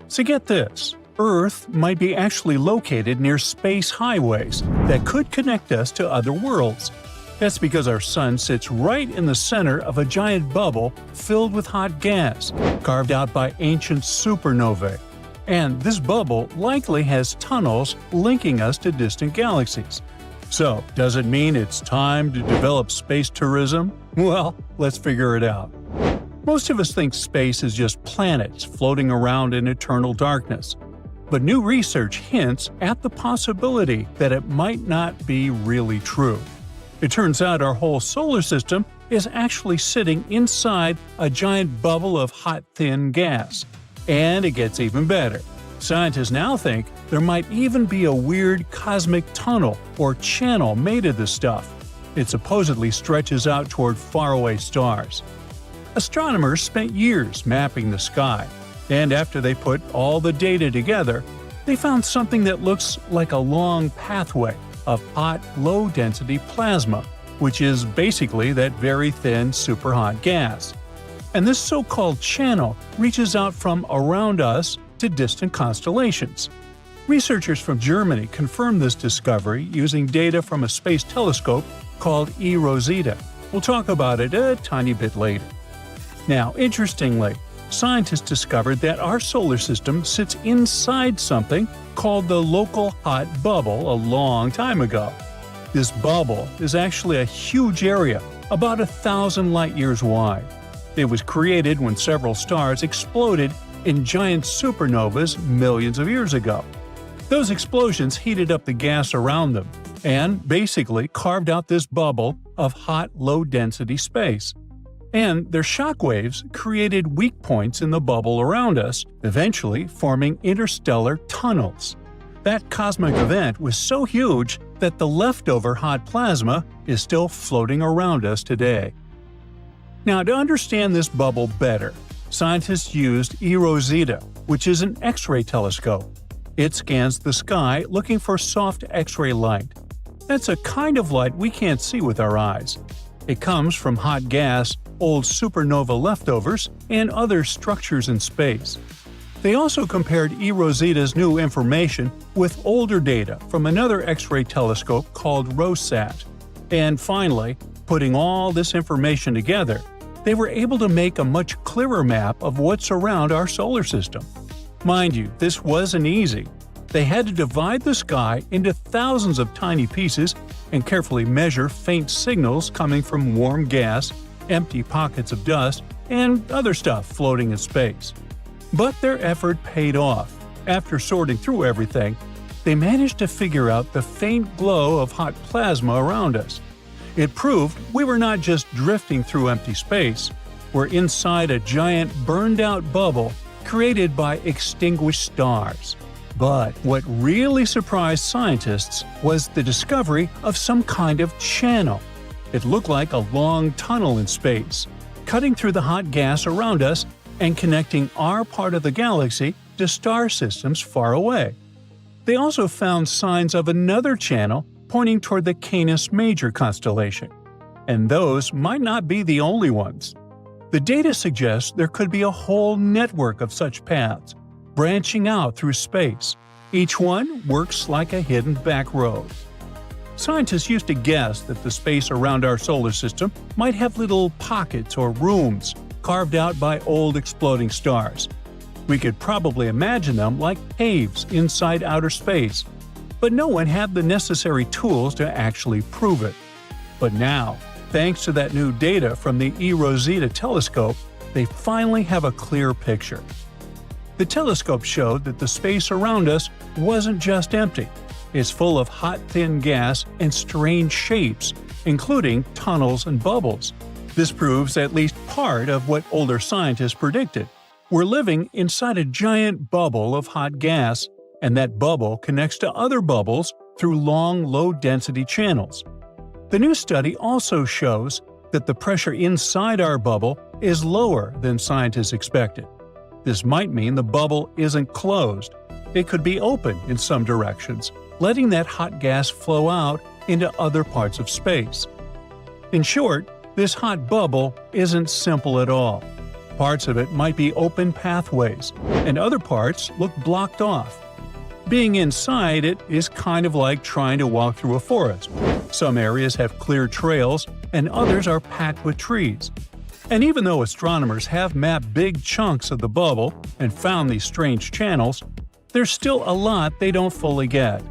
So get this, Earth might be actually located near space highways that could connect us to other worlds. That's because our sun sits right in the center of a giant bubble filled with hot gas, carved out by ancient supernovae. And this bubble likely has tunnels linking us to distant galaxies. So, does it mean it's time to develop space tourism? Well, let's figure it out. Most of us think space is just planets floating around in eternal darkness. But new research hints at the possibility that it might not be really true. It turns out our whole solar system is actually sitting inside a giant bubble of hot, thin gas. And it gets even better. Scientists now think there might even be a weird cosmic tunnel or channel made of this stuff. It supposedly stretches out toward faraway stars. Astronomers spent years mapping the sky, and after they put all the data together, they found something that looks like a long pathway of hot, low-density plasma, which is basically that very thin, superhot gas. And this so-called channel reaches out from around us to distant constellations. Researchers from Germany confirmed this discovery using data from a space telescope called eROSITA. We'll talk about it a tiny bit later. Now, interestingly, scientists discovered that our solar system sits inside something called the local hot bubble a long time ago. This bubble is actually a huge area, about 1,000 light-years wide. It was created when several stars exploded in giant supernovas millions of years ago. Those explosions heated up the gas around them and basically carved out this bubble of hot, low-density space. And their shock waves created weak points in the bubble around us, eventually forming interstellar tunnels. That cosmic event was so huge that the leftover hot plasma is still floating around us today. Now, to understand this bubble better, scientists used eROSITA, which is an X-ray telescope. It scans the sky looking for soft X-ray light. That's a kind of light we can't see with our eyes. It comes from hot gas, old supernova leftovers, and other structures in space. They also compared eROSITA's new information with older data from another X-ray telescope called ROSAT. And finally, putting all this information together, they were able to make a much clearer map of what's around our solar system. Mind you, this wasn't easy. They had to divide the sky into thousands of tiny pieces and carefully measure faint signals coming from warm gas, empty pockets of dust, and other stuff floating in space. But their effort paid off. After sorting through everything, they managed to figure out the faint glow of hot plasma around us. It proved we were not just drifting through empty space. We're inside a giant burned-out bubble created by extinguished stars. But what really surprised scientists was the discovery of some kind of channel. It looked like a long tunnel in space, cutting through the hot gas around us and connecting our part of the galaxy to star systems far away. They also found signs of another channel pointing toward the Canis Major constellation. And those might not be the only ones. The data suggests there could be a whole network of such paths, branching out through space. Each one works like a hidden back road. Scientists used to guess that the space around our solar system might have little pockets or rooms carved out by old exploding stars. We could probably imagine them like caves inside outer space, but no one had the necessary tools to actually prove it. But now, thanks to that new data from the eROSITA telescope, they finally have a clear picture. The telescope showed that the space around us wasn't just empty. It's full of hot, thin gas and strange shapes, including tunnels and bubbles. This proves at least part of what older scientists predicted. We're living inside a giant bubble of hot gas, and that bubble connects to other bubbles through long, low-density channels. The new study also shows that the pressure inside our bubble is lower than scientists expected. This might mean the bubble isn't closed. It could be open in some directions, letting that hot gas flow out into other parts of space. In short, this hot bubble isn't simple at all. Parts of it might be open pathways, and other parts look blocked off. Being inside it is kind of like trying to walk through a forest. Some areas have clear trails, and others are packed with trees. And even though astronomers have mapped big chunks of the bubble and found these strange channels, there's still a lot they don't fully get.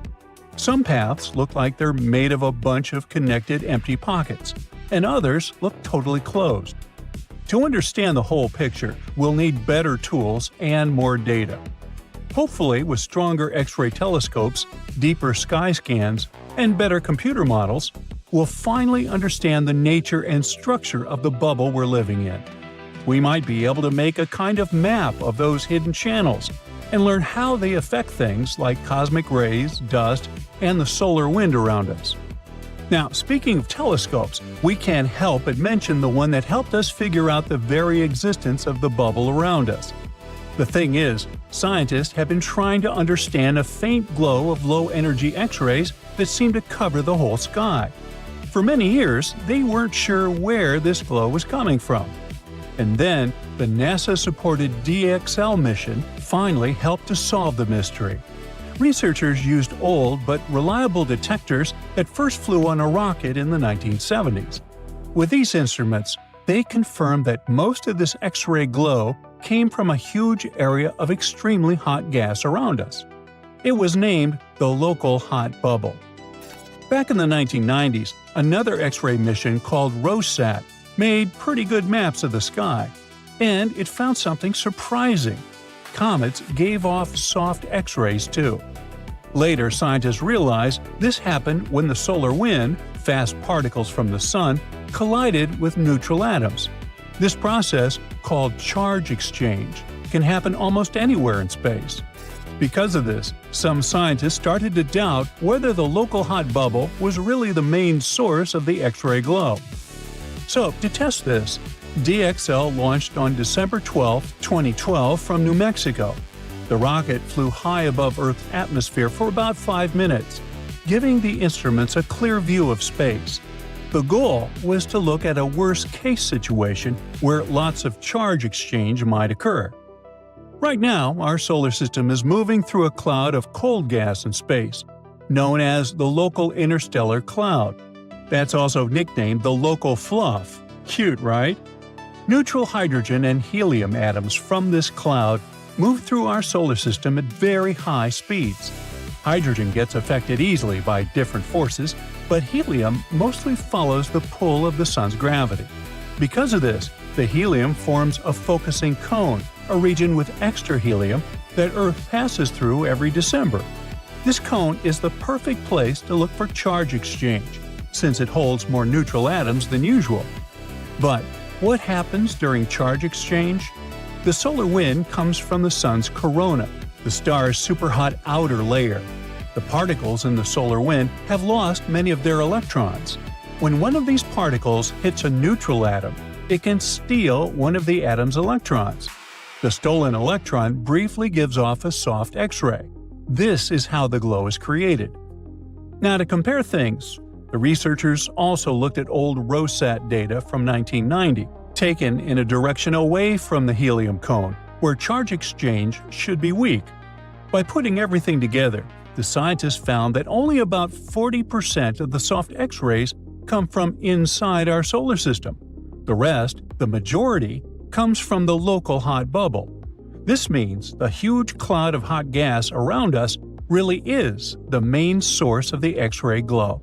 Some paths look like they're made of a bunch of connected empty pockets, and others look totally closed. To understand the whole picture, we'll need better tools and more data. Hopefully, with stronger X-ray telescopes, deeper sky scans, and better computer models, we'll finally understand the nature and structure of the bubble we're living in. We might be able to make a kind of map of those hidden channels and learn how they affect things like cosmic rays, dust, and the solar wind around us. Now, speaking of telescopes, we can't help but mention the one that helped us figure out the very existence of the bubble around us. The thing is, scientists have been trying to understand a faint glow of low-energy X-rays that seem to cover the whole sky. For many years, they weren't sure where this glow was coming from. And then, the NASA-supported DXL mission finally helped to solve the mystery. Researchers used old but reliable detectors that first flew on a rocket in the 1970s. With these instruments, they confirmed that most of this X-ray glow came from a huge area of extremely hot gas around us. It was named the local hot bubble. Back in the 1990s, another X-ray mission called eROSITA made pretty good maps of the sky, and it found something surprising. Comets gave off soft X-rays too. Later, scientists realized this happened when the solar wind, fast particles from the sun, collided with neutral atoms. This process, called charge exchange, can happen almost anywhere in space. Because of this, some scientists started to doubt whether the local hot bubble was really the main source of the X-ray glow. So, to test this, DXL launched on December 12, 2012 from New Mexico. The rocket flew high above Earth's atmosphere for about 5 minutes, giving the instruments a clear view of space. The goal was to look at a worst-case situation where lots of charge exchange might occur. Right now, our solar system is moving through a cloud of cold gas in space, known as the local interstellar cloud. That's also nicknamed the local fluff. Cute, right? Neutral hydrogen and helium atoms from this cloud move through our solar system at very high speeds. Hydrogen gets affected easily by different forces, but helium mostly follows the pull of the sun's gravity. Because of this, the helium forms a focusing cone, a region with extra helium that Earth passes through every December. This cone is the perfect place to look for charge exchange, since it holds more neutral atoms than usual. But what happens during charge exchange? The solar wind comes from the sun's corona, the star's superhot outer layer. The particles in the solar wind have lost many of their electrons. When one of these particles hits a neutral atom, it can steal one of the atom's electrons. The stolen electron briefly gives off a soft X-ray. This is how the glow is created. Now, to compare things, the researchers also looked at old eROSITA data from 1990, taken in a direction away from the helium cone, where charge exchange should be weak. By putting everything together, the scientists found that only about 40% of the soft X-rays come from inside our solar system. The rest, the majority, comes from the local hot bubble. This means the huge cloud of hot gas around us really is the main source of the X-ray glow.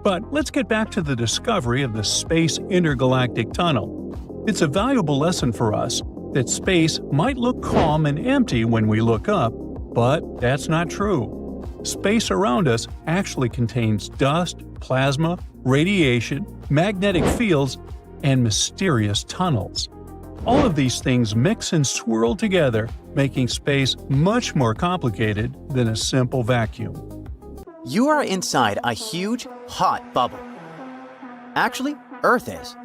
But let's get back to the discovery of the Space Intergalactic Tunnel. It's a valuable lesson for us that space might look calm and empty when we look up, but that's not true. Space around us actually contains dust, plasma, radiation, magnetic fields, and mysterious tunnels. All of these things mix and swirl together, making space much more complicated than a simple vacuum. You are inside a huge, hot bubble. Actually, Earth is.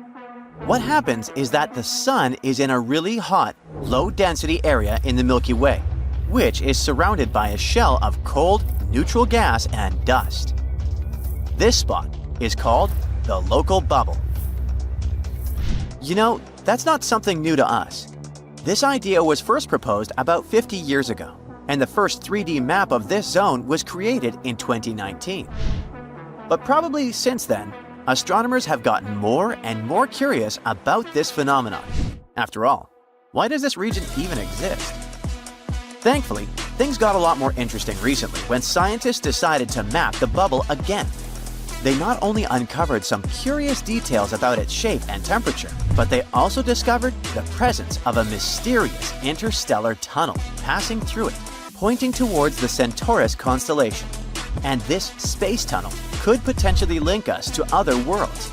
What happens is that the Sun is in a really hot, low-density area in the Milky Way, which is surrounded by a shell of cold, neutral gas and dust. This spot is called the local bubble. You know, that's not something new to us. This idea was first proposed about 50 years ago, and the first 3D map of this zone was created in 2019. But probably since then, astronomers have gotten more and more curious about this phenomenon. After all, why does this region even exist? Thankfully, things got a lot more interesting recently when scientists decided to map the bubble again. They not only uncovered some curious details about its shape and temperature, but they also discovered the presence of a mysterious interstellar tunnel passing through it, pointing towards the Centaurus constellation. And this space tunnel could potentially link us to other worlds.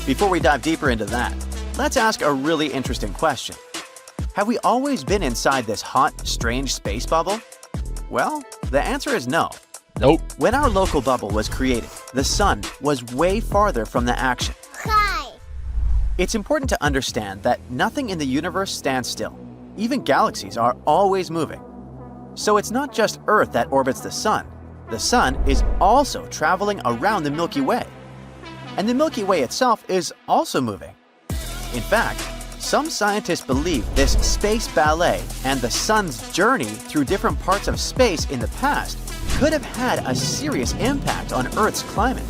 Before we dive deeper into that, let's ask a really interesting question. Have we always been inside this hot, strange space bubble? Well, the answer is no. Nope. When our local bubble was created, the sun was way farther from the action. Hi. It's important to understand that nothing in the universe stands still. Even galaxies are always moving. So it's not just Earth that orbits the sun. The sun is also traveling around the Milky Way. And the Milky Way itself is also moving. In fact, some scientists believe this space ballet and the sun's journey through different parts of space in the past could have had a serious impact on Earth's climate.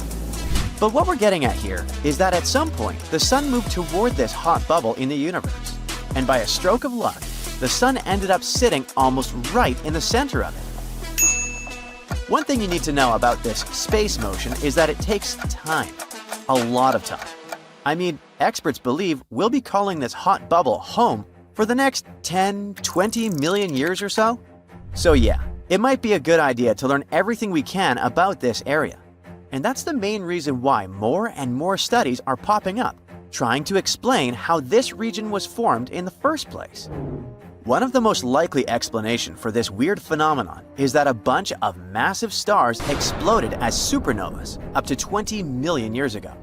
But what we're getting at here is that at some point, the sun moved toward this hot bubble in the universe. And by a stroke of luck, the sun ended up sitting almost right in the center of it. One thing you need to know about this space motion is that it takes time. A lot of time. I mean, experts believe we'll be calling this hot bubble home for the next 10, 20 million years or so. So yeah, it might be a good idea to learn everything we can about this area. And that's the main reason why more and more studies are popping up, trying to explain how this region was formed in the first place. One of the most likely explanations for this weird phenomenon is that a bunch of massive stars exploded as supernovas up to 20 million years ago.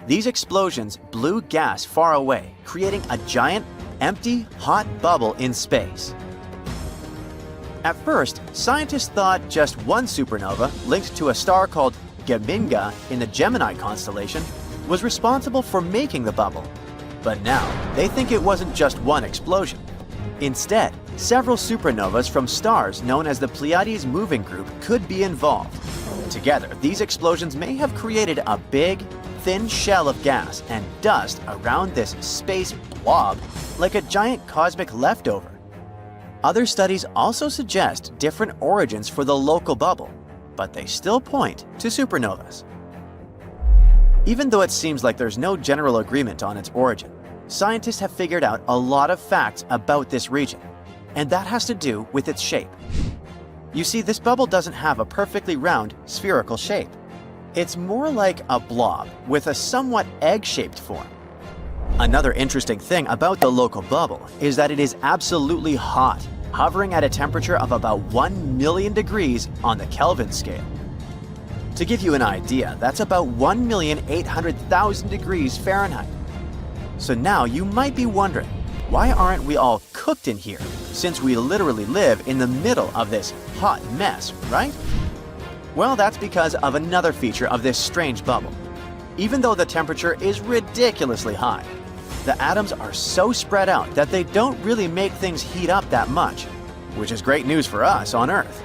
These explosions blew gas far away, creating a giant, empty, hot bubble in space. At first, scientists thought just one supernova, linked to a star called Geminga in the Gemini constellation, was responsible for making the bubble. But now, they think it wasn't just one explosion. Instead, several supernovas from stars known as the Pleiades moving group could be involved. Together, these explosions may have created a big, thin shell of gas and dust around this space blob, like a giant cosmic leftover. Other studies also suggest different origins for the local bubble, but they still point to supernovas. Even though it seems like there's no general agreement on its origin, scientists have figured out a lot of facts about this region, and that has to do with its shape. You see, this bubble doesn't have a perfectly round, spherical shape. It's more like a blob with a somewhat egg-shaped form. Another interesting thing about the local bubble is that it is absolutely hot, hovering at a temperature of about 1 million degrees on the Kelvin scale. To give you an idea, that's about 1,800,000 degrees Fahrenheit. So now you might be wondering, why aren't we all cooked in here, since we literally live in the middle of this hot mess, right? Well, that's because of another feature of this strange bubble. Even though the temperature is ridiculously high, the atoms are so spread out that they don't really make things heat up that much, which is great news for us on Earth.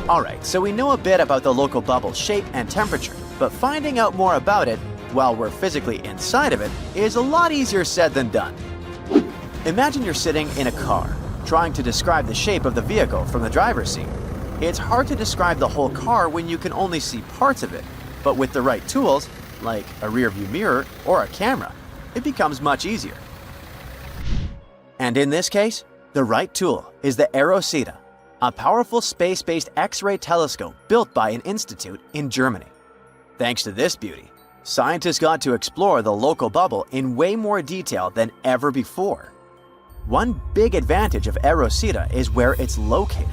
Alright, so we know a bit about the local bubble's shape and temperature, but finding out more about it while we're physically inside of it is a lot easier said than done. Imagine you're sitting in a car, trying to describe the shape of the vehicle from the driver's seat. It's hard to describe the whole car when you can only see parts of it, but with the right tools, like a rear-view mirror or a camera, it becomes much easier. And in this case, the right tool is the eROSITA, a powerful space-based X-ray telescope built by an institute in Germany. Thanks to this beauty, scientists got to explore the local bubble in way more detail than ever before. One big advantage of eROSITA is where it's located.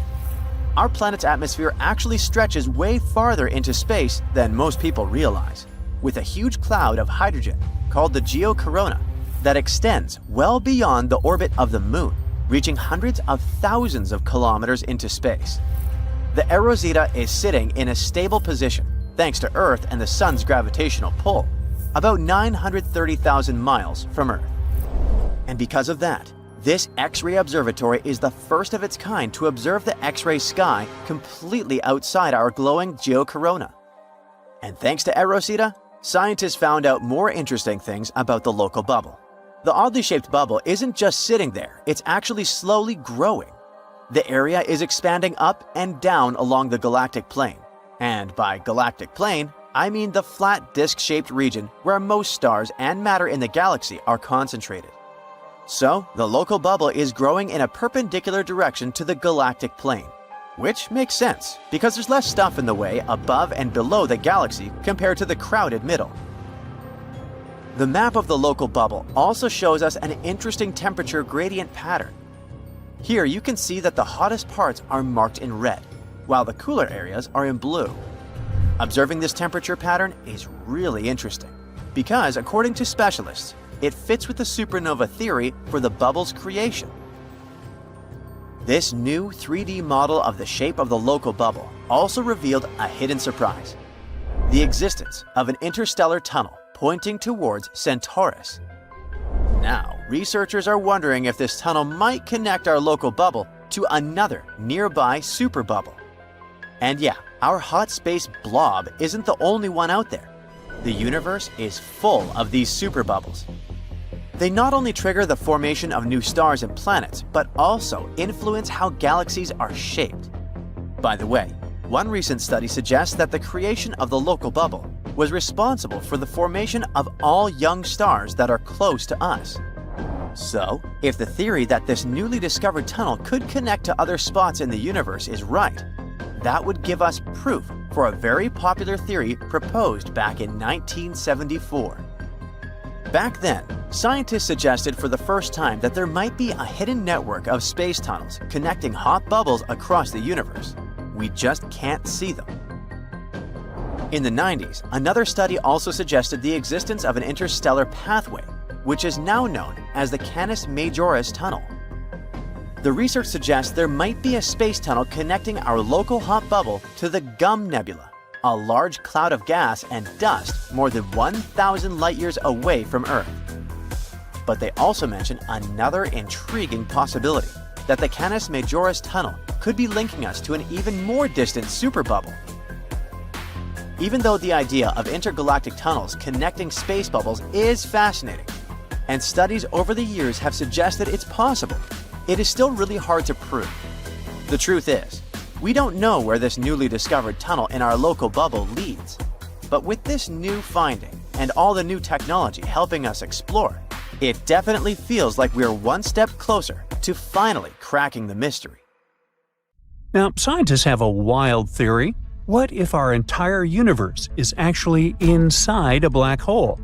Our planet's atmosphere actually stretches way farther into space than most people realize, with a huge cloud of hydrogen called the geocorona that extends well beyond the orbit of the Moon, reaching hundreds of thousands of kilometers into space. The eROSITA is sitting in a stable position thanks to Earth and the Sun's gravitational pull, about 930,000 miles from Earth. And because of that, this X-ray observatory is the first of its kind to observe the X-ray sky completely outside our glowing geocorona. And thanks to eROSITA, scientists found out more interesting things about the local bubble. The oddly shaped bubble isn't just sitting there, it's actually slowly growing. The area is expanding up and down along the galactic plane. And by galactic plane, I mean the flat disc-shaped region where most stars and matter in the galaxy are concentrated. So, the local bubble is growing in a perpendicular direction to the galactic plane, which makes sense because there's less stuff in the way above and below the galaxy compared to the crowded middle. The map of the local bubble also shows us an interesting temperature gradient pattern. Here you can see that the hottest parts are marked in red, while the cooler areas are in blue. Observing this temperature pattern is really interesting because, according to specialists, it fits with the supernova theory for the bubble's creation. This new 3D model of the shape of the local bubble also revealed a hidden surprise: the existence of an interstellar tunnel pointing towards Centaurus. Now, researchers are wondering if this tunnel might connect our local bubble to another nearby superbubble. And yeah, our hot space blob isn't the only one out there. The universe is full of these superbubbles. They not only trigger the formation of new stars and planets, but also influence how galaxies are shaped. By the way, one recent study suggests that the creation of the local bubble was responsible for the formation of all young stars that are close to us. So, if the theory that this newly discovered tunnel could connect to other spots in the universe is right, that would give us proof for a very popular theory proposed back in 1974. Back then, scientists suggested for the first time that there might be a hidden network of space tunnels connecting hot bubbles across the universe. We just can't see them. In the 90s, another study also suggested the existence of an interstellar pathway, which is now known as the Canis Majoris Tunnel. The research suggests there might be a space tunnel connecting our local hot bubble to the Gum Nebula, a large cloud of gas and dust more than 1,000 light-years away from Earth. But they also mention another intriguing possibility, that the Canis Majoris Tunnel could be linking us to an even more distant superbubble. Even though the idea of intergalactic tunnels connecting space bubbles is fascinating, and studies over the years have suggested it's possible, it is still really hard to prove. The truth is, we don't know where this newly discovered tunnel in our local bubble leads. But with this new finding and all the new technology helping us explore, it definitely feels like we're one step closer to finally cracking the mystery. Now, scientists have a wild theory. What if our entire universe is actually inside a black hole?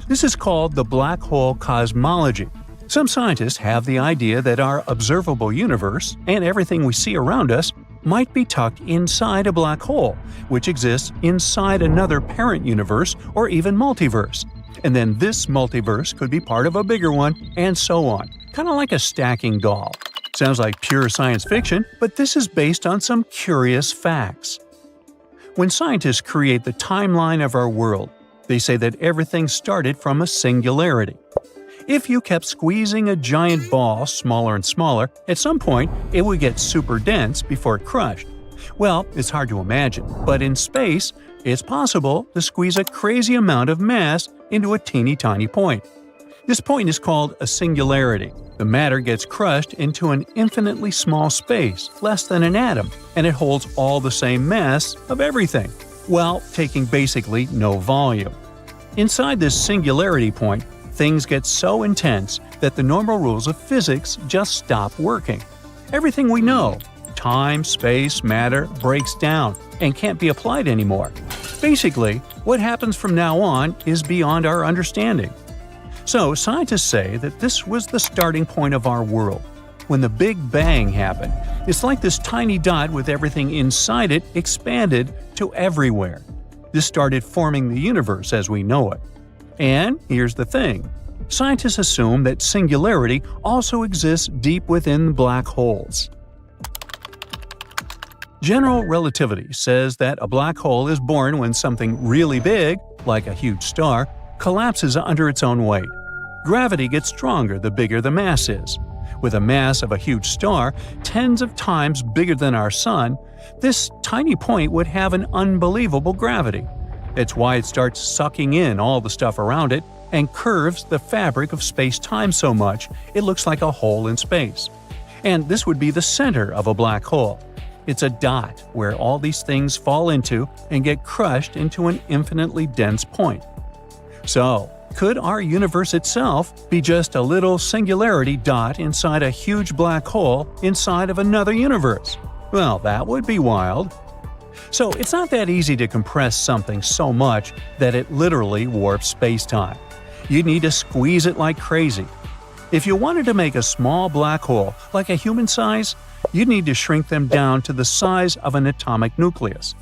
This is called the black hole cosmology. Some scientists have the idea that our observable universe and everything we see around us might be tucked inside a black hole, which exists inside another parent universe or even multiverse. And then this multiverse could be part of a bigger one, and so on, kind of like a stacking doll. Sounds like pure science fiction, but this is based on some curious facts. When scientists create the timeline of our world, they say that everything started from a singularity. If you kept squeezing a giant ball smaller and smaller, at some point it would get super dense before it crushed. Well, it's hard to imagine, but in space, it's possible to squeeze a crazy amount of mass into a teeny tiny point. This point is called a singularity. The matter gets crushed into an infinitely small space, less than an atom, and it holds all the same mass of everything, while taking basically no volume. Inside this singularity point, things get so intense that the normal rules of physics just stop working. Everything we know, time, space, matter, breaks down and can't be applied anymore. Basically, what happens from now on is beyond our understanding. So, scientists say that this was the starting point of our world. When the Big Bang happened, it's like this tiny dot with everything inside it expanded to everywhere. This started forming the universe as we know it. And here's the thing. Scientists assume that singularity also exists deep within black holes. General relativity says that a black hole is born when something really big, like a huge star, collapses under its own weight. Gravity gets stronger the bigger the mass is. With a mass of a huge star, tens of times bigger than our Sun, this tiny point would have an unbelievable gravity. It's why it starts sucking in all the stuff around it and curves the fabric of space-time so much it looks like a hole in space. And this would be the center of a black hole. It's a dot where all these things fall into and get crushed into an infinitely dense point. So, could our universe itself be just a little singularity dot inside a huge black hole inside of another universe? Well, that would be wild. So it's not that easy to compress something so much that it literally warps space-time. You'd need to squeeze it like crazy. If you wanted to make a small black hole like a human size, you'd need to shrink them down to the size of an atomic nucleus.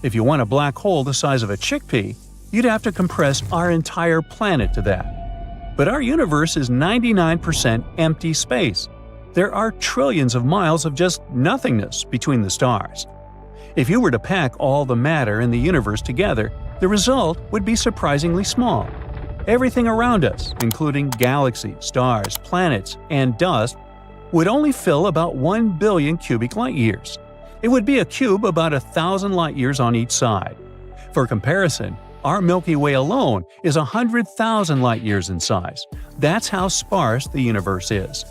If you want a black hole the size of a chickpea, you'd have to compress our entire planet to that. But our universe is 99% empty space. There are trillions of miles of just nothingness between the stars. If you were to pack all the matter in the universe together, the result would be surprisingly small. Everything around us, including galaxies, stars, planets, and dust, would only fill about 1 billion cubic light-years. It would be a cube about 1,000 light-years on each side. For comparison, our Milky Way alone is 100,000 light-years in size. That's how sparse the universe is.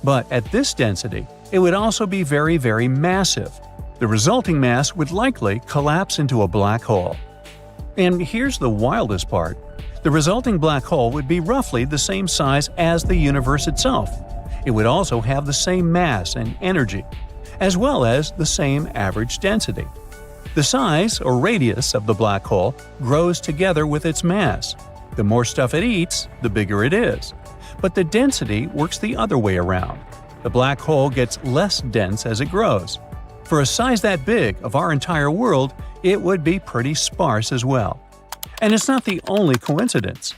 But at this density, it would also be very, very massive. The resulting mass would likely collapse into a black hole. And here's the wildest part. The resulting black hole would be roughly the same size as the universe itself. It would also have the same mass and energy, as well as the same average density. The size or radius of the black hole grows together with its mass. The more stuff it eats, the bigger it is. But the density works the other way around. The black hole gets less dense as it grows. For a size that big of our entire world, it would be pretty sparse as well. And it's not the only coincidence.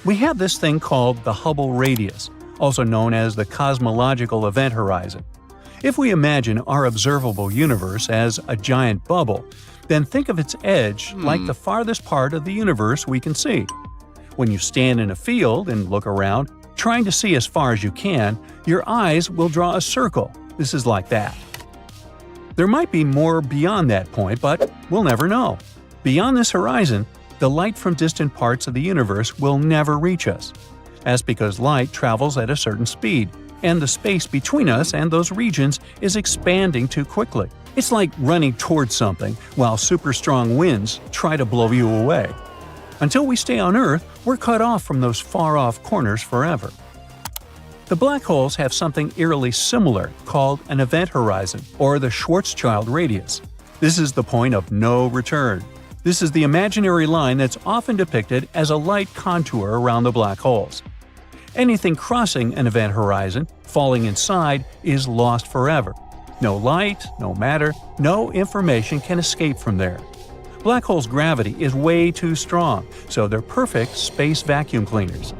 We have this thing called the Hubble radius, also known as the cosmological event horizon. If we imagine our observable universe as a giant bubble, then think of its edge like the farthest part of the universe we can see. When you stand in a field and look around, trying to see as far as you can, your eyes will draw a circle. This is like that. There might be more beyond that point, but we'll never know. Beyond this horizon, the light from distant parts of the universe will never reach us. That's because light travels at a certain speed, and the space between us and those regions is expanding too quickly. It's like running towards something while super strong winds try to blow you away. Until we stay on Earth, we're cut off from those far-off corners forever. The black holes have something eerily similar called an event horizon, or the Schwarzschild radius. This is the point of no return. This is the imaginary line that's often depicted as a light contour around the black holes. Anything crossing an event horizon, falling inside, is lost forever. No light, no matter, no information can escape from there. Black holes' gravity is way too strong, so they're perfect space vacuum cleaners.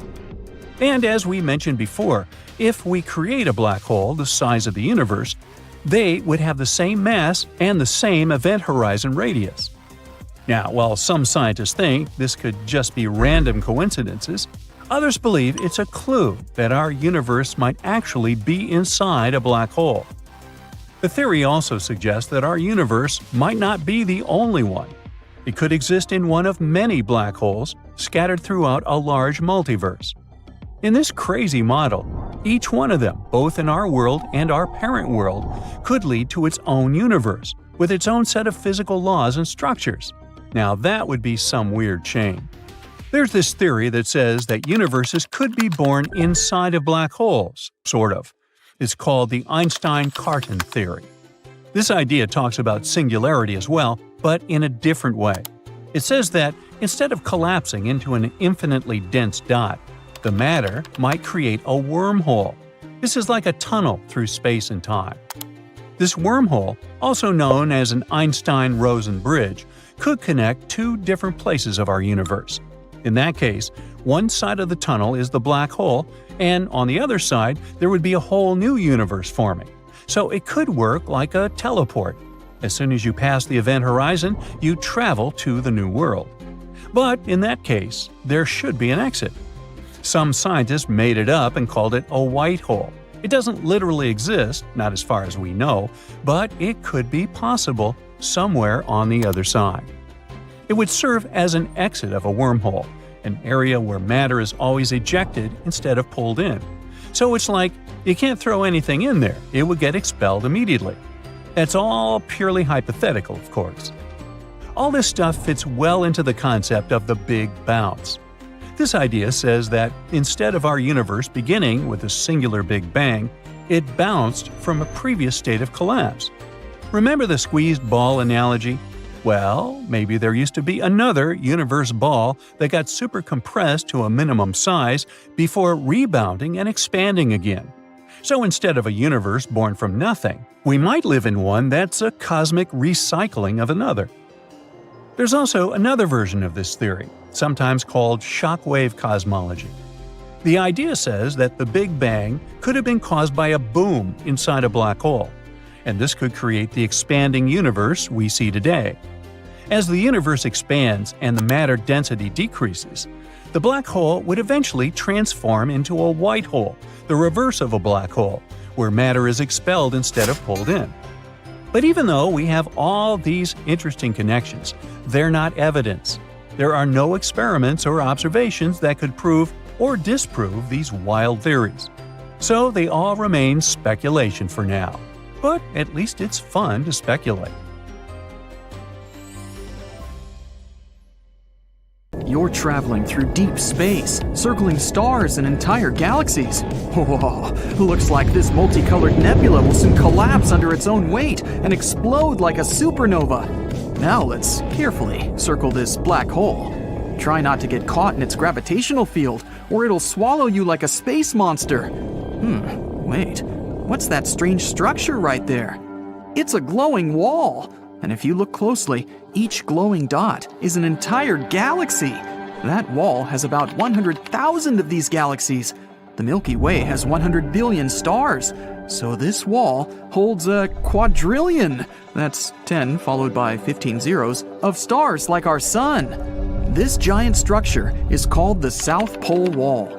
And as we mentioned before, if we create a black hole the size of the universe, they would have the same mass and the same event horizon radius. Now, while some scientists think this could just be random coincidences, others believe it's a clue that our universe might actually be inside a black hole. The theory also suggests that our universe might not be the only one. It could exist in one of many black holes scattered throughout a large multiverse. In this crazy model, each one of them, both in our world and our parent world, could lead to its own universe, with its own set of physical laws and structures. Now that would be some weird chain. There's this theory that says that universes could be born inside of black holes, sort of. It's called the Einstein-Cartan theory. This idea talks about singularity as well, but in a different way. It says that instead of collapsing into an infinitely dense dot, the matter might create a wormhole. This is like a tunnel through space and time. This wormhole, also known as an Einstein-Rosen bridge, could connect two different places of our universe. In that case, one side of the tunnel is the black hole, and on the other side, there would be a whole new universe forming. So it could work like a teleport. As soon as you pass the event horizon, you travel to the new world. But in that case, there should be an exit. Some scientists made it up and called it a white hole. It doesn't literally exist, not as far as we know, but it could be possible somewhere on the other side. It would serve as an exit of a wormhole, an area where matter is always ejected instead of pulled in. So it's like you can't throw anything in there, it would get expelled immediately. That's all purely hypothetical, of course. All this stuff fits well into the concept of the Big Bounce. This idea says that instead of our universe beginning with a singular Big Bang, it bounced from a previous state of collapse. Remember the squeezed ball analogy? Well, maybe there used to be another universe ball that got super compressed to a minimum size before rebounding and expanding again. So instead of a universe born from nothing, we might live in one that's a cosmic recycling of another. There's also another version of this theory, sometimes called shockwave cosmology. The idea says that the Big Bang could have been caused by a boom inside a black hole, and this could create the expanding universe we see today. As the universe expands and the matter density decreases, the black hole would eventually transform into a white hole, the reverse of a black hole, where matter is expelled instead of pulled in. But even though we have all these interesting connections, they're not evidence. There are no experiments or observations that could prove or disprove these wild theories. So they all remain speculation for now. But at least it's fun to speculate. You're traveling through deep space, circling stars and entire galaxies. Whoa, looks like this multicolored nebula will soon collapse under its own weight and explode like a supernova. Now let's carefully circle this black hole. Try not to get caught in its gravitational field, or it'll swallow you like a space monster. Wait, what's that strange structure right there? It's a glowing wall. And if you look closely, each glowing dot is an entire galaxy. That wall has about 100,000 of these galaxies. The Milky Way has 100 billion stars. So this wall holds a quadrillion, that's 10 followed by 15 zeros, of stars like our sun. This giant structure is called the South Pole Wall.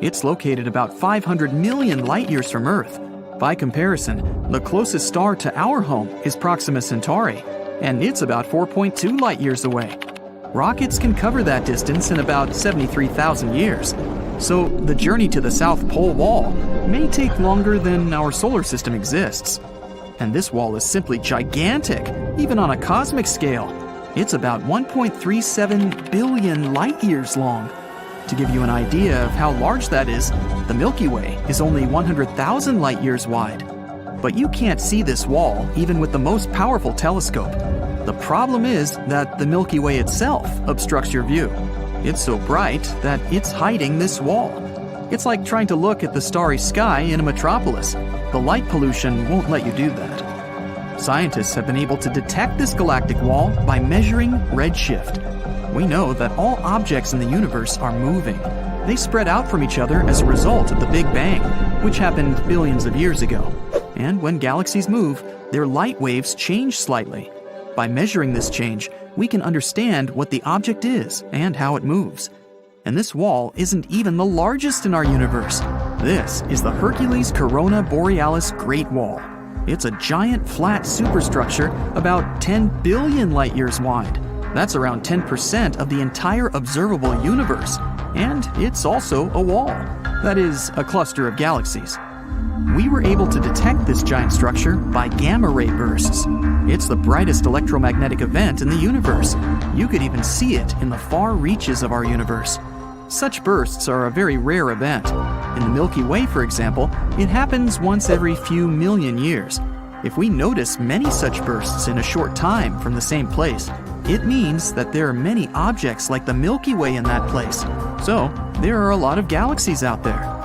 It's located about 500 million light-years from Earth. By comparison, the closest star to our home is Proxima Centauri, and it's about 4.2 light-years away. Rockets can cover that distance in about 73,000 years. So the journey to the South Pole Wall may take longer than our solar system exists. And this wall is simply gigantic, even on a cosmic scale. It's about 1.37 billion light-years long. To give you an idea of how large that is, the Milky Way is only 100,000 light-years wide. But you can't see this wall even with the most powerful telescope. The problem is that the Milky Way itself obstructs your view. It's so bright that it's hiding this wall. It's like trying to look at the starry sky in a metropolis. The light pollution won't let you do that. Scientists have been able to detect this galactic wall by measuring redshift. We know that all objects in the universe are moving. They spread out from each other as a result of the Big Bang, which happened billions of years ago. And when galaxies move, their light waves change slightly. By measuring this change, we can understand what the object is and how it moves. And this wall isn't even the largest in our universe. This is the Hercules Corona Borealis Great Wall. It's a giant flat superstructure about 10 billion light-years wide. That's around 10% of the entire observable universe. And it's also a wall. That is, a cluster of galaxies. We were able to detect this giant structure by gamma-ray bursts. It's the brightest electromagnetic event in the universe. You could even see it in the far reaches of our universe. Such bursts are a very rare event. In the Milky Way, for example, it happens once every few million years. If we notice many such bursts in a short time from the same place, it means that there are many objects like the Milky Way in that place. So, there are a lot of galaxies out there.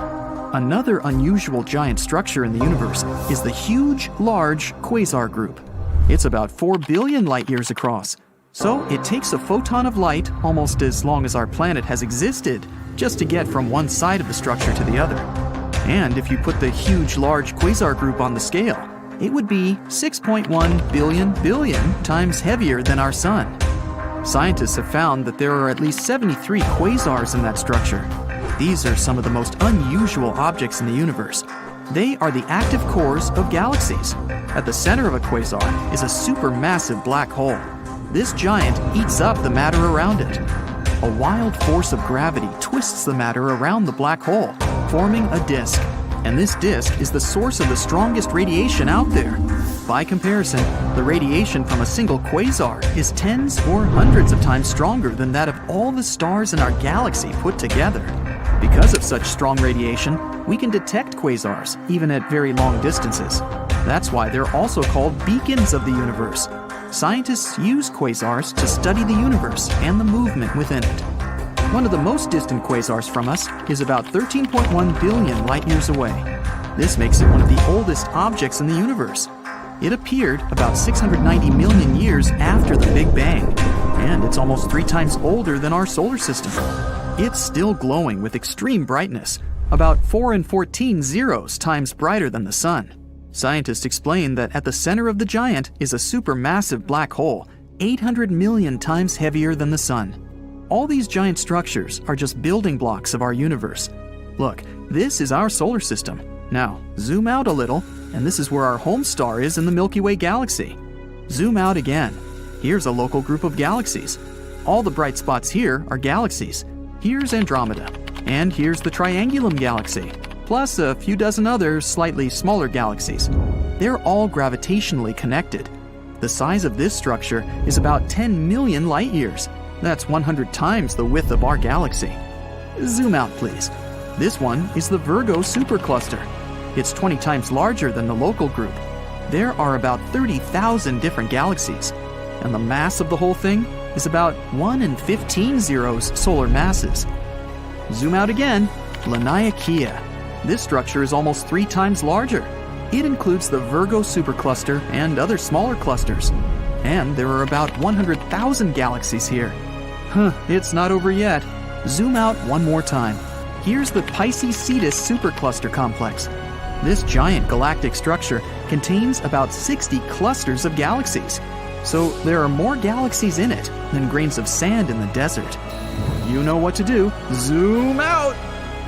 Another unusual giant structure in the universe is the Huge Large Quasar Group. It's about 4 billion light-years across. So it takes a photon of light almost as long as our planet has existed just to get from one side of the structure to the other. And if you put the Huge Large Quasar Group on the scale, it would be 6.1 billion times heavier than our sun. Scientists have found that there are at least 73 quasars in that structure. These are some of the most unusual objects in the universe. They are the active cores of galaxies. At the center of a quasar is a supermassive black hole. This giant eats up the matter around it. A wild force of gravity twists the matter around the black hole, forming a disk. And this disk is the source of the strongest radiation out there. By comparison, the radiation from a single quasar is tens or hundreds of times stronger than that of all the stars in our galaxy put together. Because of such strong radiation, we can detect quasars even at very long distances. That's why they're also called beacons of the universe. Scientists use quasars to study the universe and the movement within it. One of the most distant quasars from us is about 13.1 billion light-years away. This makes it one of the oldest objects in the universe. It appeared about 690 million years after the Big Bang, and it's almost 3 times older than our solar system. It's still glowing with extreme brightness, about 4 and 14 zeros times brighter than the Sun. Scientists explain that at the center of the giant is a supermassive black hole, 800 million times heavier than the Sun. All these giant structures are just building blocks of our universe. Look, this is our solar system. Now, zoom out a little, and this is where our home star is in the Milky Way galaxy. Zoom out again. Here's a local group of galaxies. All the bright spots here are galaxies. Here's Andromeda, and here's the Triangulum galaxy, plus a few dozen other slightly smaller galaxies. They're all gravitationally connected. The size of this structure is about 10 million light-years. That's 100 times the width of our galaxy. Zoom out, please. This one is the Virgo supercluster. It's 20 times larger than the local group. There are about 30,000 different galaxies, and the mass of the whole thing is about 1 in 15 zeros solar masses. Zoom out again. Laniakea. This structure is almost 3 times larger. It includes the Virgo supercluster and other smaller clusters. And there are about 100,000 galaxies here. It's not over yet. Zoom out one more time. Here's the Pisces-Cetus supercluster complex. This giant galactic structure contains about 60 clusters of galaxies. So there are more galaxies in it than grains of sand in the desert. You know what to do. Zoom out!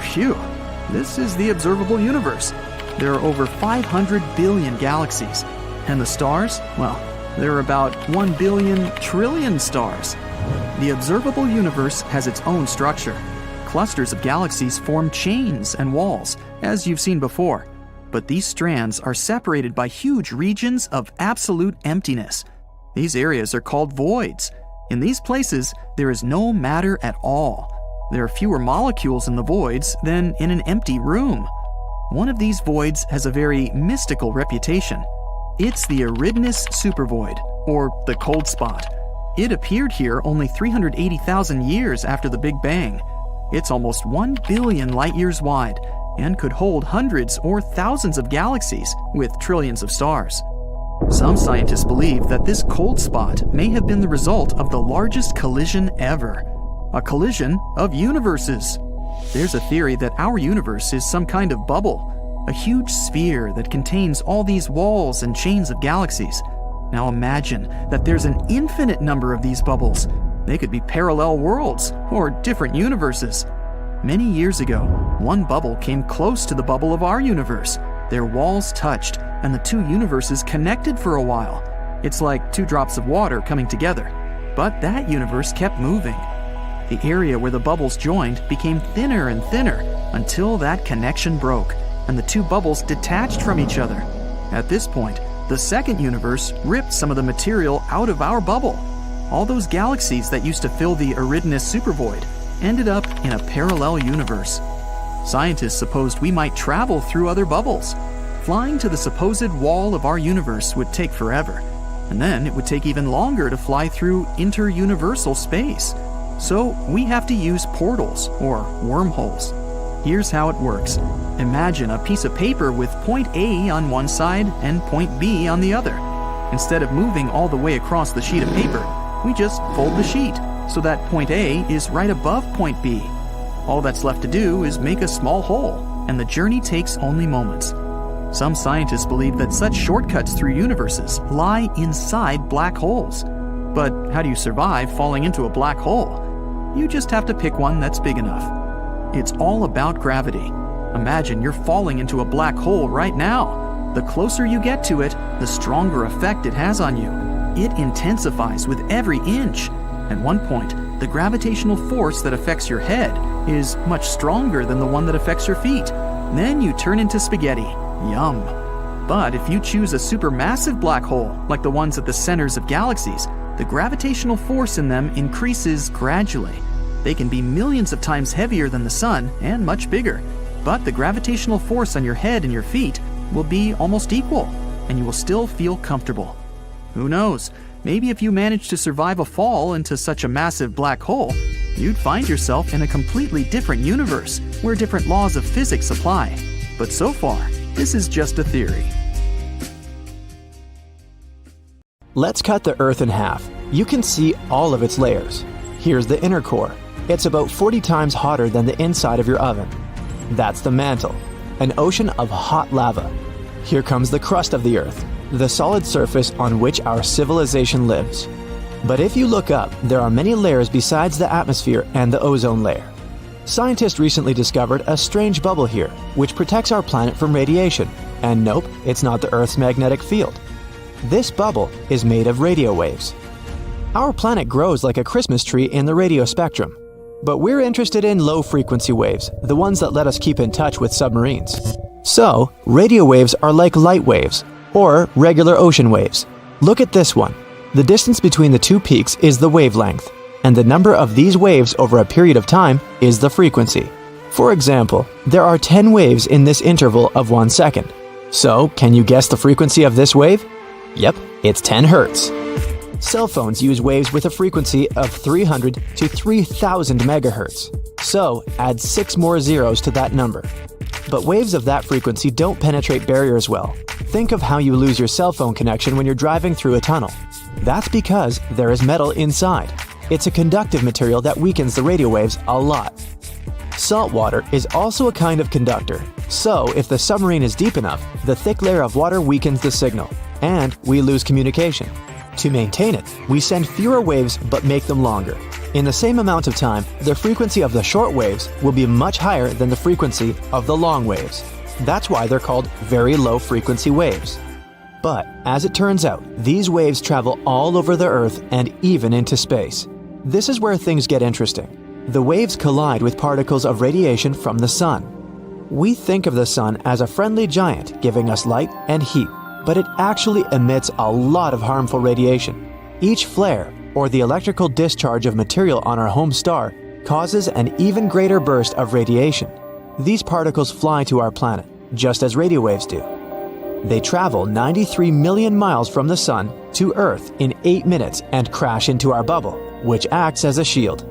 Phew! This is the observable universe. There are over 500 billion galaxies. And the stars? Well, there are about 1 billion trillion stars. The observable universe has its own structure. Clusters of galaxies form chains and walls, as you've seen before. But these strands are separated by huge regions of absolute emptiness. These areas are called voids. In these places, there is no matter at all. There are fewer molecules in the voids than in an empty room. One of these voids has a very mystical reputation. It's the Eridanus supervoid, or the cold spot. It appeared here only 380,000 years after the Big Bang. It's almost 1 billion light-years wide and could hold hundreds or thousands of galaxies with trillions of stars. Some scientists believe that this cold spot may have been the result of the largest collision ever, a collision of universes. There's a theory that our universe is some kind of bubble, a huge sphere that contains all these walls and chains of galaxies. Now imagine that there's an infinite number of these bubbles. They could be parallel worlds or different universes. Many years ago, one bubble came close to the bubble of our universe. Their walls touched, and the two universes connected for a while. It's like 2 drops of water coming together. But that universe kept moving. The area where the bubbles joined became thinner and thinner until that connection broke, and the 2 bubbles detached from each other. At this point, the second universe ripped some of the material out of our bubble. All those galaxies that used to fill the Eridanus supervoid ended up in a parallel universe. Scientists supposed we might travel through other bubbles. Flying to the supposed wall of our universe would take forever, and then it would take even longer to fly through interuniversal space. So we have to use portals, or wormholes. Here's how it works. Imagine a piece of paper with point A on one side and point B on the other. Instead of moving all the way across the sheet of paper, we just fold the sheet so that point A is right above point B. All that's left to do is make a small hole, and the journey takes only moments. Some scientists believe that such shortcuts through universes lie inside black holes. But how do you survive falling into a black hole? You just have to pick one that's big enough. It's all about gravity. Imagine you're falling into a black hole right now. The closer you get to it, the stronger effect it has on you. It intensifies with every inch. At one point, the gravitational force that affects your head is much stronger than the one that affects your feet. Then you turn into spaghetti. Yum. But if you choose a supermassive black hole, like the ones at the centers of galaxies, the gravitational force in them increases gradually. They can be millions of times heavier than the sun and much bigger. But the gravitational force on your head and your feet will be almost equal, and you will still feel comfortable. Who knows? Maybe if you manage to survive a fall into such a massive black hole, you'd find yourself in a completely different universe where different laws of physics apply. But so far, this is just a theory. Let's cut the Earth in half. You can see all of its layers. Here's the inner core. It's about 40 times hotter than the inside of your oven. That's the mantle, an ocean of hot lava. Here comes the crust of the Earth, the solid surface on which our civilization lives. But if you look up, there are many layers besides the atmosphere and the ozone layer. Scientists recently discovered a strange bubble here, which protects our planet from radiation. And nope, it's not the Earth's magnetic field. This bubble is made of radio waves. Our planet grows like a Christmas tree in the radio spectrum. But we're interested in low-frequency waves, the ones that let us keep in touch with submarines. So, radio waves are like light waves, or regular ocean waves. Look at this one. The distance between the two peaks is the wavelength, and the number of these waves over a period of time is the frequency. For example, there are 10 waves in this interval of 1 second. So, can you guess the frequency of this wave? Yep, it's 10 Hertz. Cell phones use waves with a frequency of 300 to 3000 megahertz. So, add 6 more zeros to that number. But waves of that frequency don't penetrate barriers well. Think of how you lose your cell phone connection when you're driving through a tunnel. That's because there is metal inside. It's a conductive material that weakens the radio waves a lot. Salt water is also a kind of conductor. So, if the submarine is deep enough, the thick layer of water weakens the signal, and we lose communication. To maintain it, we send fewer waves but make them longer. In the same amount of time, the frequency of the short waves will be much higher than the frequency of the long waves. That's why they're called very low frequency waves. But, as it turns out, these waves travel all over the Earth and even into space. This is where things get interesting. The waves collide with particles of radiation from the sun. We think of the sun as a friendly giant giving us light and heat, but it actually emits a lot of harmful radiation. Each flare, or the electrical discharge of material on our home star, causes an even greater burst of radiation. These particles fly to our planet, just as radio waves do. They travel 93 million miles from the sun to Earth in 8 minutes and crash into our bubble, which acts as a shield.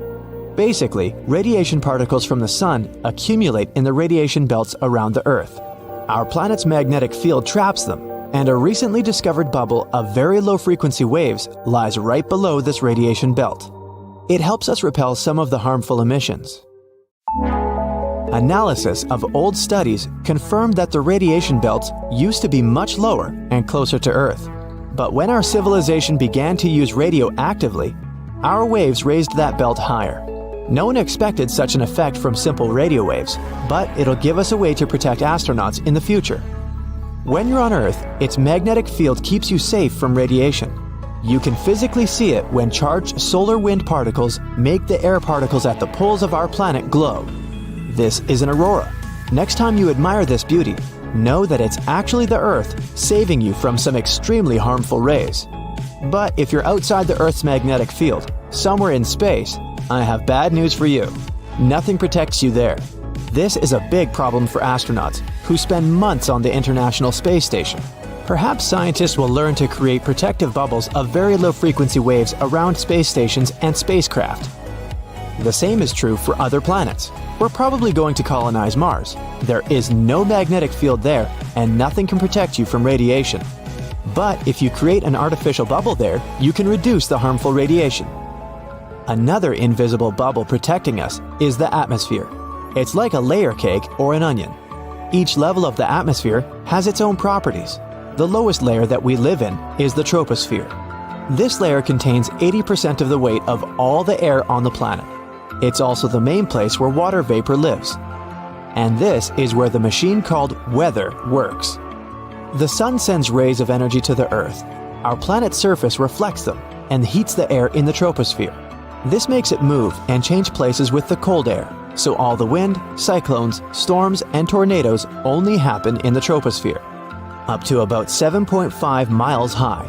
Basically, radiation particles from the sun accumulate in the radiation belts around the Earth. Our planet's magnetic field traps them, and a recently discovered bubble of very low-frequency waves lies right below this radiation belt. It helps us repel some of the harmful emissions. Analysis of old studies confirmed that the radiation belts used to be much lower and closer to Earth. But when our civilization began to use radio actively, our waves raised that belt higher. No one expected such an effect from simple radio waves, but it'll give us a way to protect astronauts in the future. When you're on Earth, its magnetic field keeps you safe from radiation. You can physically see it when charged solar wind particles make the air particles at the poles of our planet glow. This is an aurora. Next time you admire this beauty, know that it's actually the Earth saving you from some extremely harmful rays. But if you're outside the Earth's magnetic field, somewhere in space, I have bad news for you. Nothing protects you there. This is a big problem for astronauts who spend months on the International Space Station. Perhaps scientists will learn to create protective bubbles of very low frequency waves around space stations and spacecraft. The same is true for other planets. We're probably going to colonize Mars. There is no magnetic field there, and nothing can protect you from radiation. But if you create an artificial bubble there, you can reduce the harmful radiation. Another invisible bubble protecting us is the atmosphere. It's like a layer cake or an onion. Each level of the atmosphere has its own properties. The lowest layer that we live in is the troposphere. This layer contains 80% of the weight of all the air on the planet. It's also the main place where water vapor lives. And this is where the machine called weather works. The sun sends rays of energy to the Earth. Our planet's surface reflects them and heats the air in the troposphere. This makes it move and change places with the cold air, so all the wind, cyclones, storms, and tornadoes only happen in the troposphere, up to about 7.5 miles high.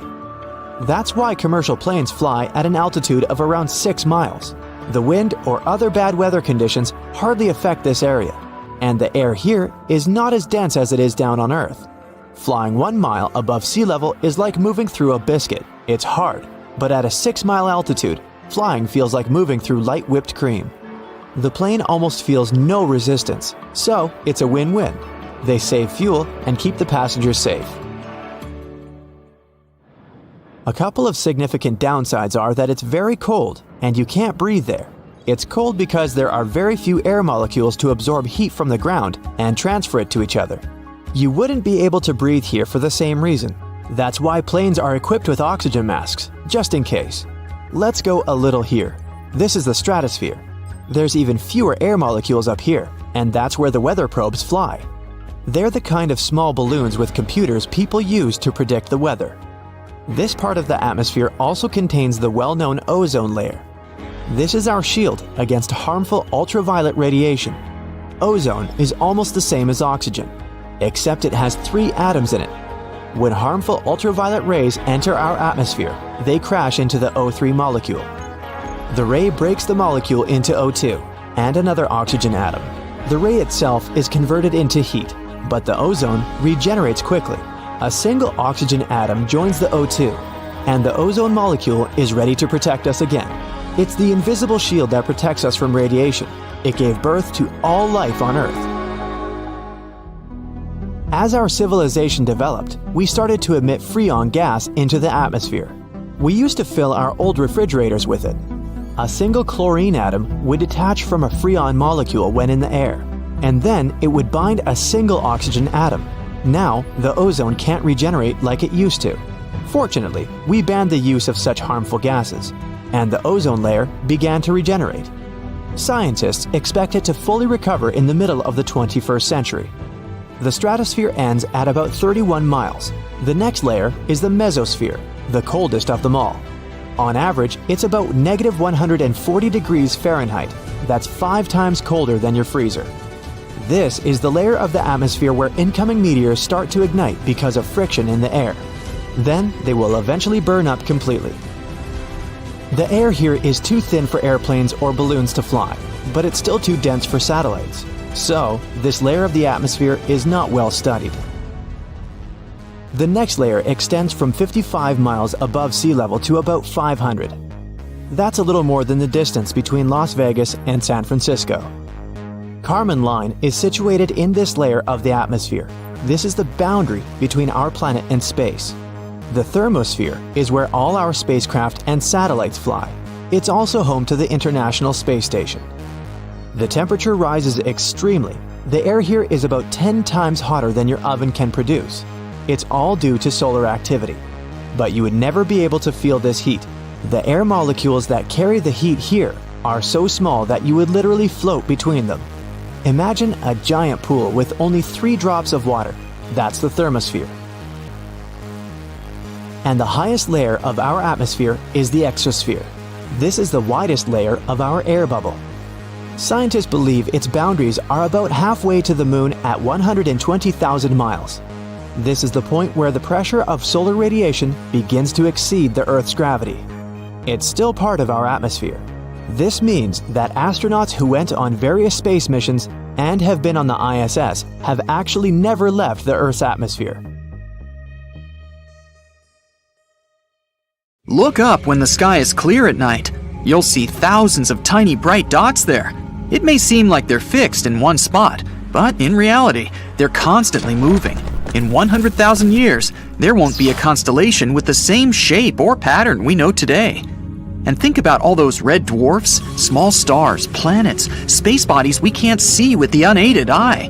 That's why commercial planes fly at an altitude of around 6 miles. The wind or other bad weather conditions hardly affect this area, and the air here is not as dense as it is down on Earth. Flying 1 mile above sea level is like moving through a biscuit. It's hard, but at a 6-mile altitude, flying feels like moving through light whipped cream. The plane almost feels no resistance, so it's a win-win. They save fuel and keep the passengers safe. A couple of significant downsides are that it's very cold and you can't breathe there. It's cold because there are very few air molecules to absorb heat from the ground and transfer it to each other. You wouldn't be able to breathe here for the same reason. That's why planes are equipped with oxygen masks, just in case. Let's go a little here. This is the stratosphere. There's even fewer air molecules up here, and that's where the weather probes fly. They're the kind of small balloons with computers people use to predict the weather. This part of the atmosphere also contains the well-known ozone layer. This is our shield against harmful ultraviolet radiation. Ozone is almost the same as oxygen, except it has 3 atoms in it. When harmful ultraviolet rays enter our atmosphere, they crash into the O3 molecule. The ray breaks the molecule into O2 and another oxygen atom. The ray itself is converted into heat, but the ozone regenerates quickly. A single oxygen atom joins the O2, and the ozone molecule is ready to protect us again. It's the invisible shield that protects us from radiation. It gave birth to all life on Earth. As our civilization developed, we started to emit freon gas into the atmosphere. We used to fill our old refrigerators with it. A single chlorine atom would detach from a freon molecule when in the air, and then it would bind a single oxygen atom. Now, the ozone can't regenerate like it used to. Fortunately, we banned the use of such harmful gases, and the ozone layer began to regenerate. Scientists expect it to fully recover in the middle of the 21st century. The stratosphere ends at about 31 miles. The next layer is the mesosphere, the coldest of them all. On average, it's about negative 140 degrees Fahrenheit. That's 5 times colder than your freezer. This is the layer of the atmosphere where incoming meteors start to ignite because of friction in the air. Then they will eventually burn up completely. The air here is too thin for airplanes or balloons to fly, but it's still too dense for satellites. So, this layer of the atmosphere is not well studied. The next layer extends from 55 miles above sea level to about 500. That's a little more than the distance between Las Vegas and San Francisco. Kármán line is situated in this layer of the atmosphere. This is the boundary between our planet and space. The thermosphere is where all our spacecraft and satellites fly. It's also home to the International Space Station. The temperature rises extremely. The air here is about 10 times hotter than your oven can produce. It's all due to solar activity. But you would never be able to feel this heat. The air molecules that carry the heat here are so small that you would literally float between them. Imagine a giant pool with only 3 drops of water. That's the thermosphere. And the highest layer of our atmosphere is the exosphere. This is the widest layer of our air bubble. Scientists believe its boundaries are about halfway to the moon at 120,000 miles. This is the point where the pressure of solar radiation begins to exceed the Earth's gravity. It's still part of our atmosphere. This means that astronauts who went on various space missions and have been on the ISS have actually never left the Earth's atmosphere. Look up when the sky is clear at night. You'll see thousands of tiny bright dots there. It may seem like they're fixed in one spot, but in reality, they're constantly moving. In 100,000 years, there won't be a constellation with the same shape or pattern we know today. And think about all those red dwarfs, small stars, planets, space bodies we can't see with the unaided eye.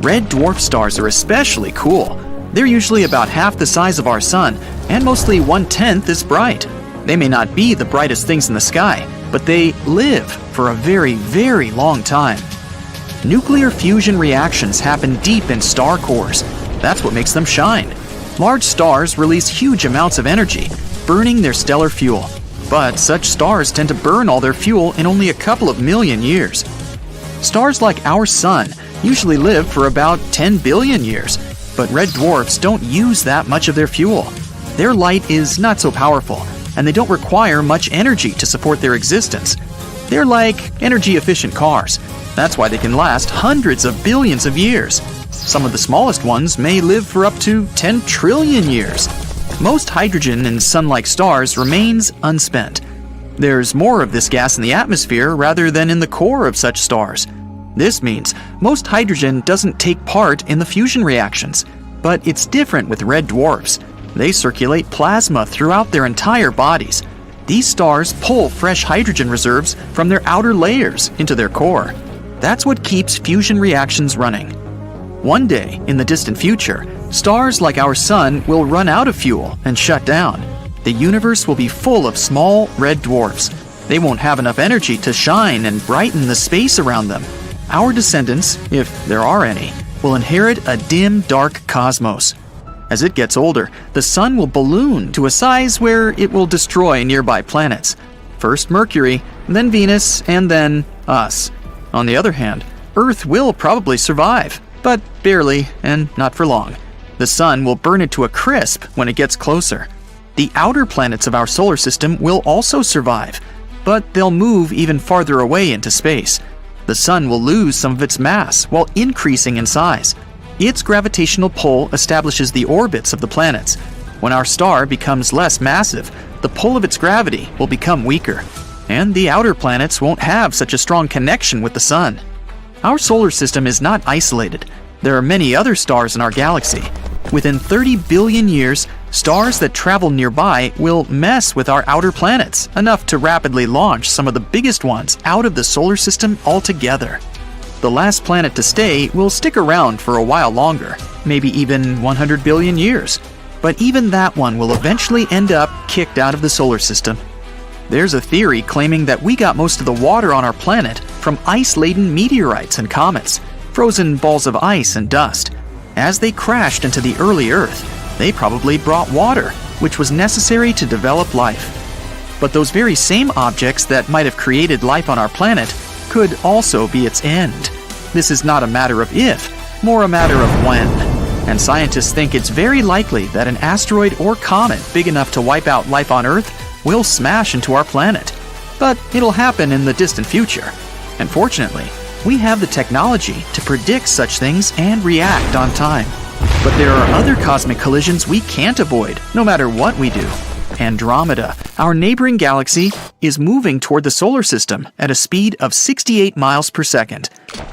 Red dwarf stars are especially cool. They're usually about half the size of our sun and mostly 1/10 as bright. They may not be the brightest things in the sky, but they live for a very, very long time. Nuclear fusion reactions happen deep in star cores. That's what makes them shine. Large stars release huge amounts of energy, burning their stellar fuel. But such stars tend to burn all their fuel in only a couple of million years. Stars like our Sun usually live for about 10 billion years, but red dwarfs don't use that much of their fuel. Their light is not so powerful, and they don't require much energy to support their existence. They're like energy-efficient cars. That's why they can last hundreds of billions of years. Some of the smallest ones may live for up to 10 trillion years. Most hydrogen in sun-like stars remains unspent. There's more of this gas in the atmosphere rather than in the core of such stars. This means most hydrogen doesn't take part in the fusion reactions. But it's different with red dwarfs. They circulate plasma throughout their entire bodies. These stars pull fresh hydrogen reserves from their outer layers into their core. That's what keeps fusion reactions running. One day, in the distant future, stars like our Sun will run out of fuel and shut down. The universe will be full of small red dwarfs. They won't have enough energy to shine and brighten the space around them. Our descendants, if there are any, will inherit a dim, dark cosmos. As it gets older, the Sun will balloon to a size where it will destroy nearby planets. First Mercury, then Venus, and then us. On the other hand, Earth will probably survive, but barely and not for long. The Sun will burn it to a crisp when it gets closer. The outer planets of our solar system will also survive, but they'll move even farther away into space. The Sun will lose some of its mass while increasing in size. Its gravitational pull establishes the orbits of the planets. When our star becomes less massive, the pull of its gravity will become weaker, and the outer planets won't have such a strong connection with the Sun. Our solar system is not isolated. There are many other stars in our galaxy. Within 30 billion years, stars that travel nearby will mess with our outer planets enough to rapidly launch some of the biggest ones out of the solar system altogether. The last planet to stay will stick around for a while longer, maybe even 100 billion years. But even that one will eventually end up kicked out of the solar system. There's a theory claiming that we got most of the water on our planet from ice-laden meteorites and comets, frozen balls of ice and dust. As they crashed into the early Earth, they probably brought water, which was necessary to develop life. But those very same objects that might have created life on our planet could also be its end. This is not a matter of if, more a matter of when. And scientists think it's very likely that an asteroid or comet big enough to wipe out life on Earth will smash into our planet. But it'll happen in the distant future. And fortunately, we have the technology to predict such things and react on time. But there are other cosmic collisions we can't avoid, no matter what we do. Andromeda, our neighboring galaxy, is moving toward the solar system at a speed of 68 miles per second.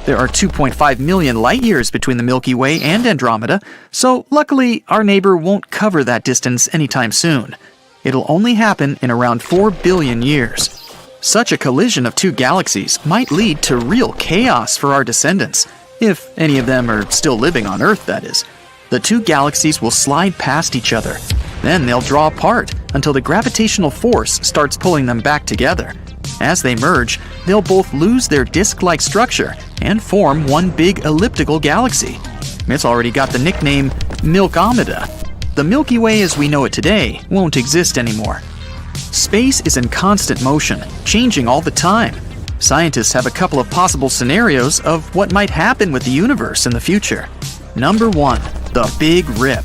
There are 2.5 million light years between the Milky Way and Andromeda, so luckily our neighbor won't cover that distance anytime soon. It'll only happen in around 4 billion years. Such a collision of two galaxies might lead to real chaos for our descendants, if any of them are still living on Earth, that is. The two galaxies will slide past each other. Then they'll draw apart until the gravitational force starts pulling them back together. As they merge, they'll both lose their disk-like structure and form one big elliptical galaxy. It's already got the nickname Milkomeda. The Milky Way as we know it today won't exist anymore. Space is in constant motion, changing all the time. Scientists have a couple of possible scenarios of what might happen with the universe in the future. Number 1, the Big Rip.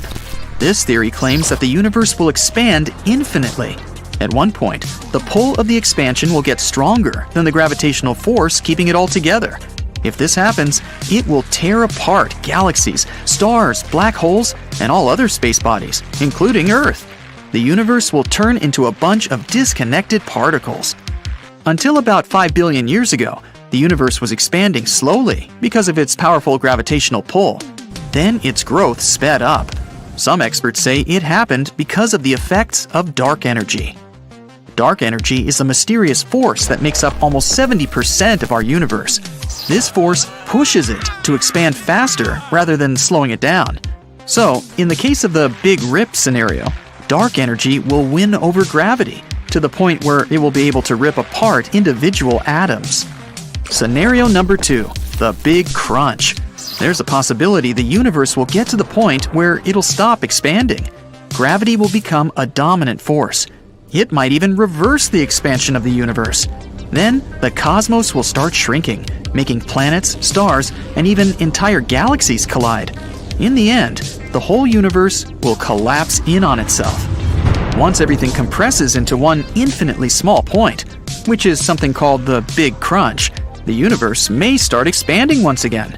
This theory claims that the universe will expand infinitely. At one point, the pull of the expansion will get stronger than the gravitational force keeping it all together. If this happens, it will tear apart galaxies, stars, black holes, and all other space bodies, including Earth. The universe will turn into a bunch of disconnected particles. Until about 5 billion years ago, the universe was expanding slowly because of its powerful gravitational pull. Then its growth sped up. Some experts say it happened because of the effects of dark energy. Dark energy is a mysterious force that makes up almost 70% of our universe. This force pushes it to expand faster rather than slowing it down. So, in the case of the Big Rip scenario, dark energy will win over gravity, to the point where it will be able to rip apart individual atoms. Scenario number 2, the Big Crunch. There's a possibility the universe will get to the point where it'll stop expanding. Gravity will become a dominant force. It might even reverse the expansion of the universe. Then, the cosmos will start shrinking, making planets, stars, and even entire galaxies collide. In the end, the whole universe will collapse in on itself. Once everything compresses into one infinitely small point, which is something called the Big Crunch, the universe may start expanding once again.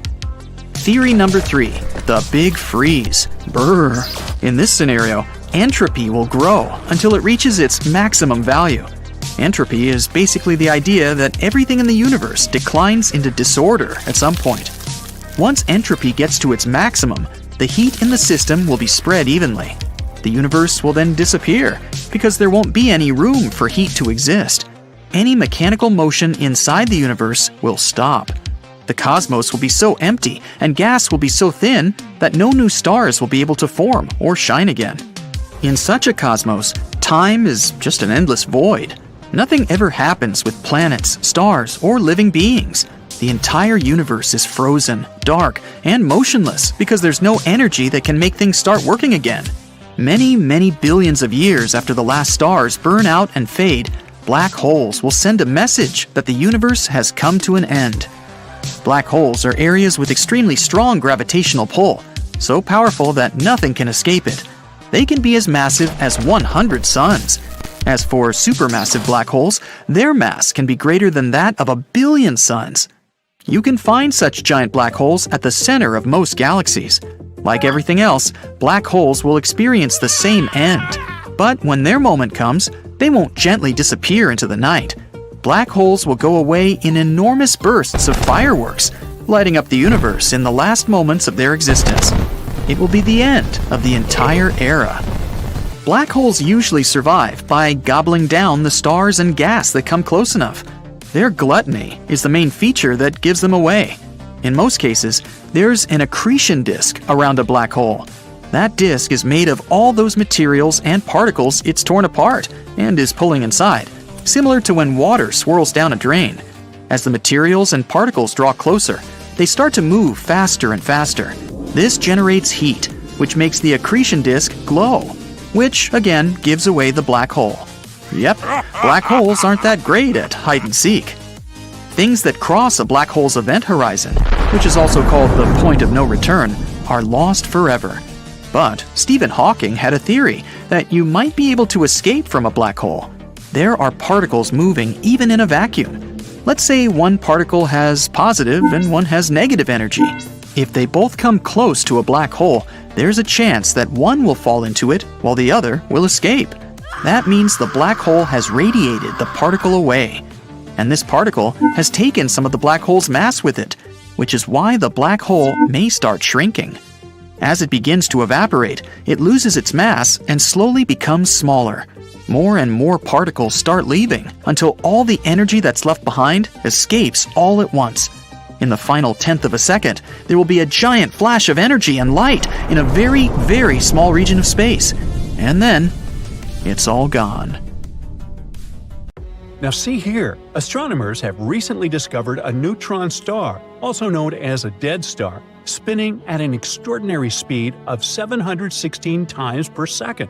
Theory number 3, the Big Freeze. Brr. In this scenario, entropy will grow until it reaches its maximum value. Entropy is basically the idea that everything in the universe declines into disorder at some point. Once entropy gets to its maximum, the heat in the system will be spread evenly. The universe will then disappear because there won't be any room for heat to exist. Any mechanical motion inside the universe will stop. The cosmos will be so empty and gas will be so thin that no new stars will be able to form or shine again. In such a cosmos, time is just an endless void. Nothing ever happens with planets, stars, or living beings. The entire universe is frozen, dark, and motionless because there's no energy that can make things start working again. Many, many billions of years after the last stars burn out and fade, black holes will send a message that the universe has come to an end. Black holes are areas with extremely strong gravitational pull, so powerful that nothing can escape it. They can be as massive as 100 suns. As for supermassive black holes, their mass can be greater than that of 1 billion suns. You can find such giant black holes at the center of most galaxies. Like everything else, black holes will experience the same end. But when their moment comes, they won't gently disappear into the night. Black holes will go away in enormous bursts of fireworks, lighting up the universe in the last moments of their existence. It will be the end of the entire era. Black holes usually survive by gobbling down the stars and gas that come close enough. Their gluttony is the main feature that gives them away. In most cases, there's an accretion disk around a black hole. That disk is made of all those materials and particles it's torn apart and is pulling inside, similar to when water swirls down a drain. As the materials and particles draw closer, they start to move faster and faster. This generates heat, which makes the accretion disk glow, which again gives away the black hole. Yep, black holes aren't that great at hide and seek. Things that cross a black hole's event horizon, which is also called the point of no return, are lost forever. But Stephen Hawking had a theory that you might be able to escape from a black hole. There are particles moving even in a vacuum. Let's say one particle has positive and one has negative energy. If they both come close to a black hole, there's a chance that one will fall into it while the other will escape. That means the black hole has radiated the particle away. And this particle has taken some of the black hole's mass with it, which is why the black hole may start shrinking. As it begins to evaporate, it loses its mass and slowly becomes smaller. More and more particles start leaving until all the energy that's left behind escapes all at once. In the final tenth of a second, there will be a giant flash of energy and light in a very, very small region of space. And then, it's all gone. Now see here, astronomers have recently discovered a neutron star, also known as a dead star, spinning at an extraordinary speed of 716 times per second.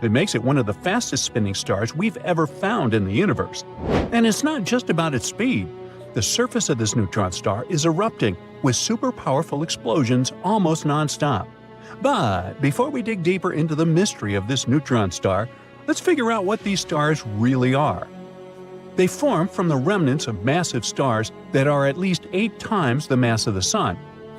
It makes it one of the fastest spinning stars we've ever found in the universe. And it's not just about its speed. The surface of this neutron star is erupting with super powerful explosions almost non-stop. But before we dig deeper into the mystery of this neutron star, let's figure out what these stars really are. They form from the remnants of massive stars that are at least 8 times the mass of the Sun.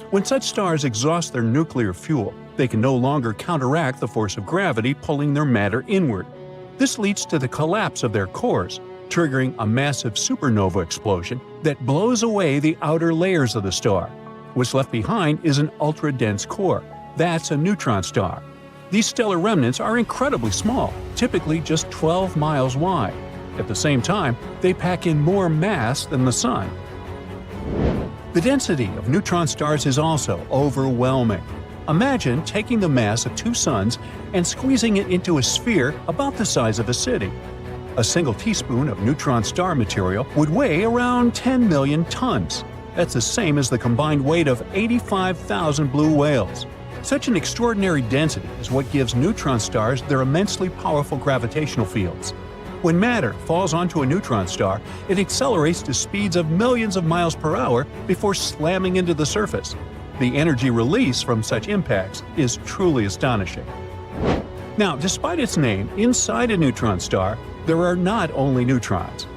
When such stars exhaust their nuclear fuel, they can no longer counteract the force of gravity pulling their matter inward. This leads to the collapse of their cores, triggering a massive supernova explosion that blows away the outer layers of the star. What's left behind is an ultra-dense core. That's a neutron star. These stellar remnants are incredibly small, typically just 12 miles wide. At the same time, they pack in more mass than the Sun. The density of neutron stars is also overwhelming. Imagine taking the mass of 2 suns and squeezing it into a sphere about the size of a city. A single teaspoon of neutron star material would weigh around 10 million tons. That's the same as the combined weight of 85,000 blue whales. Such an extraordinary density is what gives neutron stars their immensely powerful gravitational fields. When matter falls onto a neutron star, it accelerates to speeds of millions of miles per hour before slamming into the surface. The energy release from such impacts is truly astonishing. Now, despite its name, inside a neutron star, there are not only neutrons.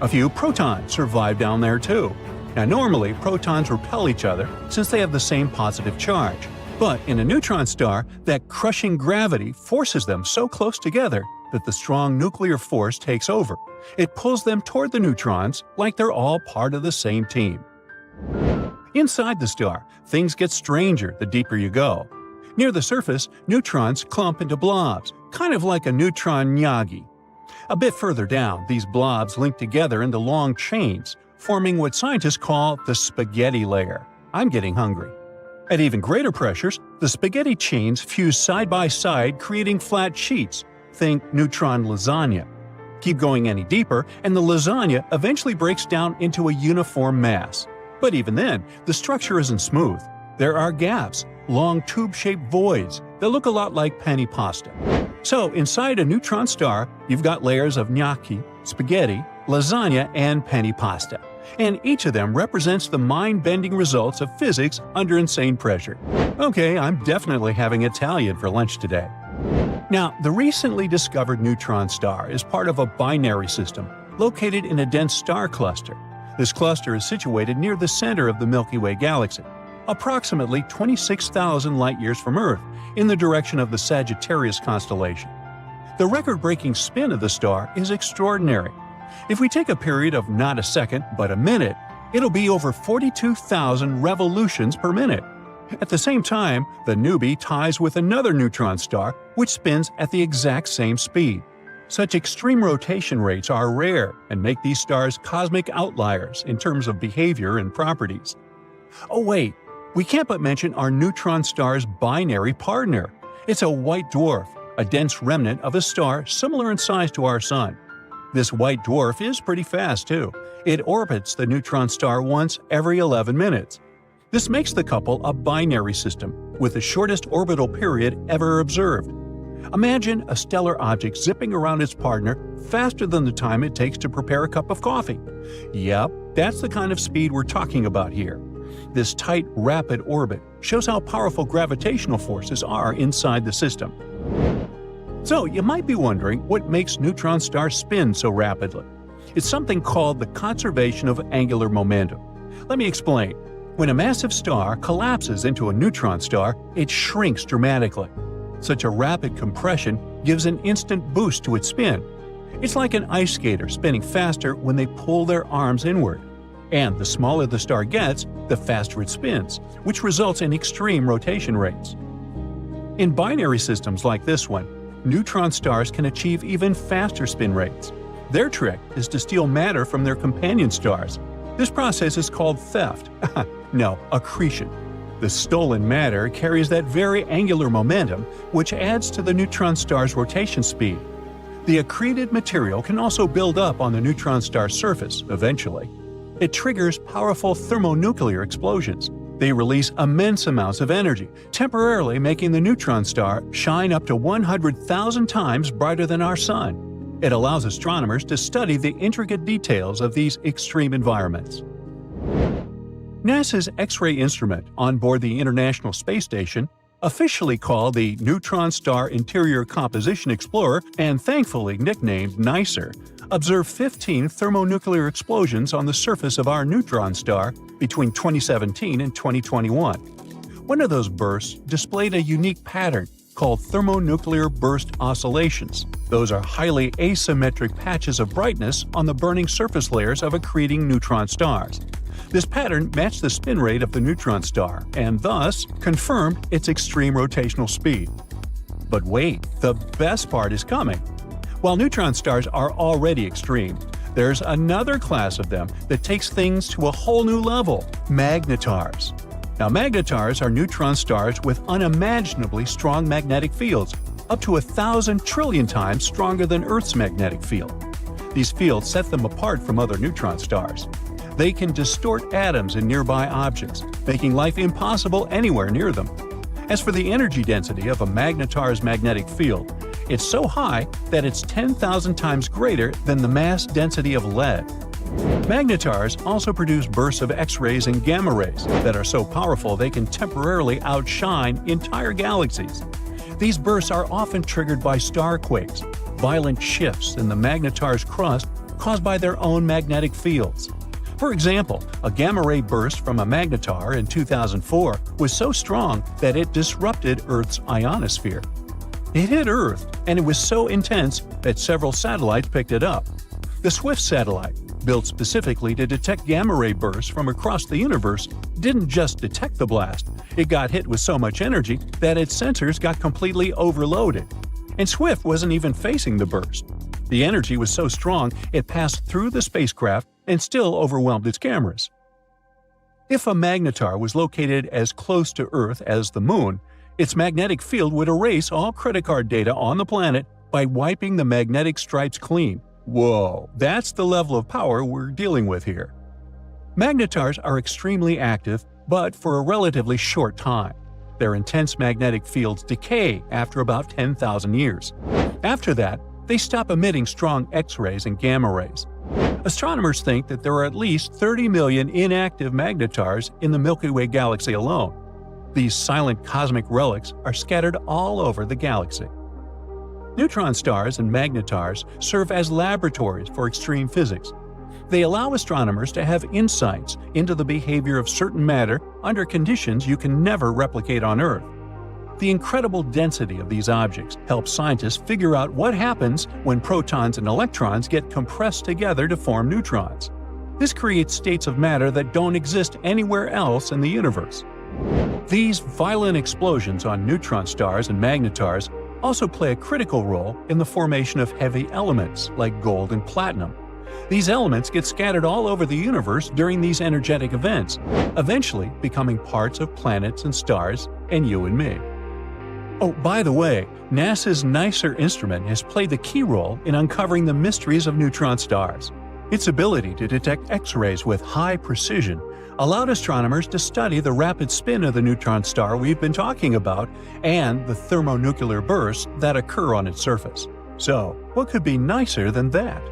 A few protons survive down there too. Now, normally, protons repel each other since they have the same positive charge. But in a neutron star, that crushing gravity forces them so close together that the strong nuclear force takes over. It pulls them toward the neutrons like they're all part of the same team. Inside the star, things get stranger the deeper you go. Near the surface, neutrons clump into blobs, kind of like a neutron gnagi. A bit further down, these blobs link together into long chains, forming what scientists call the spaghetti layer. I'm getting hungry. At even greater pressures, the spaghetti chains fuse side by side, creating flat sheets. Think neutron lasagna. Keep going any deeper, and the lasagna eventually breaks down into a uniform mass. But even then, the structure isn't smooth. There are gaps, long tube-shaped voids that look a lot like penny pasta. So, inside a neutron star, you've got layers of gnocchi, spaghetti, lasagna, and penny pasta. And each of them represents the mind-bending results of physics under insane pressure. Okay, I'm definitely having Italian for lunch today. Now, the recently discovered neutron star is part of a binary system located in a dense star cluster. This cluster is situated near the center of the Milky Way galaxy, approximately 26,000 light-years from Earth, in the direction of the Sagittarius constellation. The record-breaking spin of the star is extraordinary. If we take a period of not a second, but a minute, it'll be over 42,000 revolutions per minute. At the same time, the newbie ties with another neutron star, which spins at the exact same speed. Such extreme rotation rates are rare and make these stars cosmic outliers in terms of behavior and properties. Oh wait, we can't but mention our neutron star's binary partner. It's a white dwarf, a dense remnant of a star similar in size to our Sun. This white dwarf is pretty fast too. It orbits the neutron star once every 11 minutes. This makes the couple a binary system, with the shortest orbital period ever observed. Imagine a stellar object zipping around its partner faster than the time it takes to prepare a cup of coffee. Yep, that's the kind of speed we're talking about here. This tight, rapid orbit shows how powerful gravitational forces are inside the system. So, you might be wondering what makes neutron stars spin so rapidly. It's something called the conservation of angular momentum. Let me explain. When a massive star collapses into a neutron star, it shrinks dramatically. Such a rapid compression gives an instant boost to its spin. It's like an ice skater spinning faster when they pull their arms inward. And the smaller the star gets, the faster it spins, which results in extreme rotation rates. In binary systems like this one, neutron stars can achieve even faster spin rates. Their trick is to steal matter from their companion stars. This process is called theft. No, accretion. The stolen matter carries that very angular momentum, which adds to the neutron star's rotation speed. The accreted material can also build up on the neutron star's surface eventually. It triggers powerful thermonuclear explosions. They release immense amounts of energy, temporarily making the neutron star shine up to 100,000 times brighter than our Sun. It allows astronomers to study the intricate details of these extreme environments. NASA's X-ray instrument on board the International Space Station, officially called the Neutron Star Interior Composition Explorer and thankfully nicknamed NICER, observed 15 thermonuclear explosions on the surface of our neutron star between 2017 and 2021. One of those bursts displayed a unique pattern called thermonuclear burst oscillations. Those are highly asymmetric patches of brightness on the burning surface layers of accreting neutron stars. This pattern matched the spin rate of the neutron star and thus confirmed its extreme rotational speed. But wait, the best part is coming. While neutron stars are already extreme, there's another class of them that takes things to a whole new level – magnetars. Now, magnetars are neutron stars with unimaginably strong magnetic fields, up to 1,000 trillion times stronger than Earth's magnetic field. These fields set them apart from other neutron stars. They can distort atoms in nearby objects, making life impossible anywhere near them. As for the energy density of a magnetar's magnetic field, it's so high that it's 10,000 times greater than the mass density of lead. Magnetars also produce bursts of X-rays and gamma rays that are so powerful they can temporarily outshine entire galaxies. These bursts are often triggered by star quakes, violent shifts in the magnetar's crust caused by their own magnetic fields. For example, a gamma-ray burst from a magnetar in 2004 was so strong that it disrupted Earth's ionosphere. It hit Earth, and it was so intense that several satellites picked it up. The SWIFT satellite, built specifically to detect gamma-ray bursts from across the universe, didn't just detect the blast, it got hit with so much energy that its sensors got completely overloaded. And SWIFT wasn't even facing the burst. The energy was so strong it passed through the spacecraft and still overwhelmed its cameras. If a magnetar was located as close to Earth as the Moon, its magnetic field would erase all credit card data on the planet by wiping the magnetic stripes clean. Whoa, that's the level of power we're dealing with here. Magnetars are extremely active, but for a relatively short time. Their intense magnetic fields decay after about 10,000 years. After that, they stop emitting strong X-rays and gamma rays. Astronomers think that there are at least 30 million inactive magnetars in the Milky Way galaxy alone. These silent cosmic relics are scattered all over the galaxy. Neutron stars and magnetars serve as laboratories for extreme physics. They allow astronomers to have insights into the behavior of certain matter under conditions you can never replicate on Earth. The incredible density of these objects helps scientists figure out what happens when protons and electrons get compressed together to form neutrons. This creates states of matter that don't exist anywhere else in the universe. These violent explosions on neutron stars and magnetars also play a critical role in the formation of heavy elements like gold and platinum. These elements get scattered all over the universe during these energetic events, eventually becoming parts of planets and stars and you and me. Oh, by the way, NASA's NICER instrument has played the key role in uncovering the mysteries of neutron stars. Its ability to detect X-rays with high precision allowed astronomers to study the rapid spin of the neutron star we've been talking about and the thermonuclear bursts that occur on its surface. So, what could be nicer than that?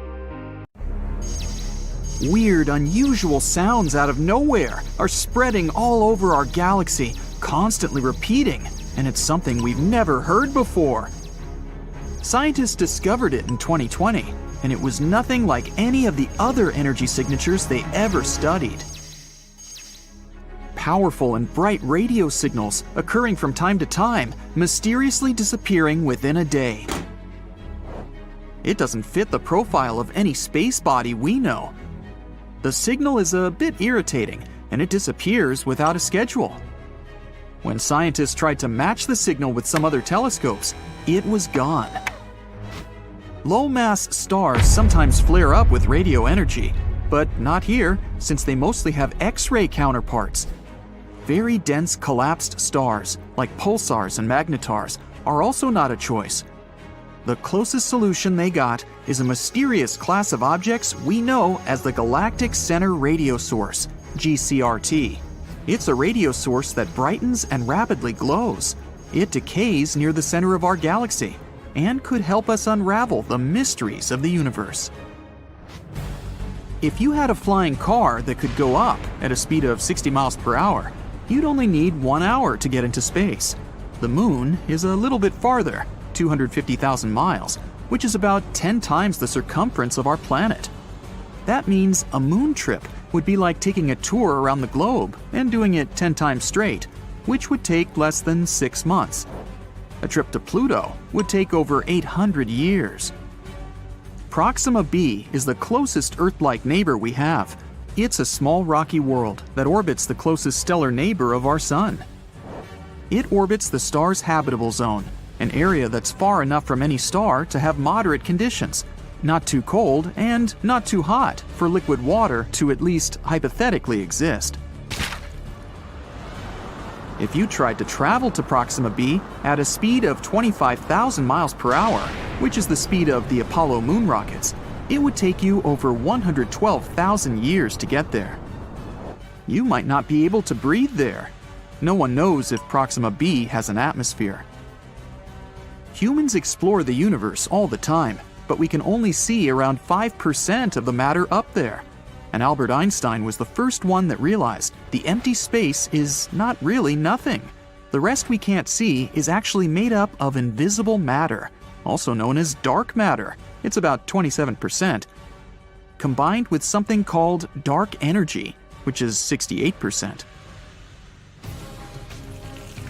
Weird, unusual sounds out of nowhere are spreading all over our galaxy, constantly repeating, and it's something we've never heard before. Scientists discovered it in 2020, and it was nothing like any of the other energy signatures they ever studied. Powerful and bright radio signals occurring from time to time, mysteriously disappearing within a day. It doesn't fit the profile of any space body we know. The signal is a bit irritating, and it disappears without a schedule. When scientists tried to match the signal with some other telescopes, it was gone. Low-mass stars sometimes flare up with radio energy, but not here, since they mostly have X-ray counterparts. Very dense collapsed stars, like pulsars and magnetars, are also not a choice. The closest solution they got is a mysterious class of objects we know as the Galactic Center Radio Source, GCRT. It's a radio source that brightens and rapidly glows. It decays near the center of our galaxy and could help us unravel the mysteries of the universe. If you had a flying car that could go up at a speed of 60 miles per hour, you'd only need 1 hour to get into space. The moon is a little bit farther, 250,000 miles, which is about 10 times the circumference of our planet. That means a moon trip would be like taking a tour around the globe and doing it 10 times straight, which would take less than 6 months. A trip to Pluto would take over 800 years. Proxima b is the closest Earth-like neighbor we have. It's a small rocky world that orbits the closest stellar neighbor of our Sun. It orbits the star's habitable zone, an area that's far enough from any star to have moderate conditions, not too cold and not too hot for liquid water to at least hypothetically exist. If you tried to travel to Proxima b at a speed of 25,000 miles per hour, which is the speed of the Apollo moon rockets, It would take you over 112,000 years to get there. You might not be able to breathe there. No one knows if Proxima b has an atmosphere. Humans explore the universe all the time, but we can only see around 5% of the matter up there. And Albert Einstein was the first one that realized the empty space is not really nothing. The rest we can't see is actually made up of invisible matter, also known as dark matter. It's about 27%, combined with something called dark energy, which is 68%.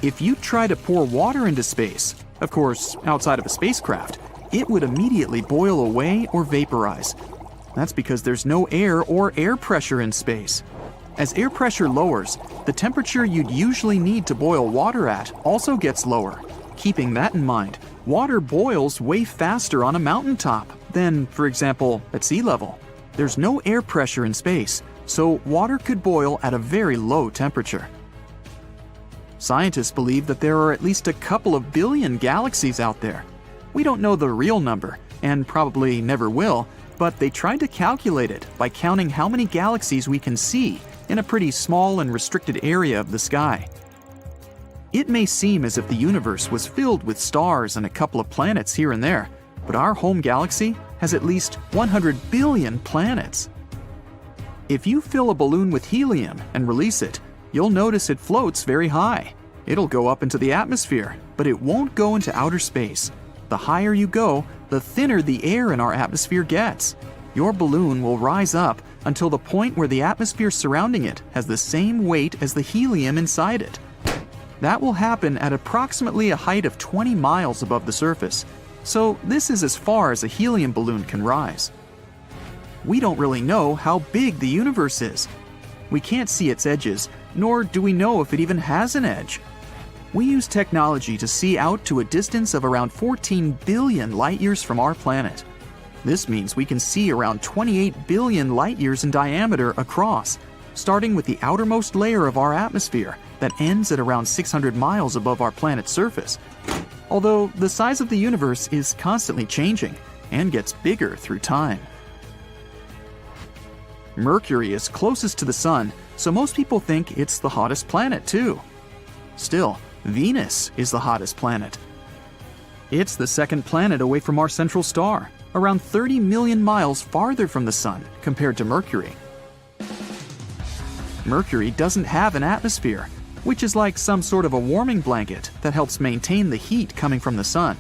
If you try to pour water into space, of course, outside of a spacecraft, it would immediately boil away or vaporize. That's because there's no air or air pressure in space. As air pressure lowers, the temperature you'd usually need to boil water at also gets lower. Keeping that in mind, water boils way faster on a mountaintop than, for example, at sea level. There's no air pressure in space, so water could boil at a very low temperature. Scientists believe that there are at least a couple of billion galaxies out there. We don't know the real number, and probably never will, but they tried to calculate it by counting how many galaxies we can see in a pretty small and restricted area of the sky. It may seem as if the universe was filled with stars and a couple of planets here and there, but our home galaxy has at least 100 billion planets. If you fill a balloon with helium and release it, you'll notice it floats very high. It'll go up into the atmosphere, but it won't go into outer space. The higher you go, the thinner the air in our atmosphere gets. Your balloon will rise up until the point where the atmosphere surrounding it has the same weight as the helium inside it. That will happen at approximately a height of 20 miles above the surface, so this is as far as a helium balloon can rise. We don't really know how big the universe is. We can't see its edges, nor do we know if it even has an edge. We use technology to see out to a distance of around 14 billion light-years from our planet. This means we can see around 28 billion light-years in diameter across, starting with the outermost layer of our atmosphere that ends at around 600 miles above our planet's surface. Although the size of the universe is constantly changing and gets bigger through time. Mercury is closest to the Sun, so most people think it's the hottest planet too. Still, Venus is the hottest planet. It's the second planet away from our central star, around 30 million miles farther from the Sun compared to Mercury. Mercury doesn't have an atmosphere, which is like some sort of a warming blanket that helps maintain the heat coming from the Sun.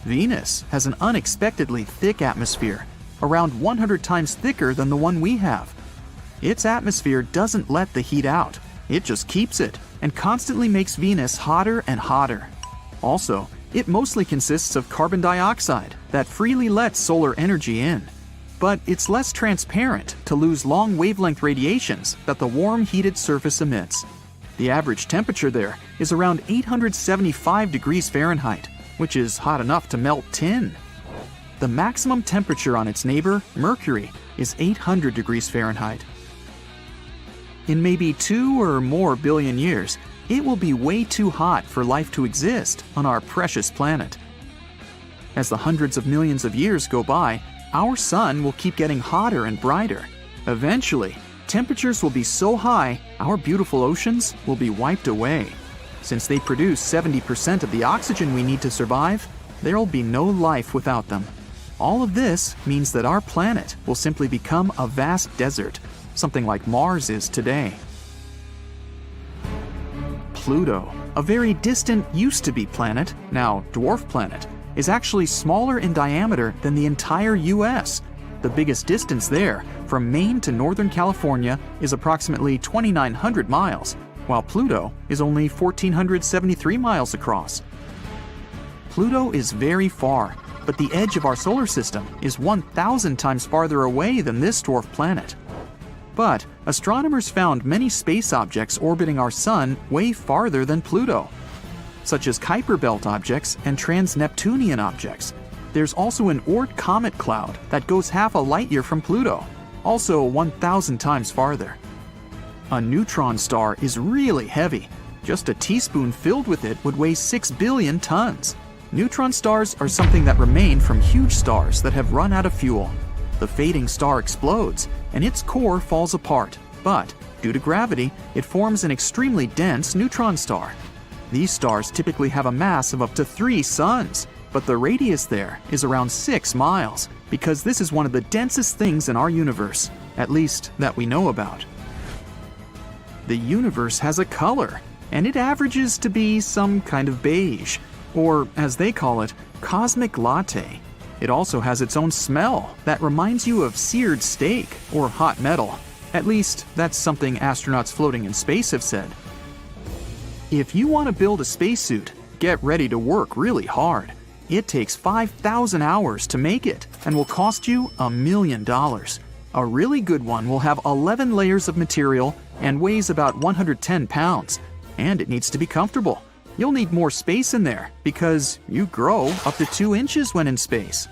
Venus has an unexpectedly thick atmosphere, around 100 times thicker than the one we have. Its atmosphere doesn't let the heat out, it just keeps it, and constantly makes Venus hotter and hotter. Also, it mostly consists of carbon dioxide that freely lets solar energy in. But it's less transparent to lose long wavelength radiations that the warm, heated surface emits. The average temperature there is around 875 degrees Fahrenheit, which is hot enough to melt tin. The maximum temperature on its neighbor, Mercury, is 800 degrees Fahrenheit. In maybe 2 or more billion years, it will be way too hot for life to exist on our precious planet. As the hundreds of millions of years go by, our sun will keep getting hotter and brighter. Eventually, temperatures will be so high, our beautiful oceans will be wiped away. Since they produce 70% of the oxygen we need to survive, there'll be no life without them. All of this means that our planet will simply become a vast desert, something like Mars is today. Pluto, a very distant used-to-be planet, now dwarf planet, is actually smaller in diameter than the entire US. The biggest distance there, from Maine to Northern California, is approximately 2,900 miles, while Pluto is only 1,473 miles across. Pluto is very far, but the edge of our solar system is 1,000 times farther away than this dwarf planet. But astronomers found many space objects orbiting our sun way farther than Pluto, such as Kuiper Belt objects and trans-Neptunian objects. There's also an Oort comet cloud that goes half a light year from Pluto, also 1,000 times farther. A neutron star is really heavy. Just a teaspoon filled with it would weigh 6 billion tons. Neutron stars are something that remain from huge stars that have run out of fuel. The fading star explodes, and its core falls apart, but due to gravity, it forms an extremely dense neutron star. These stars typically have a mass of up to 3 suns, but the radius there is around 6 miles, because this is one of the densest things in our universe, at least that we know about. The universe has a color, and it averages to be some kind of beige, or as they call it, cosmic latte. It also has its own smell that reminds you of seared steak or hot metal. At least, that's something astronauts floating in space have said. If you want to build a spacesuit, get ready to work really hard. It takes 5,000 hours to make it and will cost you $1 million. A really good one will have 11 layers of material and weighs about 110 pounds, and it needs to be comfortable. You'll need more space in there because you grow up to 2 inches when in space.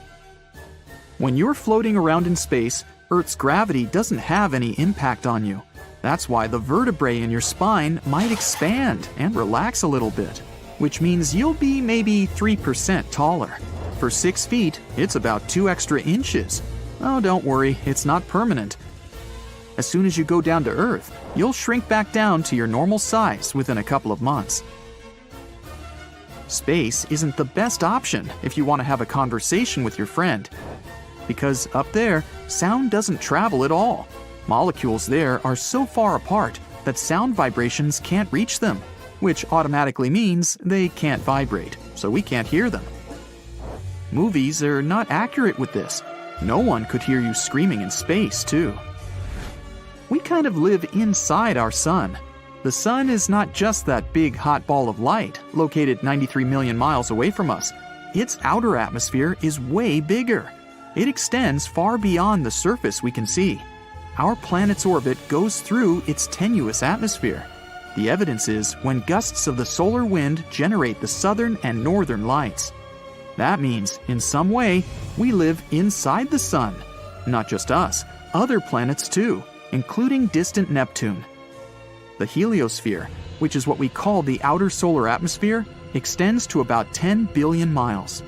When you're floating around in space, Earth's gravity doesn't have any impact on you. That's why the vertebrae in your spine might expand and relax a little bit, which means you'll be maybe 3% taller. For 6 feet, it's about 2 extra inches. Oh, don't worry, it's not permanent. As soon as you go down to Earth, you'll shrink back down to your normal size within a couple of months. Space isn't the best option if you want to have a conversation with your friend, because up there, sound doesn't travel at all. Molecules there are so far apart that sound vibrations can't reach them, which automatically means they can't vibrate, so we can't hear them. Movies are not accurate with this. No one could hear you screaming in space, too. We kind of live inside our sun. The sun is not just that big hot ball of light located 93 million miles away from us. Its outer atmosphere is way bigger. It extends far beyond the surface we can see. Our planet's orbit goes through its tenuous atmosphere. The evidence is when gusts of the solar wind generate the southern and northern lights. That means, in some way, we live inside the sun. Not just us, other planets too, including distant Neptune. The heliosphere, which is what we call the outer solar atmosphere, extends to about 10 billion miles.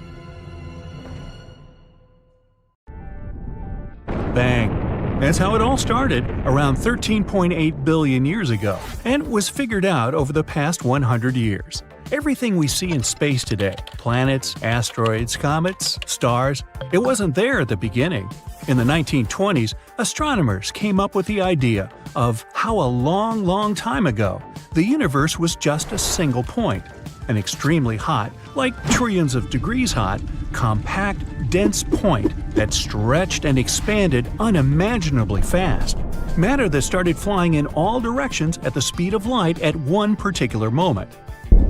Bang. That's how it all started, around 13.8 billion years ago, and was figured out over the past 100 years. Everything we see in space today – planets, asteroids, comets, stars – it wasn't there at the beginning. In the 1920s, astronomers came up with the idea of how a long time ago, the universe was just a single point, an extremely hot, like trillions of degrees hot, compact, dense point that stretched and expanded unimaginably fast. Matter that started flying in all directions at the speed of light at one particular moment.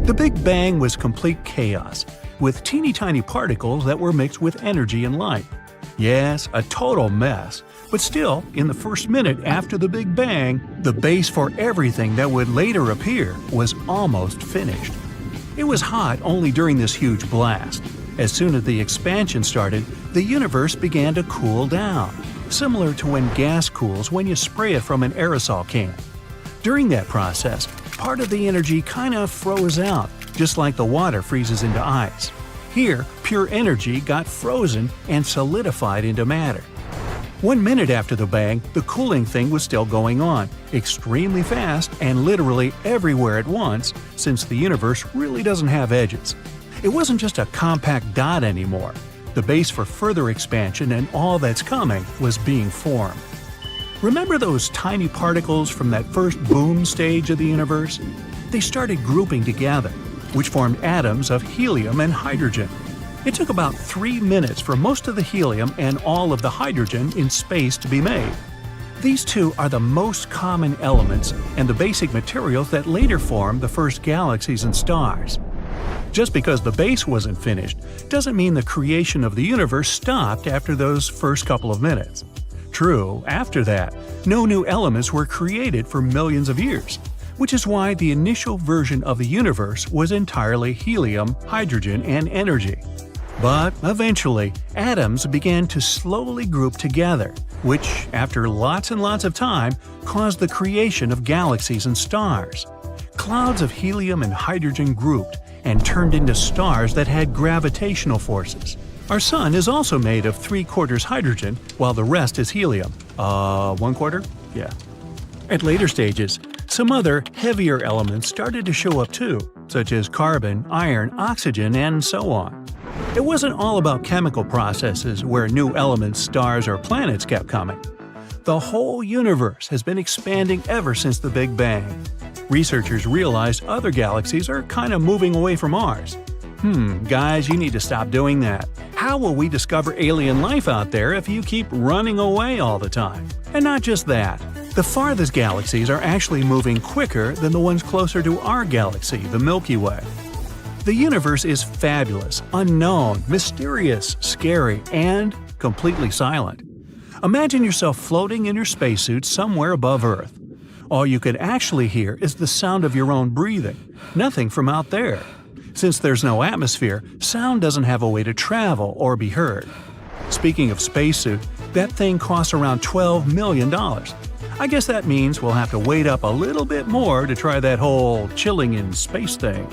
The Big Bang was complete chaos, with teeny-tiny particles that were mixed with energy and light. Yes, a total mess, but still, in the first minute after the Big Bang, the base for everything that would later appear was almost finished. It was hot only during this huge blast. As soon as the expansion started, the universe began to cool down, similar to when gas cools when you spray it from an aerosol can. During that process, part of the energy kinda froze out, just like the water freezes into ice. Here, pure energy got frozen and solidified into matter. 1 minute after the bang, the cooling thing was still going on, extremely fast and literally everywhere at once, since the universe really doesn't have edges. It wasn't just a compact dot anymore. The base for further expansion and all that's coming was being formed. Remember those tiny particles from that first boom stage of the universe? They started grouping together, which formed atoms of helium and hydrogen. It took about 3 minutes for most of the helium and all of the hydrogen in space to be made. These two are the most common elements and the basic materials that later formed the first galaxies and stars. Just because the base wasn't finished doesn't mean the creation of the universe stopped after those first couple of minutes. True, after that, no new elements were created for millions of years, which is why the initial version of the universe was entirely helium, hydrogen, and energy. But eventually, atoms began to slowly group together, which, after lots and lots of time, caused the creation of galaxies and stars. Clouds of helium and hydrogen grouped and turned into stars that had gravitational forces. Our Sun is also made of 3/4 hydrogen, while the rest is helium. 1/4? Yeah. At later stages, some other, heavier elements started to show up too, such as carbon, iron, oxygen, and so on. It wasn't all about chemical processes where new elements, stars, or planets kept coming. The whole universe has been expanding ever since the Big Bang. Researchers realized other galaxies are kind of moving away from ours. Guys, you need to stop doing that. How will we discover alien life out there if you keep running away all the time? And not just that. The farthest galaxies are actually moving quicker than the ones closer to our galaxy, the Milky Way. The universe is fabulous, unknown, mysterious, scary, and completely silent. Imagine yourself floating in your spacesuit somewhere above Earth. All you could actually hear is the sound of your own breathing, nothing from out there. Since there's no atmosphere, sound doesn't have a way to travel or be heard. Speaking of spacesuit, that thing costs around $12 million. I guess that means we'll have to wait up a little bit more to try that whole chilling in space thing.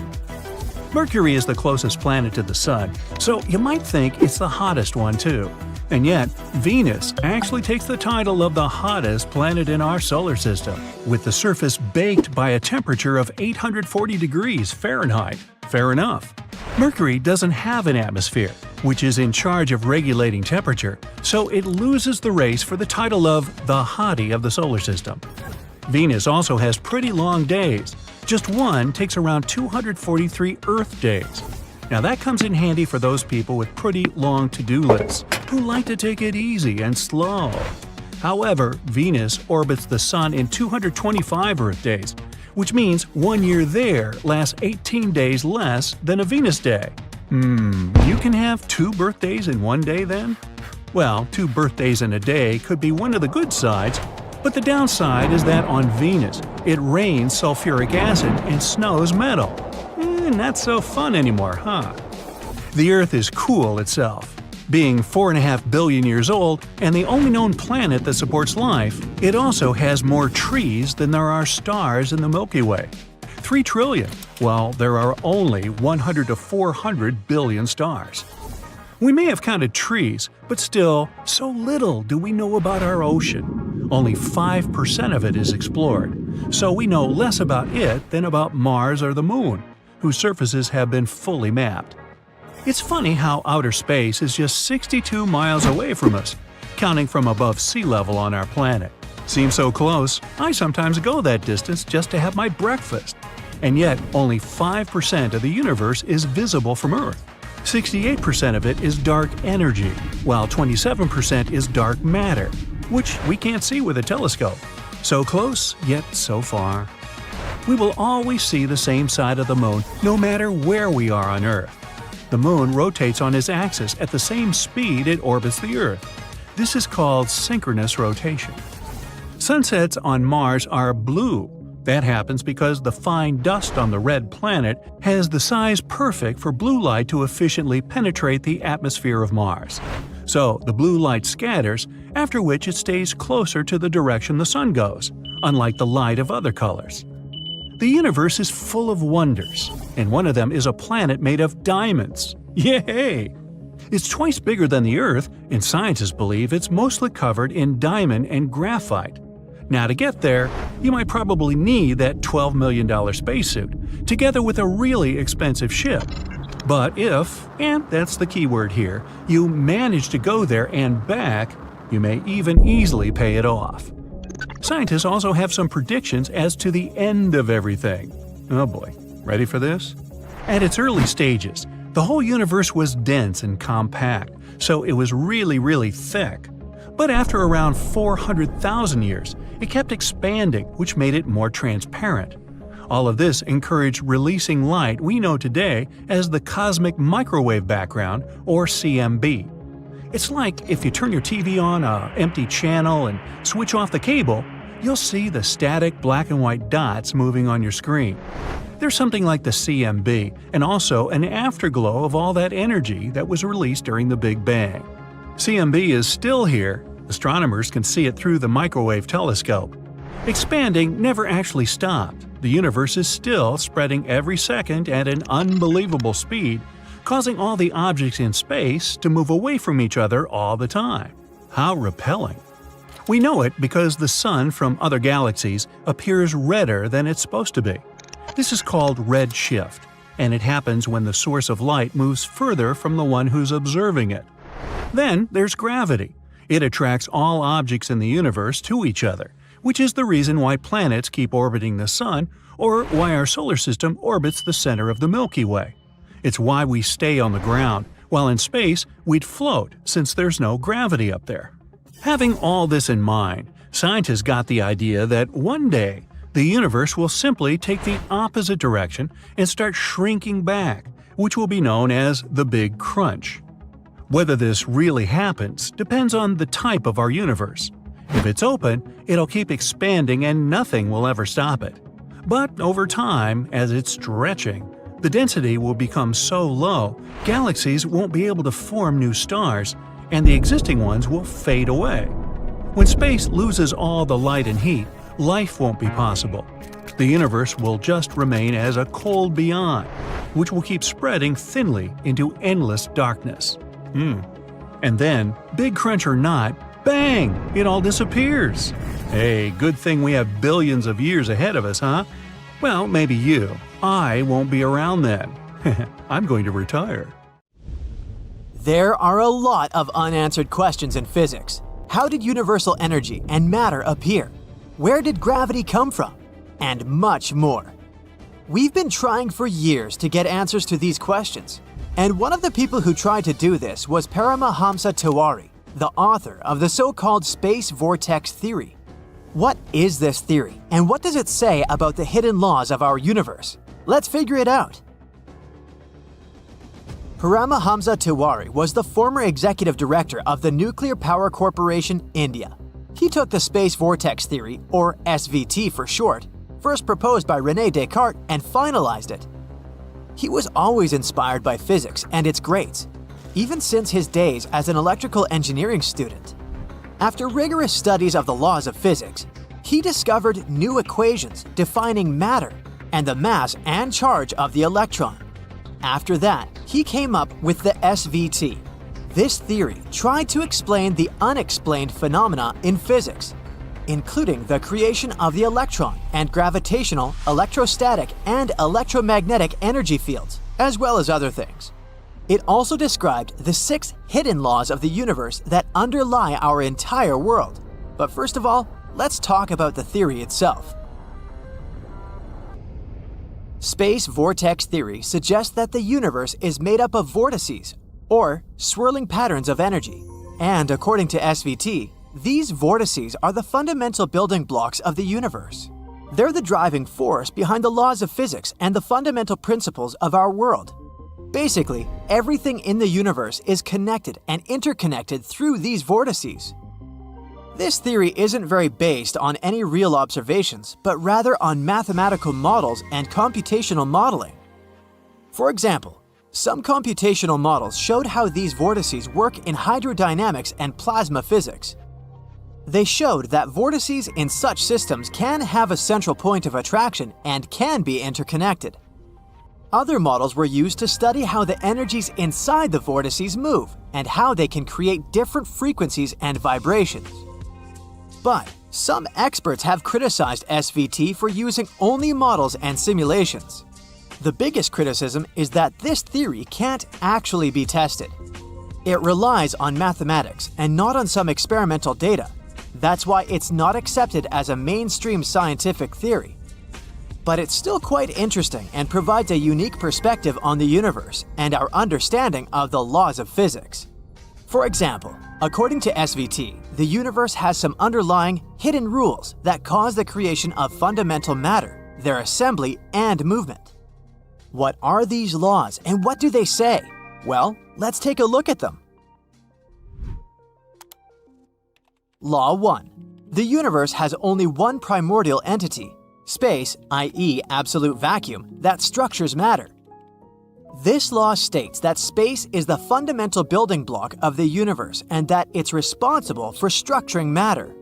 Mercury is the closest planet to the Sun, so you might think it's the hottest one too. And yet, Venus actually takes the title of the hottest planet in our solar system, with the surface baked by a temperature of 840 degrees Fahrenheit. Fair enough. Mercury doesn't have an atmosphere, which is in charge of regulating temperature, so it loses the race for the title of the hottie of the solar system. Venus also has pretty long days. Just one takes around 243 Earth days. Now that comes in handy for those people with pretty long to-do lists, who like to take it easy and slow. However, Venus orbits the Sun in 225 Earth days, which means 1 year there lasts 18 days less than a Venus day. You can have 2 birthdays in 1 day then? Well, 2 birthdays in a day could be one of the good sides, but the downside is that on Venus, it rains sulfuric acid and snows metal. Not so fun anymore, huh? The Earth is cool itself. Being 4.5 billion years old and the only known planet that supports life, it also has more trees than there are stars in the Milky Way. 3 trillion, while there are only 100 to 400 billion stars. We may have counted trees, but still, so little do we know about our ocean. Only 5% of it is explored, so we know less about it than about Mars or the Moon, whose surfaces have been fully mapped. It's funny how outer space is just 62 miles away from us, counting from above sea level on our planet. Seems so close, I sometimes go that distance just to have my breakfast. And yet, only 5% of the universe is visible from Earth. 68% of it is dark energy, while 27% is dark matter, which we can't see with a telescope. So close, yet so far. We will always see the same side of the Moon, no matter where we are on Earth. The Moon rotates on its axis at the same speed it orbits the Earth. This is called synchronous rotation. Sunsets on Mars are blue. That happens because the fine dust on the red planet has the size perfect for blue light to efficiently penetrate the atmosphere of Mars. So the blue light scatters, after which it stays closer to the direction the Sun goes, unlike the light of other colors. The universe is full of wonders, and one of them is a planet made of diamonds. Yay! It's twice bigger than the Earth, and scientists believe it's mostly covered in diamond and graphite. Now to get there, you might probably need that $12 million spacesuit, together with a really expensive ship. But if, and that's the key word here, you manage to go there and back, you may even easily pay it off. Scientists also have some predictions as to the end of everything. Oh boy, ready for this? At its early stages, the whole universe was dense and compact, so it was really thick. But after around 400,000 years, it kept expanding, which made it more transparent. All of this encouraged releasing light we know today as the cosmic microwave background, or CMB. It's like if you turn your TV on an empty channel and switch off the cable, you'll see the static black and white dots moving on your screen. There's something like the CMB, and also an afterglow of all that energy that was released during the Big Bang. CMB is still here. Astronomers can see it through the microwave telescope. Expanding never actually stopped. The universe is still spreading every second at an unbelievable speed, causing all the objects in space to move away from each other all the time. How repelling! We know it because the Sun from other galaxies appears redder than it's supposed to be. This is called redshift, and it happens when the source of light moves further from the one who's observing it. Then there's gravity. It attracts all objects in the universe to each other, which is the reason why planets keep orbiting the Sun or why our solar system orbits the center of the Milky Way. It's why we stay on the ground, while in space we'd float since there's no gravity up there. Having all this in mind, scientists got the idea that one day the universe will simply take the opposite direction and start shrinking back, which will be known as the Big Crunch. Whether this really happens depends on the type of our universe. If it's open, it'll keep expanding and nothing will ever stop it. But over time, as it's stretching, the density will become so low, galaxies won't be able to form new stars, and the existing ones will fade away. When space loses all the light and heat, life won't be possible. The universe will just remain as a cold beyond, which will keep spreading thinly into endless darkness. And then, Big Crunch or not, bang! It all disappears. Hey, good thing we have billions of years ahead of us, huh? Well, maybe you. I won't be around then. I'm going to retire. There are a lot of unanswered questions in physics. How did universal energy and matter appear? Where did gravity come from? And much more. We've been trying for years to get answers to these questions. And one of the people who tried to do this was Paramahamsa Tiwari, the author of the so-called space vortex theory. What is this theory, and what does it say about the hidden laws of our universe? Let's figure it out. Paramahamsa Tiwari was the former executive director of the Nuclear Power Corporation, India. He took the space vortex theory, or SVT for short, first proposed by René Descartes and finalized it. He was always inspired by physics and its greats, even since his days as an electrical engineering student. After rigorous studies of the laws of physics, he discovered new equations defining matter and the mass and charge of the electron. After that, he came up with the SVT. This theory tried to explain the unexplained phenomena in physics, including the creation of the electron and gravitational, electrostatic, and electromagnetic energy fields, as well as other things. It also described the 6 hidden laws of the universe that underlie our entire world. But first of all, let's talk about the theory itself. Space vortex theory suggests that the universe is made up of vortices, or swirling patterns of energy. And according to SVT, these vortices are the fundamental building blocks of the universe. They're the driving force behind the laws of physics and the fundamental principles of our world. Basically, everything in the universe is connected and interconnected through these vortices. This theory isn't very based on any real observations, but rather on mathematical models and computational modeling. For example, some computational models showed how these vortices work in hydrodynamics and plasma physics. They showed that vortices in such systems can have a central point of attraction and can be interconnected. Other models were used to study how the energies inside the vortices move and how they can create different frequencies and vibrations. But some experts have criticized SVT for using only models and simulations. The biggest criticism is that this theory can't actually be tested. It relies on mathematics and not on some experimental data. That's why it's not accepted as a mainstream scientific theory. But it's still quite interesting and provides a unique perspective on the universe and our understanding of the laws of physics. For example, according to SVT, the universe has some underlying hidden rules that cause the creation of fundamental matter, their assembly, and movement. What are these laws and what do they say? Well, let's take a look at them. Law 1. The universe has only one primordial entity, space, i.e. absolute vacuum, that structures matter. This law states that space is the fundamental building block of the universe and that it's responsible for structuring matter.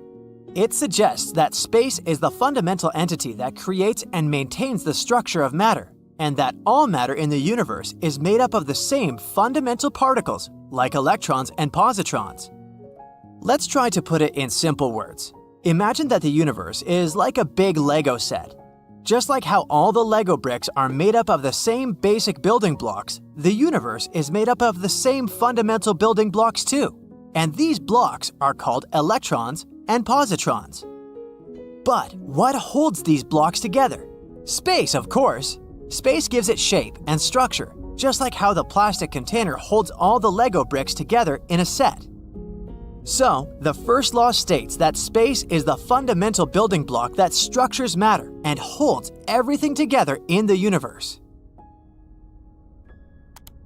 It suggests that space is the fundamental entity that creates and maintains the structure of matter, and that all matter in the universe is made up of the same fundamental particles, like electrons and positrons. Let's try to put it in simple words. Imagine that the universe is like a big Lego set. Just like how all the Lego bricks are made up of the same basic building blocks, the universe is made up of the same fundamental building blocks too. And these blocks are called electrons and positrons. But what holds these blocks together? Space, of course. Space gives it shape and structure, just like how the plastic container holds all the Lego bricks together in a set. So, the first law states that space is the fundamental building block that structures matter and holds everything together in the universe.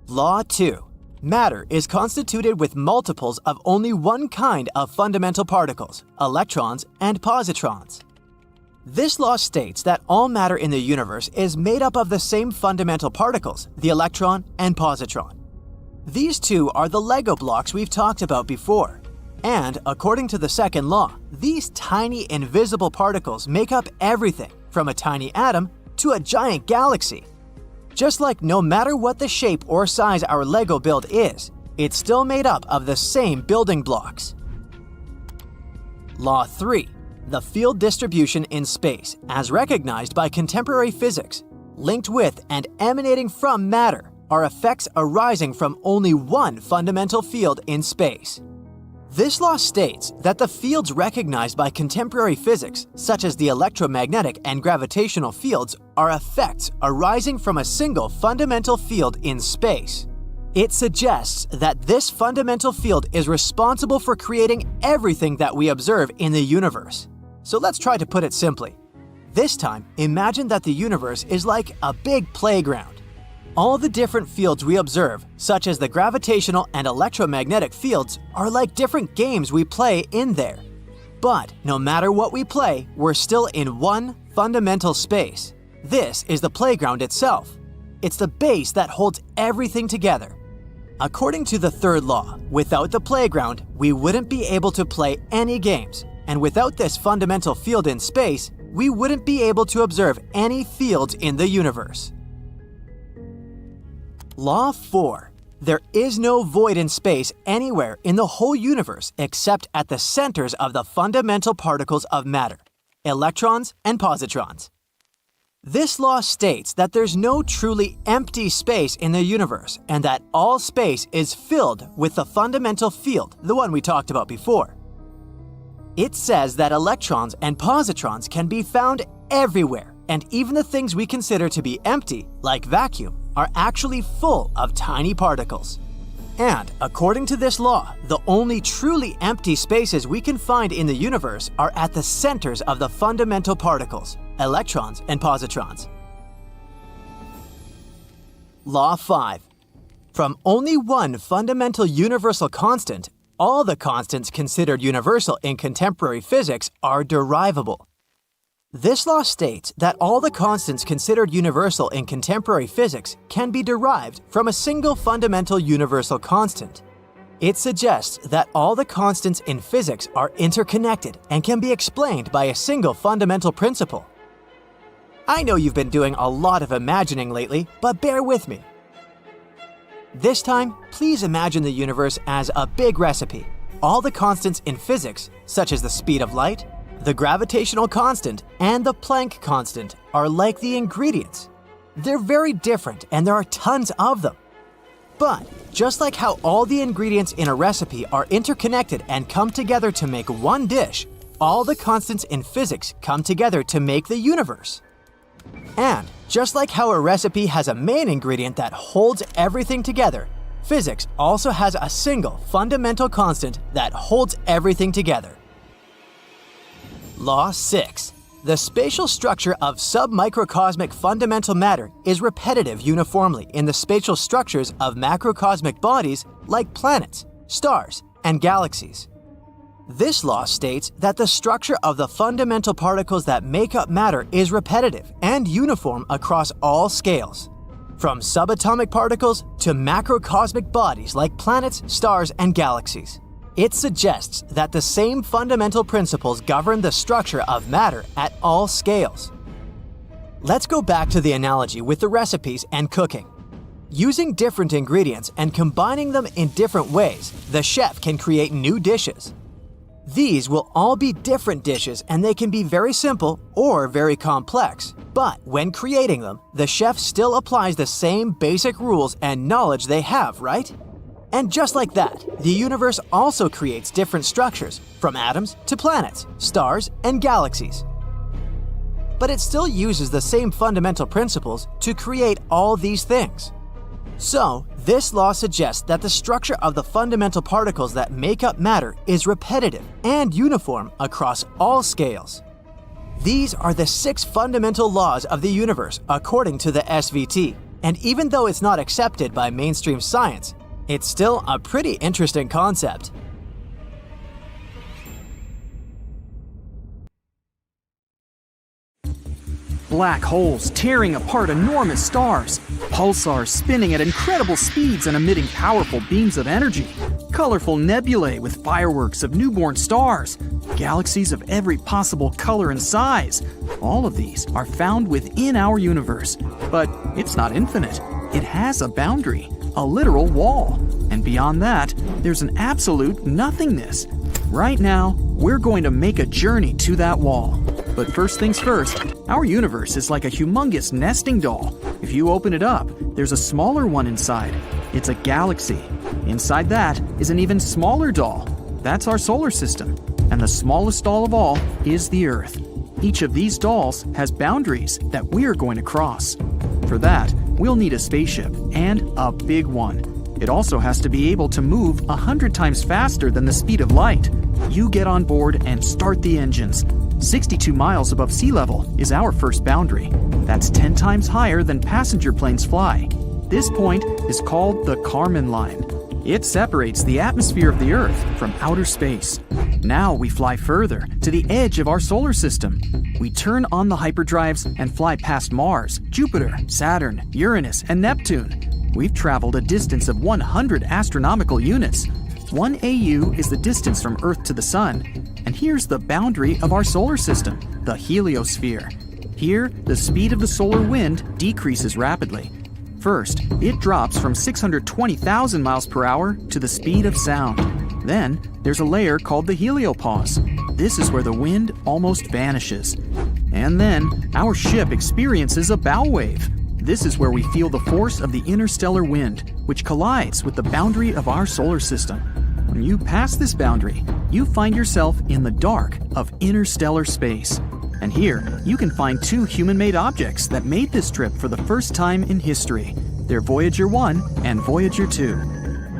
Law 2. Matter is constituted with multiples of only one kind of fundamental particles, electrons and positrons. This law states that all matter in the universe is made up of the same fundamental particles, the electron and positron. These two are the Lego blocks we've talked about before. And, according to the second law, these tiny invisible particles make up everything, from a tiny atom to a giant galaxy. Just like no matter what the shape or size our Lego build is, it's still made up of the same building blocks. Law 3. The field distribution in space, as recognized by contemporary physics, linked with and emanating from matter, are effects arising from only one fundamental field in space. This law states that the fields recognized by contemporary physics, such as the electromagnetic and gravitational fields, are effects arising from a single fundamental field in space. It suggests that this fundamental field is responsible for creating everything that we observe in the universe. So let's try to put it simply. This time, imagine that the universe is like a big playground. All the different fields we observe, such as the gravitational and electromagnetic fields, are like different games we play in there. But no matter what we play, we're still in one fundamental space. This is the playground itself. It's the base that holds everything together. According to the third law, without the playground, we wouldn't be able to play any games. And without this fundamental field in space, we wouldn't be able to observe any fields in the universe. Law 4. There is no void in space anywhere in the whole universe except at the centers of the fundamental particles of matter, electrons and positrons. This law states that there's no truly empty space in the universe and that all space is filled with the fundamental field, the one we talked about before. It says that electrons and positrons can be found everywhere, and even the things we consider to be empty, like vacuum, are actually full of tiny particles. And according to this law, the only truly empty spaces we can find in the universe are at the centers of the fundamental particles, electrons and positrons. Law 5. From only one fundamental universal constant, all the constants considered universal in contemporary physics are derivable. This law states that all the constants considered universal in contemporary physics can be derived from a single fundamental universal constant. It suggests that all the constants in physics are interconnected and can be explained by a single fundamental principle. I know you've been doing a lot of imagining lately, but bear with me. This time, please imagine the universe as a big recipe. All the constants in physics, such as the speed of light, the gravitational constant, and the Planck constant, are like the ingredients. They're very different and there are tons of them. But just like how all the ingredients in a recipe are interconnected and come together to make one dish, all the constants in physics come together to make the universe. And just like how a recipe has a main ingredient that holds everything together, physics also has a single fundamental constant that holds everything together. Law 6. The spatial structure of submicrocosmic fundamental matter is repetitive uniformly in the spatial structures of macrocosmic bodies like planets, stars, and galaxies. This law states that the structure of the fundamental particles that make up matter is repetitive and uniform across all scales, from subatomic particles to macrocosmic bodies like planets, stars, and galaxies. It suggests that the same fundamental principles govern the structure of matter at all scales. Let's go back to the analogy with the recipes and cooking. Using different ingredients and combining them in different ways, the chef can create new dishes. These will all be different dishes and they can be very simple or very complex. But when creating them, the chef still applies the same basic rules and knowledge they have, right? And just like that, the universe also creates different structures, from atoms to planets, stars, and galaxies. But it still uses the same fundamental principles to create all these things. So, this law suggests that the structure of the fundamental particles that make up matter is repetitive and uniform across all scales. These are the 6 fundamental laws of the universe according to the SVT, and even though it's not accepted by mainstream science, it's still a pretty interesting concept. Black holes tearing apart enormous stars, pulsars spinning at incredible speeds and emitting powerful beams of energy, colorful nebulae with fireworks of newborn stars, galaxies of every possible color and size. All of these are found within our universe, but it's not infinite. It has a boundary, a literal wall, and beyond that, there's an absolute nothingness. Right now, we're going to make a journey to that wall. But first things first, our universe is like a humongous nesting doll. If you open it up, there's a smaller one inside. It's a galaxy. Inside that is an even smaller doll. That's our solar system. And the smallest doll of all is the Earth. Each of these dolls has boundaries that we're going to cross. For that, we'll need a spaceship, and a big one. It also has to be able to move 100 times faster than the speed of light. You get on board and start the engines. 62 miles above sea level is our first boundary. That's 10 times higher than passenger planes fly. This point is called the Kármán line. It separates the atmosphere of the Earth from outer space. Now we fly further to the edge of our solar system. We turn on the hyperdrives and fly past Mars, Jupiter, Saturn, Uranus, and Neptune. We've traveled a distance of 100 astronomical units. 1 AU is the distance from Earth to the Sun. And here's the boundary of our solar system, the heliosphere. Here, the speed of the solar wind decreases rapidly. First, it drops from 620,000 miles per hour to the speed of sound. Then, there's a layer called the heliopause. This is where the wind almost vanishes. And then, our ship experiences a bow wave. This is where we feel the force of the interstellar wind, which collides with the boundary of our solar system. When you pass this boundary, you find yourself in the dark of interstellar space. And here, you can find 2 human-made objects that made this trip for the first time in history. They're Voyager 1 and Voyager 2.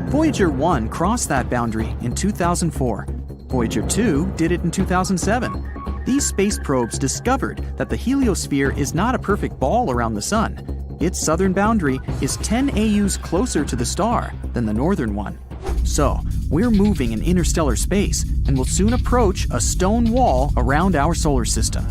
Voyager 1 crossed that boundary in 2004. Voyager 2 did it in 2007. These space probes discovered that the heliosphere is not a perfect ball around the Sun. Its southern boundary is 10 AUs closer to the star than the northern one. So, we're moving in interstellar space and will soon approach a stone wall around our solar system.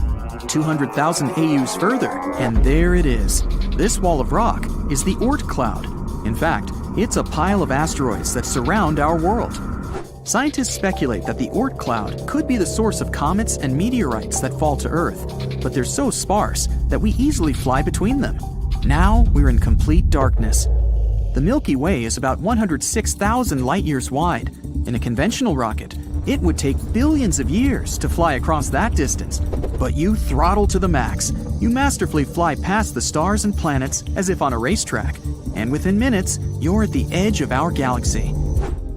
200,000 AUs further, and there it is. This wall of rock is the Oort cloud. In fact, it's a pile of asteroids that surround our world. Scientists speculate that the Oort cloud could be the source of comets and meteorites that fall to Earth, but they're so sparse that we easily fly between them. Now we're in complete darkness. The Milky Way is about 106,000 light-years wide. In a conventional rocket, it would take billions of years to fly across that distance. But you throttle to the max. You masterfully fly past the stars and planets as if on a racetrack. And within minutes, you're at the edge of our galaxy.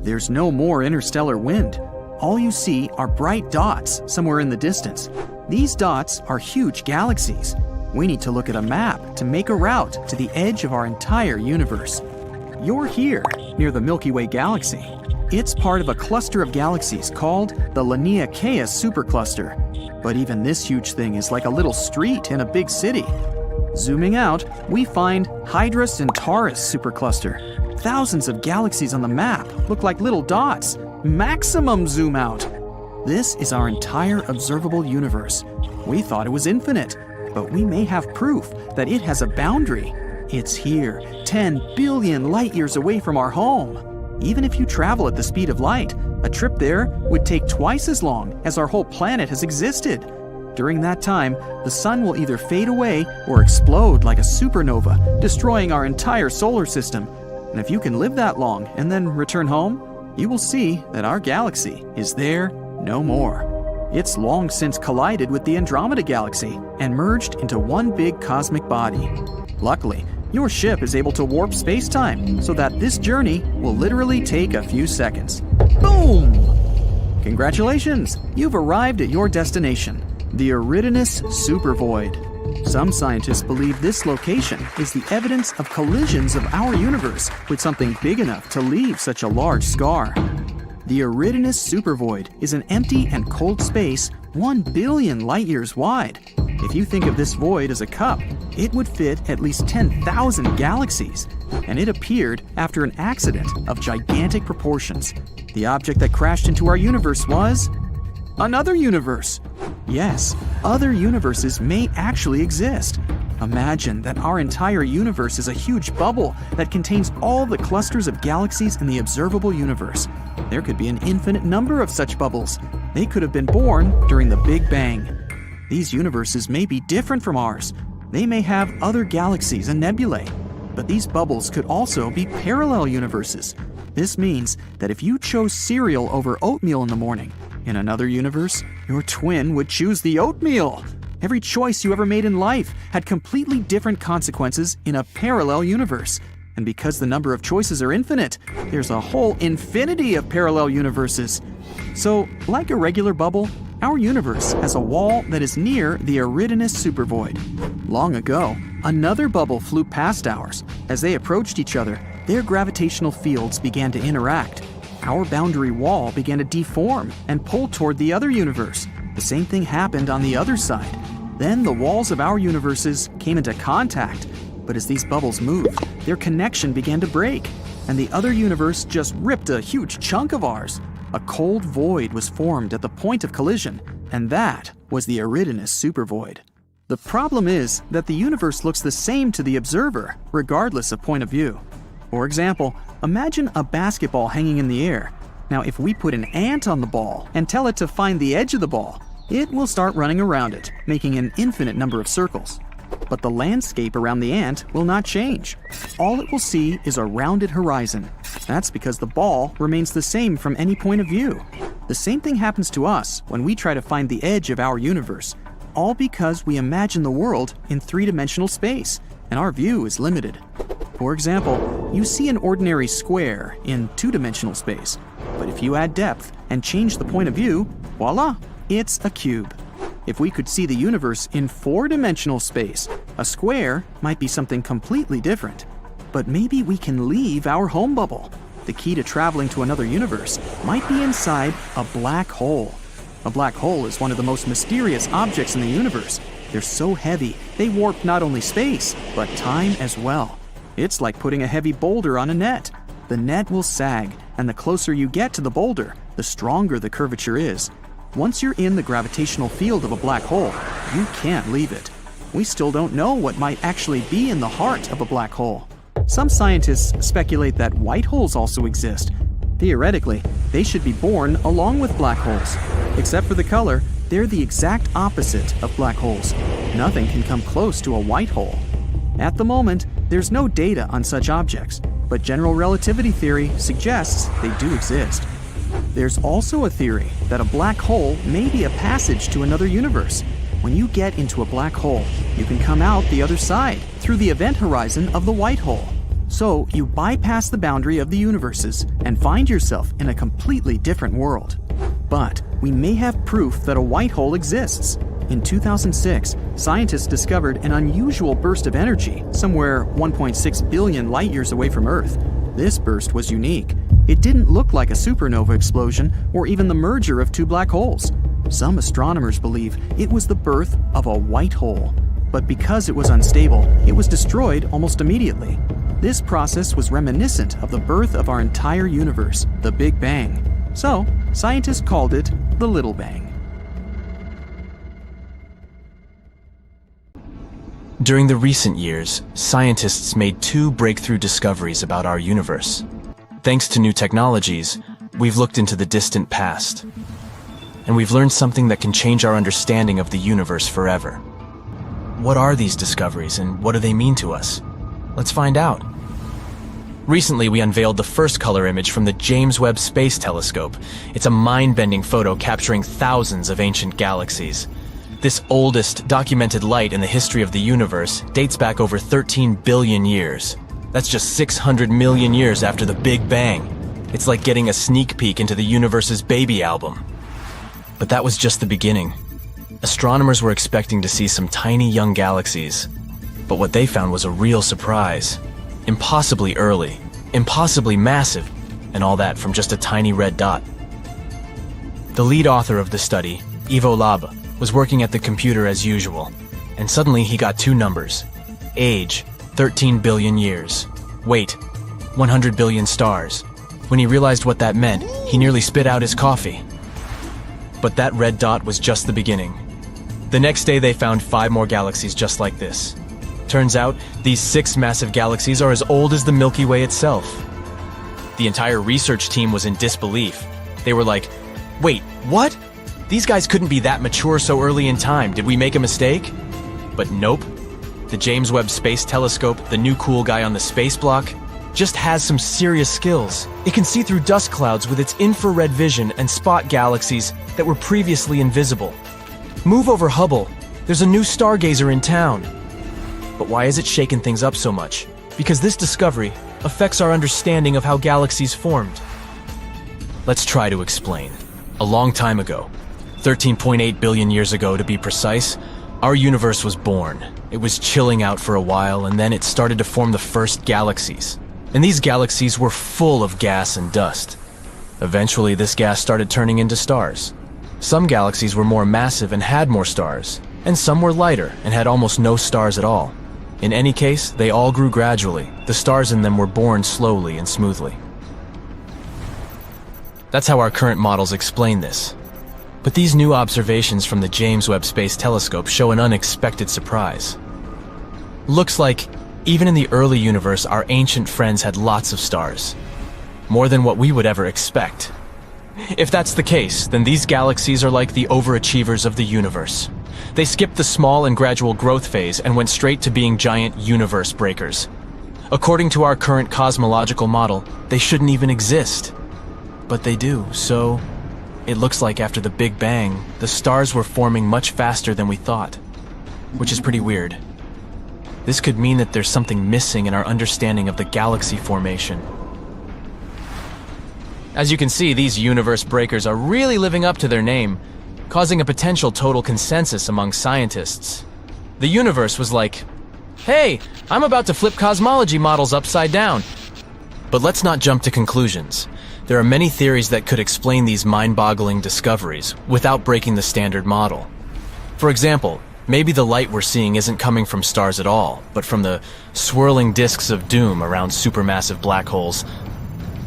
There's no more interstellar wind. All you see are bright dots somewhere in the distance. These dots are huge galaxies. We need to look at a map to make a route to the edge of our entire universe. You're here, near the Milky Way galaxy. It's part of a cluster of galaxies called the Laniakea supercluster. But even this huge thing is like a little street in a big city. Zooming out, we find Hydra Centaurus supercluster. Thousands of galaxies on the map look like little dots. Maximum zoom out. This is our entire observable universe. We thought it was infinite, but we may have proof that it has a boundary. It's here, 10 billion light-years away from our home. Even if you travel at the speed of light, a trip there would take twice as long as our whole planet has existed. During that time, the sun will either fade away or explode like a supernova, destroying our entire solar system. And if you can live that long and then return home, you will see that our galaxy is there no more. It's long since collided with the Andromeda Galaxy and merged into one big cosmic body. Luckily, your ship is able to warp space-time so that this journey will literally take a few seconds. Boom! Congratulations! You've arrived at your destination, the Eridanus supervoid. Some scientists believe this location is the evidence of collisions of our universe with something big enough to leave such a large scar. The Eridanus supervoid is an empty and cold space 1 billion light-years wide. If you think of this void as a cup, it would fit at least 10,000 galaxies, and it appeared after an accident of gigantic proportions. The object that crashed into our universe was another universe. Yes, other universes may actually exist. Imagine that our entire universe is a huge bubble that contains all the clusters of galaxies in the observable universe. There could be an infinite number of such bubbles. They could have been born during the Big Bang. These universes may be different from ours. They may have other galaxies and nebulae. But these bubbles could also be parallel universes. This means that if you chose cereal over oatmeal in the morning, in another universe, your twin would choose the oatmeal. Every choice you ever made in life had completely different consequences in a parallel universe. And because the number of choices are infinite, there's a whole infinity of parallel universes. So, like a regular bubble, our universe has a wall that is near the Eridanus supervoid. Long ago, another bubble flew past ours. As they approached each other, their gravitational fields began to interact. Our boundary wall began to deform and pull toward the other universe. The same thing happened on the other side. Then the walls of our universes came into contact. But as these bubbles moved, their connection began to break, and the other universe just ripped a huge chunk of ours. A cold void was formed at the point of collision, and that was the Eridanus supervoid. The problem is that the universe looks the same to the observer, regardless of point of view. For example, imagine a basketball hanging in the air. Now, if we put an ant on the ball and tell it to find the edge of the ball, it will start running around it, making an infinite number of circles. But the landscape around the ant will not change. All it will see is a rounded horizon. That's because the ball remains the same from any point of view. The same thing happens to us when we try to find the edge of our universe, all because we imagine the world in three-dimensional space, and our view is limited. For example, you see an ordinary square in two-dimensional space, but if you add depth and change the point of view, voila, it's a cube. If we could see the universe in four-dimensional space, a square might be something completely different. But maybe we can leave our home bubble. The key to traveling to another universe might be inside a black hole. A black hole is one of the most mysterious objects in the universe. They're so heavy, they warp not only space, but time as well. It's like putting a heavy boulder on a net. The net will sag, and the closer you get to the boulder, the stronger the curvature is. Once you're in the gravitational field of a black hole, you can't leave it. We still don't know what might actually be in the heart of a black hole. Some scientists speculate that white holes also exist. Theoretically, they should be born along with black holes. Except for the color, they're the exact opposite of black holes. Nothing can come close to a white hole. At the moment, there's no data on such objects, but general relativity theory suggests they do exist. There's also a theory that a black hole may be a passage to another universe. When you get into a black hole, you can come out the other side through the event horizon of the white hole. So you bypass the boundary of the universes and find yourself in a completely different world. But we may have proof that a white hole exists. In 2006, scientists discovered an unusual burst of energy somewhere 1.6 billion light-years away from Earth. This burst was unique. It didn't look like a supernova explosion or even the merger of two black holes. Some astronomers believe it was the birth of a white hole. But because it was unstable, it was destroyed almost immediately. This process was reminiscent of the birth of our entire universe, the Big Bang. So, scientists called it the Little Bang. During the recent years, scientists made two breakthrough discoveries about our universe. Thanks to new technologies, we've looked into the distant past. and we've learned something that can change our understanding of the universe forever. What are these discoveries, and what do they mean to us? Let's find out. Recently, we unveiled the first color image from the James Webb Space Telescope. It's a mind-bending photo capturing thousands of ancient galaxies. This oldest documented light in the history of the universe dates back over 13 billion years. That's just 600 million years after the Big Bang. It's like getting a sneak peek into the universe's baby album. But that was just the beginning. Astronomers were expecting to see some tiny young galaxies, but what they found was a real surprise. Impossibly early, impossibly massive, and all that from just a tiny red dot. The lead author of the study, Ivo Labe, was working at the computer as usual, and suddenly he got two numbers. Age, 13 billion years. Weight, 100 billion stars. When he realized what that meant, he nearly spit out his coffee. But that red dot was just the beginning. The next day they found 5 more galaxies just like this. Turns out, these 6 massive galaxies are as old as the Milky Way itself. The entire research team was in disbelief. They were like, wait, what? These guys couldn't be that mature so early in time. Did we make a mistake? But nope. The James Webb Space Telescope, the new cool guy on the space block, just has some serious skills. It can see through dust clouds with its infrared vision and spot galaxies that were previously invisible. Move over Hubble. There's a new stargazer in town. But why is it shaking things up so much? Because this discovery affects our understanding of how galaxies formed. Let's try to explain. A long time ago, 13.8 billion years ago to be precise, our universe was born. It was chilling out for a while, and then it started to form the first galaxies. And these galaxies were full of gas and dust. Eventually, this gas started turning into stars. Some galaxies were more massive and had more stars, and some were lighter and had almost no stars at all. In any case, they all grew gradually. The stars in them were born slowly and smoothly. That's how our current models explain this. But these new observations from the James Webb Space Telescope show an unexpected surprise. Looks like, even in the early universe, our ancient friends had lots of stars. More than what we would ever expect. If that's the case, then these galaxies are like the overachievers of the universe. They skipped the small and gradual growth phase and went straight to being giant universe breakers. According to our current cosmological model, they shouldn't even exist. But they do, so it looks like after the Big Bang, the stars were forming much faster than we thought, which is pretty weird. This could mean that there's something missing in our understanding of the galaxy formation. As you can see, these universe breakers are really living up to their name, causing a potential total consensus among scientists. The universe was like, hey, I'm about to flip cosmology models upside down. But let's not jump to conclusions. There are many theories that could explain these mind-boggling discoveries without breaking the standard model. For example, maybe the light we're seeing isn't coming from stars at all, but from the swirling disks of doom around supermassive black holes.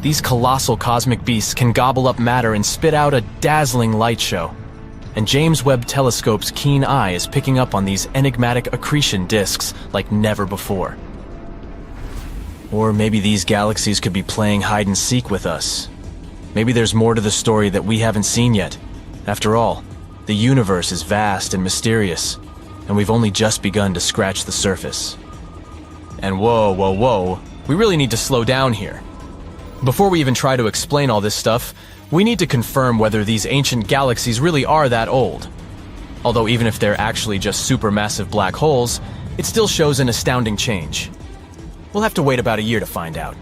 These colossal cosmic beasts can gobble up matter and spit out a dazzling light show. And James Webb Telescope's keen eye is picking up on these enigmatic accretion disks like never before. Or maybe these galaxies could be playing hide-and-seek with us. Maybe there's more to the story that we haven't seen yet. After all, the universe is vast and mysterious, and we've only just begun to scratch the surface. And whoa, we really need to slow down here. Before we even try to explain all this stuff, we need to confirm whether these ancient galaxies really are that old. Although even if they're actually just supermassive black holes, it still shows an astounding change. We'll have to wait about a year to find out.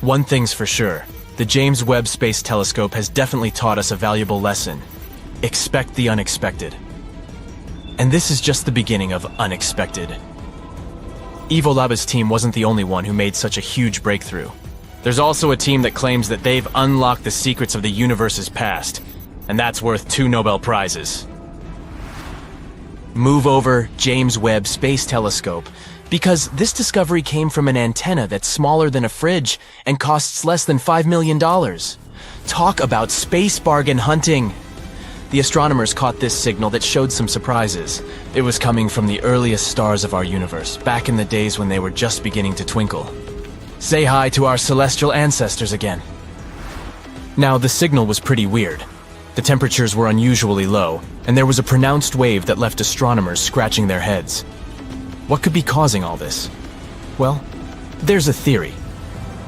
One thing's for sure, the James Webb Space Telescope has definitely taught us a valuable lesson. Expect the unexpected. And this is just the beginning of unexpected. Ivo Labe's team wasn't the only one who made such a huge breakthrough. There's also a team that claims that they've unlocked the secrets of the universe's past, and that's worth 2 Nobel Prizes. Move over James Webb Space Telescope, because this discovery came from an antenna that's smaller than a fridge and costs less than $5 million. Talk about space bargain hunting! The astronomers caught this signal that showed some surprises. It was coming from the earliest stars of our universe, back in the days when they were just beginning to twinkle. Say hi to our celestial ancestors again. Now, the signal was pretty weird. The temperatures were unusually low, and there was a pronounced wave that left astronomers scratching their heads. What could be causing all this? Well, there's a theory.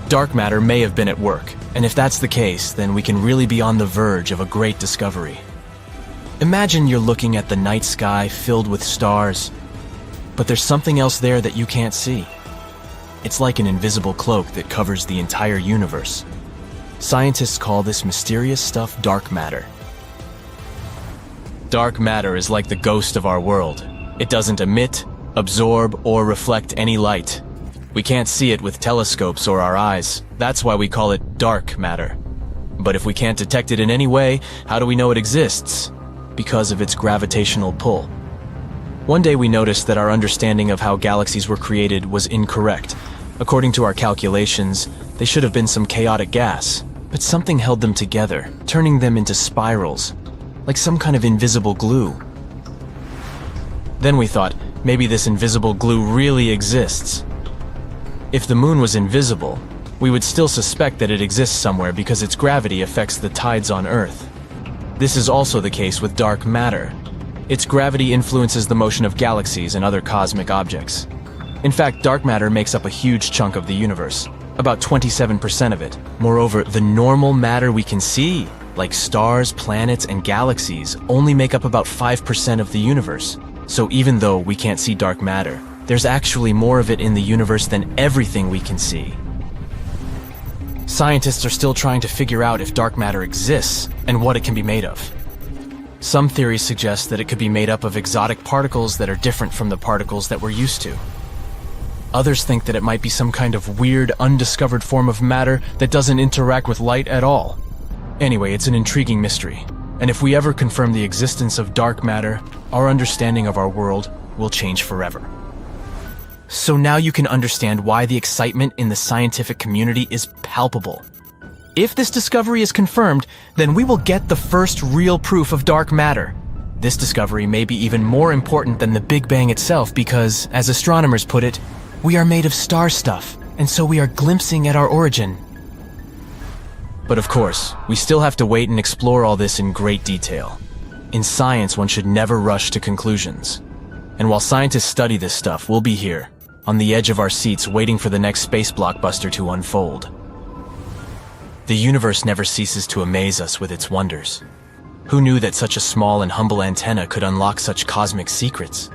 Dark matter may have been at work, and if that's the case, then we can really be on the verge of a great discovery. Imagine you're looking at the night sky filled with stars, but there's something else there that you can't see. It's like an invisible cloak that covers the entire universe. Scientists call this mysterious stuff dark matter. Dark matter is like the ghost of our world. It doesn't emit, absorb, or reflect any light. We can't see it with telescopes or our eyes. That's why we call it dark matter. But if we can't detect it in any way, how do we know it exists? Because of its gravitational pull. One day we noticed that our understanding of how galaxies were created was incorrect. According to our calculations, they should have been some chaotic gas, but something held them together, turning them into spirals, like some kind of invisible glue. Then we thought, maybe this invisible glue really exists. If the moon was invisible, we would still suspect that it exists somewhere because its gravity affects the tides on Earth. This is also the case with dark matter. Its gravity influences the motion of galaxies and other cosmic objects. In fact, dark matter makes up a huge chunk of the universe, about 27% of it. Moreover, the normal matter we can see, like stars, planets, and galaxies, only make up about 5% of the universe. So even though we can't see dark matter, there's actually more of it in the universe than everything we can see. Scientists are still trying to figure out if dark matter exists and what it can be made of. Some theories suggest that it could be made up of exotic particles that are different from the particles that we're used to. Others think that it might be some kind of weird, undiscovered form of matter that doesn't interact with light at all. Anyway, it's an intriguing mystery, and if we ever confirm the existence of dark matter, our understanding of our world will change forever. So now you can understand why the excitement in the scientific community is palpable. If this discovery is confirmed, then we will get the first real proof of dark matter. This discovery may be even more important than the Big Bang itself because, as astronomers put it, we are made of star stuff, and so we are glimpsing at our origin. But of course, we still have to wait and explore all this in great detail. In science, one should never rush to conclusions. And while scientists study this stuff, we'll be here, on the edge of our seats waiting for the next space blockbuster to unfold. The universe never ceases to amaze us with its wonders. Who knew that such a small and humble antenna could unlock such cosmic secrets?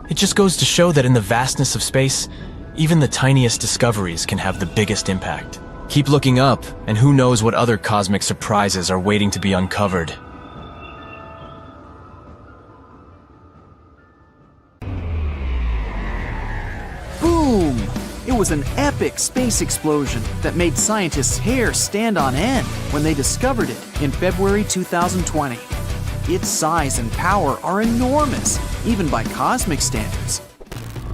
It just goes to show that in the vastness of space, even the tiniest discoveries can have the biggest impact. Keep looking up, and who knows what other cosmic surprises are waiting to be uncovered. Boom! It was an epic space explosion that made scientists' hair stand on end when they discovered it in February 2020. Its size and power are enormous, even by cosmic standards.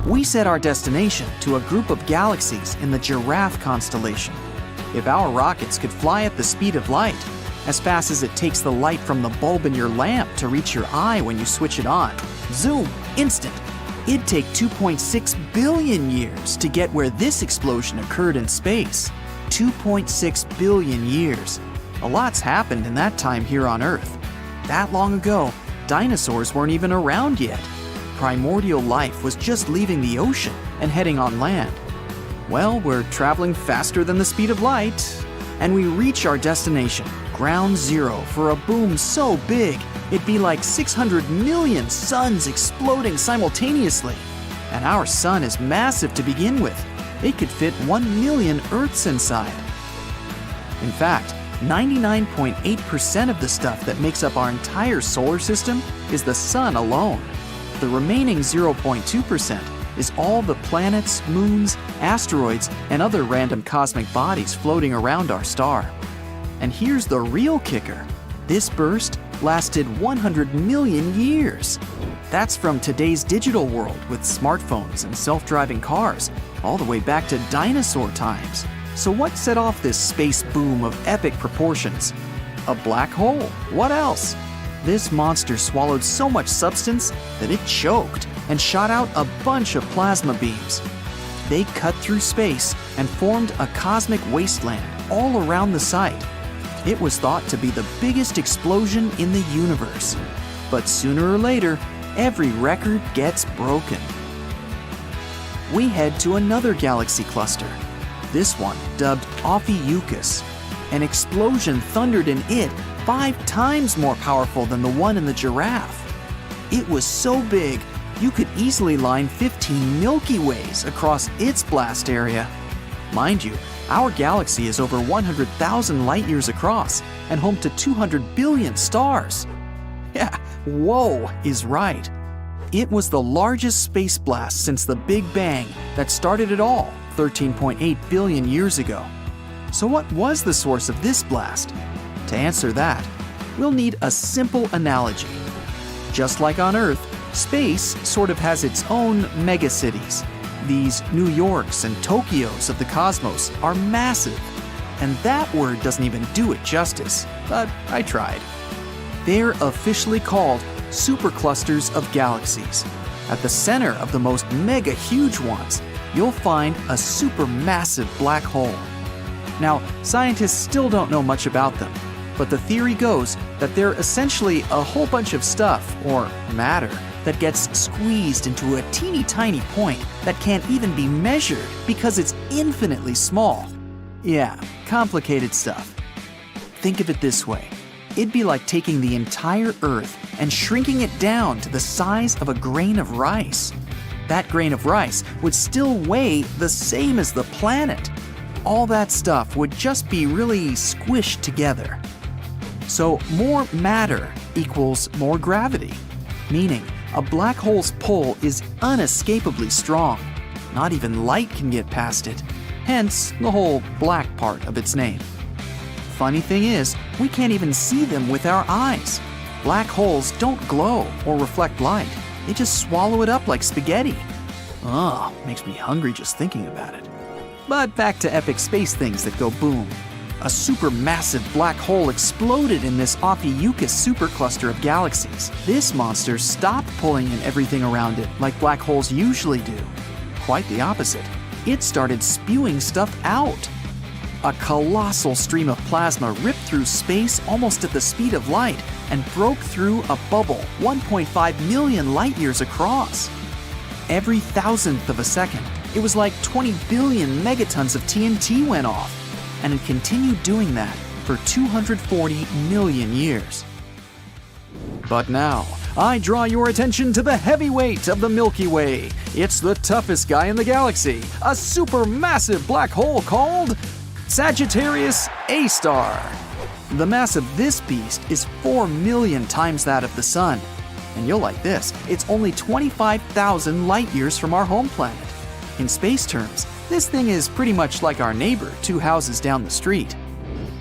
We set our destination to a group of galaxies in the Giraffe constellation. If our rockets could fly at the speed of light, as fast as it takes the light from the bulb in your lamp to reach your eye when you switch it on, zoom, instant, it'd take 2.6 billion years to get where this explosion occurred in space. 2.6 billion years. A lot's happened in that time here on Earth. That long ago, dinosaurs weren't even around yet. Primordial life was just leaving the ocean and heading on land. Well, we're traveling faster than the speed of light, and we reach our destination, ground zero, for a boom so big, it'd be like 600 million suns exploding simultaneously. And our sun is massive to begin with. It could fit 1 million Earths inside. In fact, 99.8% of the stuff that makes up our entire solar system is the sun alone. The remaining 0.2% is all the planets, moons, asteroids, and other random cosmic bodies floating around our star. And here's the real kicker. This burst lasted 100 million years. That's from today's digital world with smartphones and self-driving cars, all the way back to dinosaur times. So what set off this space boom of epic proportions? A black hole. What else? This monster swallowed so much substance that it choked and shot out a bunch of plasma beams. They cut through space and formed a cosmic wasteland all around the site. It was thought to be the biggest explosion in the universe. But sooner or later, every record gets broken. We head to another galaxy cluster, this one dubbed Ophiuchus. An explosion thundered in it 5 times more powerful than the one in the Giraffe. It was so big, you could easily line 15 Milky Ways across its blast area. Mind you, our galaxy is over 100,000 light years across and home to 200 billion stars. Yeah, whoa is right. It was the largest space blast since the Big Bang that started it all 13.8 billion years ago. So what was the source of this blast? To answer that, we'll need a simple analogy. Just like on Earth, space sort of has its own megacities. These New Yorks and Tokyos of the cosmos are massive. And that word doesn't even do it justice, but I tried. They're officially called superclusters of galaxies. At the center of the most mega huge ones, you'll find a supermassive black hole. Now, scientists still don't know much about them, but the theory goes that they're essentially a whole bunch of stuff, or matter, that gets squeezed into a teeny tiny point that can't even be measured because it's infinitely small. Yeah, complicated stuff. Think of it this way. It'd be like taking the entire Earth and shrinking it down to the size of a grain of rice. That grain of rice would still weigh the same as the planet. All that stuff would just be really squished together. So more matter equals more gravity, meaning a black hole's pull is unescapably strong. Not even light can get past it, hence the whole black part of its name. Funny thing is, we can't even see them with our eyes. Black holes don't glow or reflect light. They just swallow it up like spaghetti. Ugh, makes me hungry just thinking about it. But back to epic space things that go boom. A supermassive black hole exploded in this Ophiuchus supercluster of galaxies. This monster stopped pulling in everything around it like black holes usually do. Quite the opposite. It started spewing stuff out. A colossal stream of plasma ripped through space almost at the speed of light and broke through a bubble 1.5 million light years across. Every thousandth of a second, it was like 20 billion megatons of TNT went off, and it continued doing that for 240 million years. But now, I draw your attention to the heavyweight of the Milky Way. It's the toughest guy in the galaxy, a supermassive black hole called Sagittarius A*. The mass of this beast is 4 million times that of the Sun. And you'll like this, it's only 25,000 light years from our home planet. In space terms, this thing is pretty much like our neighbor 2 houses down the street.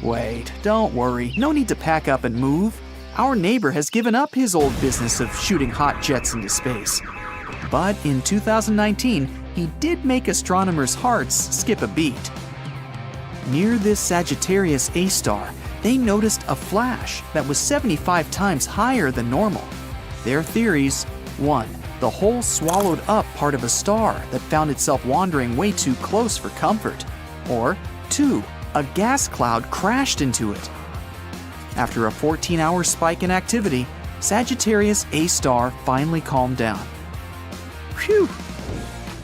Wait, don't worry, no need to pack up and move. Our neighbor has given up his old business of shooting hot jets into space. But in 2019, he did make astronomers' hearts skip a beat. Near this Sagittarius A*, they noticed a flash that was 75 times higher than normal. Their theories: 1. The hole swallowed up part of a star that found itself wandering way too close for comfort. Or 2. A gas cloud crashed into it. After a 14-hour spike in activity, Sagittarius A* finally calmed down. Phew!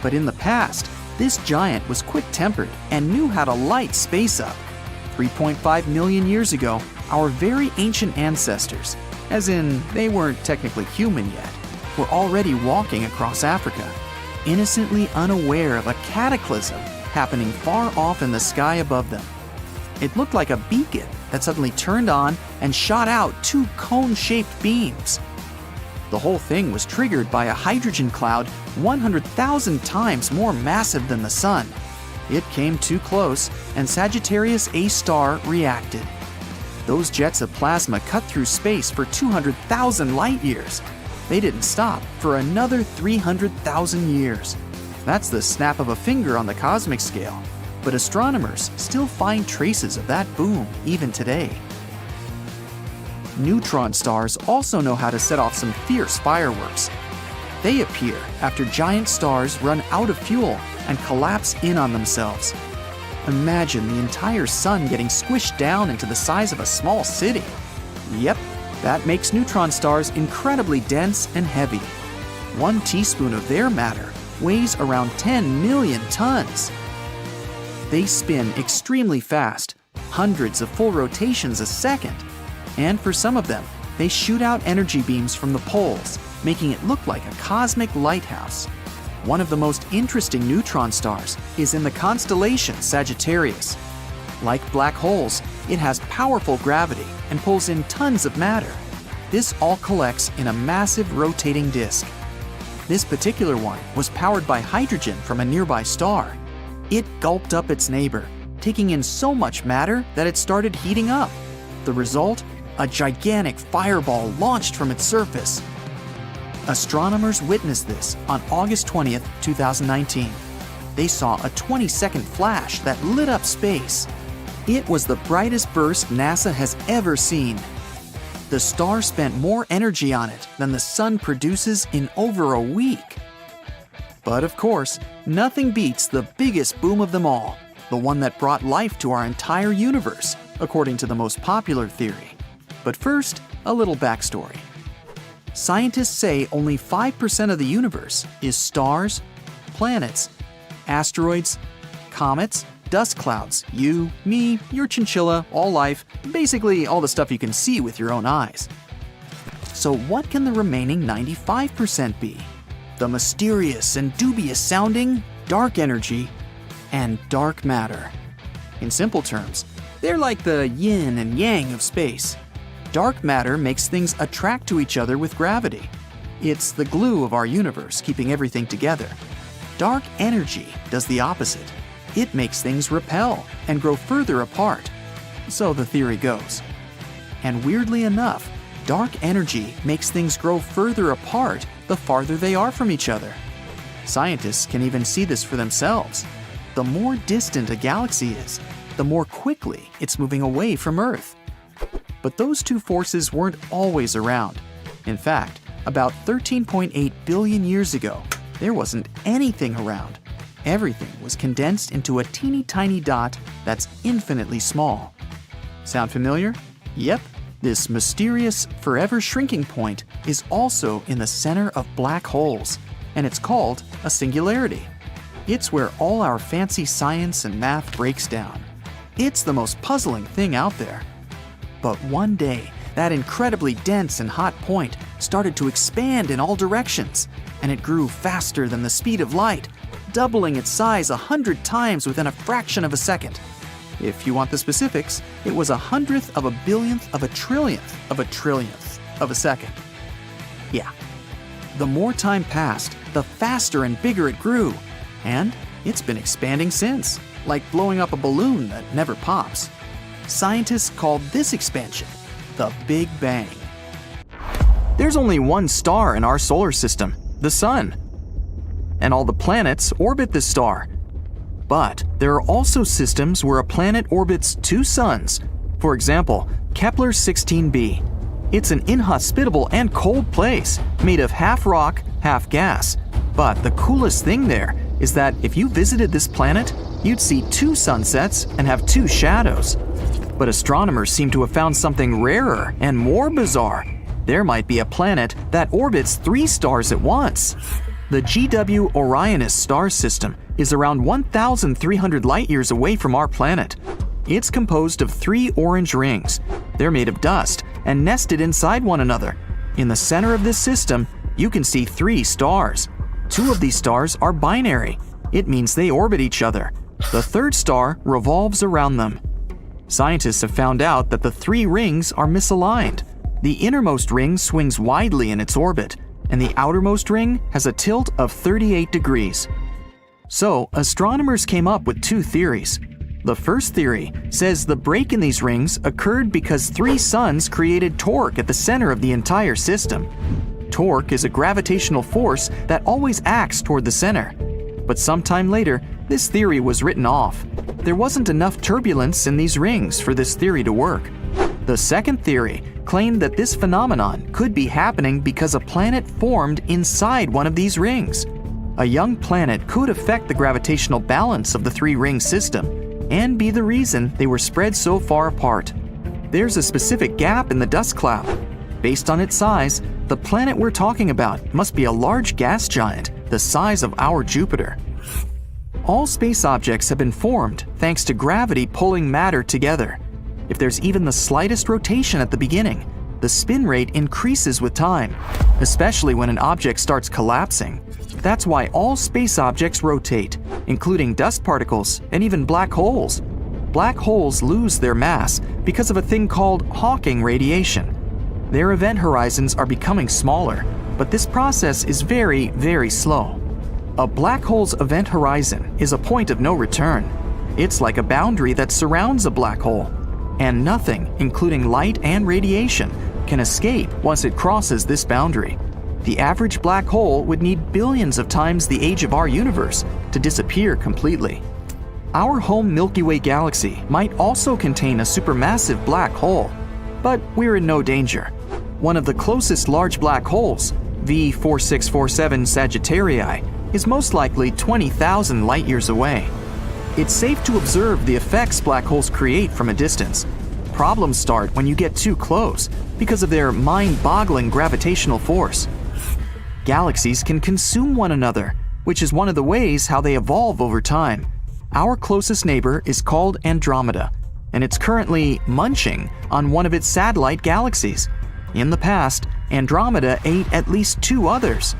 But in the past, this giant was quick-tempered and knew how to light space up. 3.5 million years ago, our very ancient ancestors, as in they weren't technically human yet, were already walking across Africa, innocently unaware of a cataclysm happening far off in the sky above them. It looked like a beacon that suddenly turned on and shot out 2 cone-shaped beams. The whole thing was triggered by a hydrogen cloud 100,000 times more massive than the Sun. It came too close, and Sagittarius A* reacted. Those jets of plasma cut through space for 200,000 light years. They didn't stop for another 300,000 years. That's the snap of a finger on the cosmic scale, but astronomers still find traces of that boom even today. Neutron stars also know how to set off some fierce fireworks. They appear after giant stars run out of fuel and collapse in on themselves. Imagine the entire sun getting squished down into the size of a small city. Yep, that makes neutron stars incredibly dense and heavy. 1 teaspoon of their matter weighs around 10 million tons. They spin extremely fast, hundreds of full rotations a second. And for some of them, they shoot out energy beams from the poles, making it look like a cosmic lighthouse. One of the most interesting neutron stars is in the constellation Sagittarius. Like black holes, it has powerful gravity and pulls in tons of matter. This all collects in a massive rotating disk. This particular one was powered by hydrogen from a nearby star. It gulped up its neighbor, taking in so much matter that it started heating up. The result? A gigantic fireball launched from its surface. Astronomers witnessed this on August 20th, 2019. They saw a 20-second flash that lit up space. It was the brightest burst NASA has ever seen. The star spent more energy on it than the sun produces in over a week. But of course, nothing beats the biggest boom of them all, the one that brought life to our entire universe, according to the most popular theory. But first, a little backstory. Scientists say only 5% of the universe is stars, planets, asteroids, comets, dust clouds, you, me, your chinchilla, all life, basically all the stuff you can see with your own eyes. So what can the remaining 95% be? The mysterious and dubious sounding dark energy and dark matter. In simple terms, they're like the yin and yang of space. Dark matter makes things attract to each other with gravity. It's the glue of our universe, keeping everything together. Dark energy does the opposite. It makes things repel and grow further apart. So the theory goes. And weirdly enough, dark energy makes things grow further apart the farther they are from each other. Scientists can even see this for themselves. The more distant a galaxy is, the more quickly it's moving away from Earth. But those two forces weren't always around. In fact, about 13.8 billion years ago, there wasn't anything around. Everything was condensed into a teeny tiny dot that's infinitely small. Sound familiar? Yep, this mysterious, forever shrinking point is also in the center of black holes, and it's called a singularity. It's where all our fancy science and math breaks down. It's the most puzzling thing out there. But one day, that incredibly dense and hot point started to expand in all directions, and it grew faster than the speed of light, doubling its size 100 times within a fraction of a second. If you want the specifics, it was 100th of a billionth of a trillionth of a second. Yeah. The more time passed, the faster and bigger it grew, and it's been expanding since, like blowing up a balloon that never pops. Scientists called this expansion the Big Bang. There's only one star in our solar system, the Sun. And all the planets orbit this star. But there are also systems where a planet orbits 2 suns. For example, Kepler 16b. It's an inhospitable and cold place, made of half rock, half gas. But the coolest thing there is that if you visited this planet, you'd see 2 sunsets and have 2 shadows. But astronomers seem to have found something rarer and more bizarre. There might be a planet that orbits 3 stars at once. The GW Orionis star system is around 1,300 light-years away from our planet. It's composed of 3 orange rings. They're made of dust and nested inside one another. In the center of this system, you can see 3 stars. 2 of these stars are binary. It means they orbit each other. The 3rd star revolves around them. Scientists have found out that the 3 rings are misaligned. The innermost ring swings widely in its orbit, and the outermost ring has a tilt of 38 degrees. So, astronomers came up with 2 theories. The first theory says the break in these rings occurred because 3 suns created torque at the center of the entire system. Torque is a gravitational force that always acts toward the center. But sometime later, this theory was written off. There wasn't enough turbulence in these rings for this theory to work. The second theory claimed that this phenomenon could be happening because a planet formed inside one of these rings. A young planet could affect the gravitational balance of the 3-ring system. and be the reason they were spread so far apart. There's a specific gap in the dust cloud. Based on its size, the planet we're talking about must be a large gas giant the size of our Jupiter. All space objects have been formed thanks to gravity pulling matter together. If there's even the slightest rotation at the beginning, the spin rate increases with time, especially when an object starts collapsing. That's why all space objects rotate, including dust particles and even black holes. Black holes lose their mass because of a thing called Hawking radiation. Their event horizons are becoming smaller, but this process is very, very slow. A black hole's event horizon is a point of no return. It's like a boundary that surrounds a black hole, and nothing, including light and radiation, can escape once it crosses this boundary. The average black hole would need billions of times the age of our universe to disappear completely. Our home Milky Way galaxy might also contain a supermassive black hole, but we're in no danger. One of the closest large black holes, V4647 Sagittarii, is most likely 20,000 light-years away. It's safe to observe the effects black holes create from a distance. Problems start when you get too close because of their mind-boggling gravitational force. Galaxies can consume one another, which is one of the ways how they evolve over time. Our closest neighbor is called Andromeda, and it's currently munching on one of its satellite galaxies. In the past, Andromeda ate at least 2 others.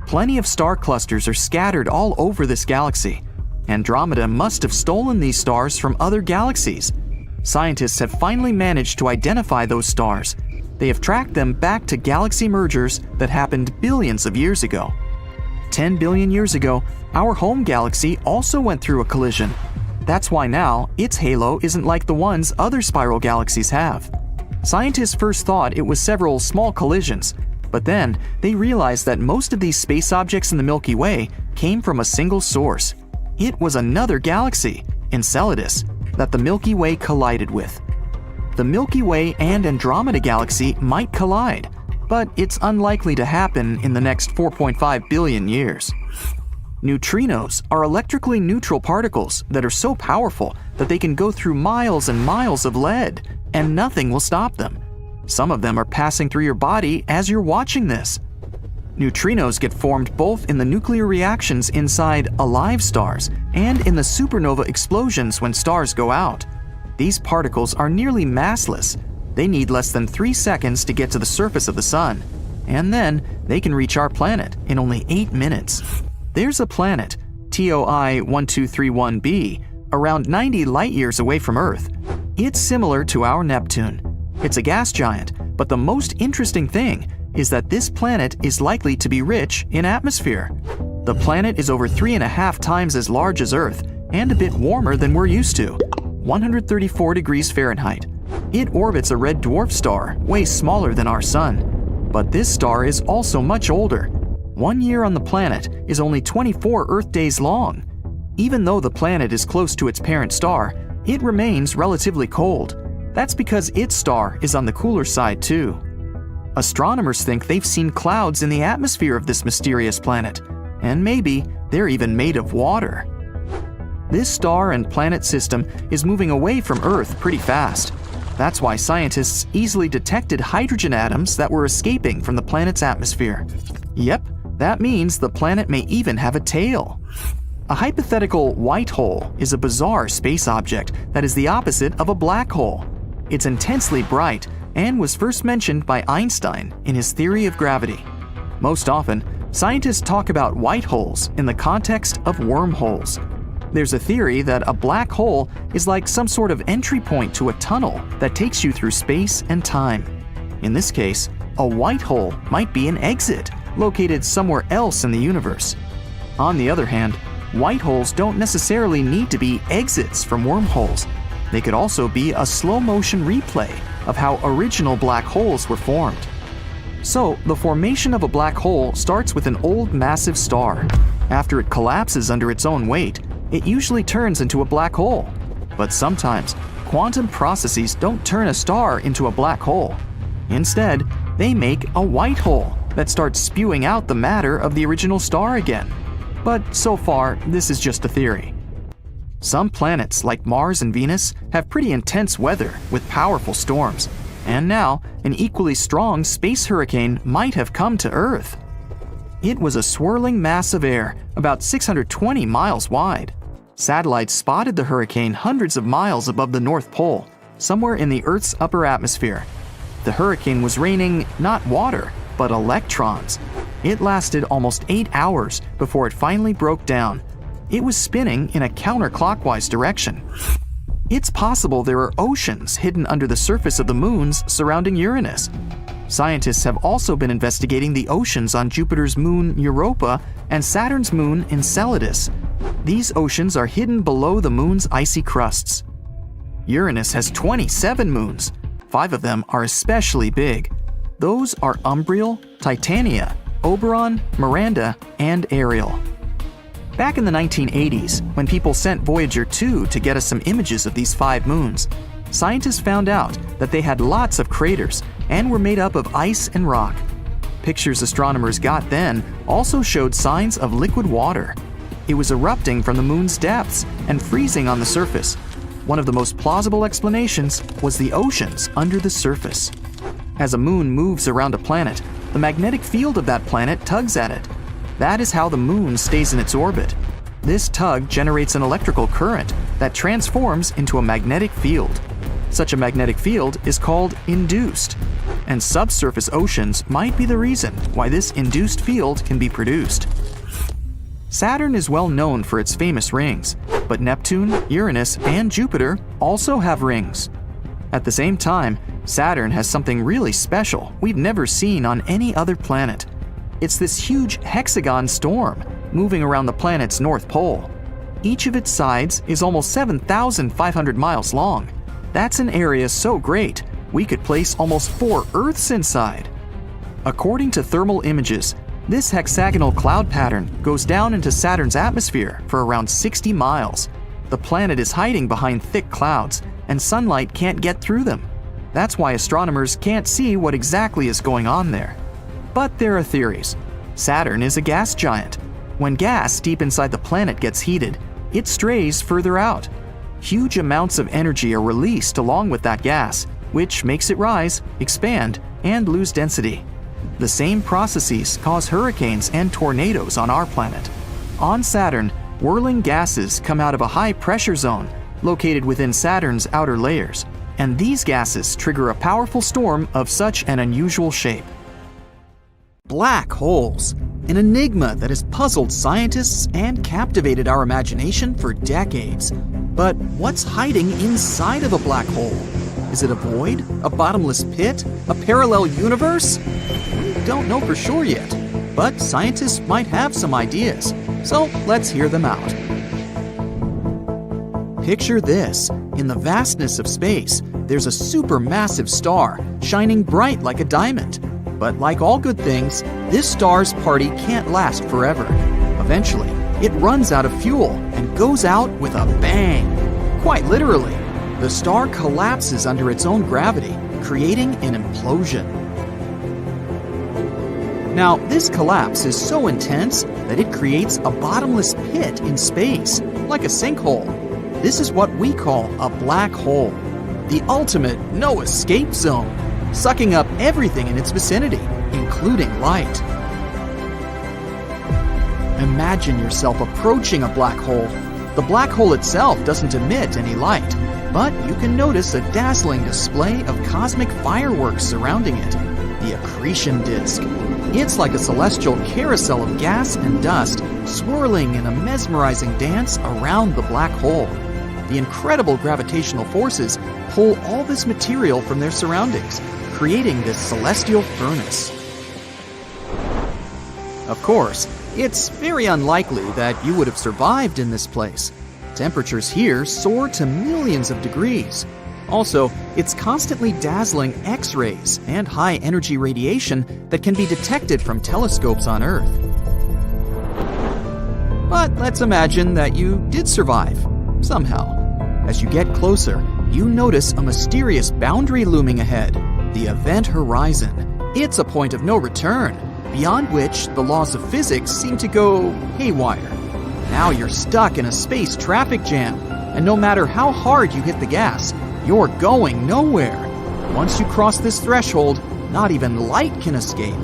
Plenty of star clusters are scattered all over this galaxy. Andromeda must have stolen these stars from other galaxies. Scientists have finally managed to identify those stars. They have tracked them back to galaxy mergers that happened billions of years ago. 10 billion years ago, our home galaxy also went through a collision. That's why now its halo isn't like the ones other spiral galaxies have. Scientists first thought it was several small collisions, but then they realized that most of these space objects in the Milky Way came from a single source. It was another galaxy, Enceladus, that the Milky Way collided with. The Milky Way and Andromeda galaxy might collide, but it's unlikely to happen in the next 4.5 billion years. Neutrinos are electrically neutral particles that are so powerful that they can go through miles and miles of lead, and nothing will stop them. Some of them are passing through your body as you're watching this. Neutrinos get formed both in the nuclear reactions inside alive stars and in the supernova explosions when stars go out. These particles are nearly massless. They need less than 3 seconds to get to the surface of the sun, and then they can reach our planet in only 8 minutes. There's a planet, TOI 1231b, around 90 light-years away from Earth. It's similar to our Neptune. It's a gas giant, but the most interesting thing is that this planet is likely to be rich in atmosphere. The planet is over 3.5 times as large as Earth and a bit warmer than we're used to, 134 degrees Fahrenheit. It orbits a red dwarf star, way smaller than our sun. But this star is also much older. 1 year on the planet is only 24 Earth days long. Even though the planet is close to its parent star, it remains relatively cold. That's because its star is on the cooler side too. Astronomers think they've seen clouds in the atmosphere of this mysterious planet, and maybe they're even made of water. This star and planet system is moving away from Earth pretty fast. That's why scientists easily detected hydrogen atoms that were escaping from the planet's atmosphere. Yep, that means the planet may even have a tail. A hypothetical white hole is a bizarre space object that is the opposite of a black hole. It's intensely bright and was first mentioned by Einstein in his theory of gravity. Most often, scientists talk about white holes in the context of wormholes. There's a theory that a black hole is like some sort of entry point to a tunnel that takes you through space and time. In this case, a white hole might be an exit located somewhere else in the universe. On the other hand, white holes don't necessarily need to be exits from wormholes. They could also be a slow-motion replay of how original black holes were formed. So, the formation of a black hole starts with an old massive star. After it collapses under its own weight, it usually turns into a black hole. But sometimes, quantum processes don't turn a star into a black hole. Instead, they make a white hole that starts spewing out the matter of the original star again. But so far, this is just a theory. Some planets, like Mars and Venus, have pretty intense weather with powerful storms. And now, an equally strong space hurricane might have come to Earth. It was a swirling mass of air, about 620 miles wide. Satellites spotted the hurricane hundreds of miles above the North Pole, somewhere in the Earth's upper atmosphere. The hurricane was raining not water, but electrons. It lasted almost 8 hours before it finally broke down. It was spinning in a counterclockwise direction. It's possible there are oceans hidden under the surface of the moons surrounding Uranus. Scientists have also been investigating the oceans on Jupiter's moon Europa and Saturn's moon Enceladus. These oceans are hidden below the moon's icy crusts. Uranus has 27 moons. 5 of them are especially big. Those are Umbriel, Titania, Oberon, Miranda, and Ariel. Back in the 1980s, when people sent Voyager 2 to get us some images of these 5 moons, scientists found out that they had lots of craters and were made up of ice and rock. Pictures astronomers got then also showed signs of liquid water. It was erupting from the moon's depths and freezing on the surface. One of the most plausible explanations was the oceans under the surface. As a moon moves around a planet, the magnetic field of that planet tugs at it. That is how the moon stays in its orbit. This tug generates an electrical current that transforms into a magnetic field. Such a magnetic field is called induced, and subsurface oceans might be the reason why this induced field can be produced. Saturn is well known for its famous rings, but Neptune, Uranus, and Jupiter also have rings. At the same time, Saturn has something really special we've never seen on any other planet. It's this huge hexagon storm moving around the planet's north pole. Each of its sides is almost 7,500 miles long. That's an area so great, we could place almost 4 Earths inside. According to thermal images, this hexagonal cloud pattern goes down into Saturn's atmosphere for around 60 miles. The planet is hiding behind thick clouds, and sunlight can't get through them. That's why astronomers can't see what exactly is going on there. But there are theories. Saturn is a gas giant. When gas deep inside the planet gets heated, it strays further out. Huge amounts of energy are released along with that gas, which makes it rise, expand, and lose density. The same processes cause hurricanes and tornadoes on our planet. On Saturn, whirling gases come out of a high-pressure zone located within Saturn's outer layers, and these gases trigger a powerful storm of such an unusual shape. Black holes, an enigma that has puzzled scientists and captivated our imagination for decades. But what's hiding inside of a black hole? Is it a void? A bottomless pit? A parallel universe? We don't know for sure yet, but scientists might have some ideas, so let's hear them out. Picture this. In the vastness of space, there's a supermassive star shining bright like a diamond. But like all good things, this star's party can't last forever. Eventually, it runs out of fuel and goes out with a bang. Quite literally, the star collapses under its own gravity, creating an implosion. Now, this collapse is so intense that it creates a bottomless pit in space, like a sinkhole. This is what we call a black hole, the ultimate no-escape zone, sucking up everything in its vicinity, including light. Imagine yourself approaching a black hole. The black hole itself doesn't emit any light, but you can notice a dazzling display of cosmic fireworks surrounding it, the accretion disk. It's like a celestial carousel of gas and dust swirling in a mesmerizing dance around the black hole. The incredible gravitational forces pull all this material from their surroundings, creating this celestial furnace. Of course, it's very unlikely that you would have survived in this place. Temperatures here soar to millions of degrees. Also, it's constantly dazzling X-rays and high-energy radiation that can be detected from telescopes on Earth. But let's imagine that you did survive, somehow. As you get closer, you notice a mysterious boundary looming ahead, the event horizon. It's a point of no return, beyond which the laws of physics seem to go haywire. Now you're stuck in a space traffic jam, and no matter how hard you hit the gas, you're going nowhere. Once you cross this threshold, not even light can escape.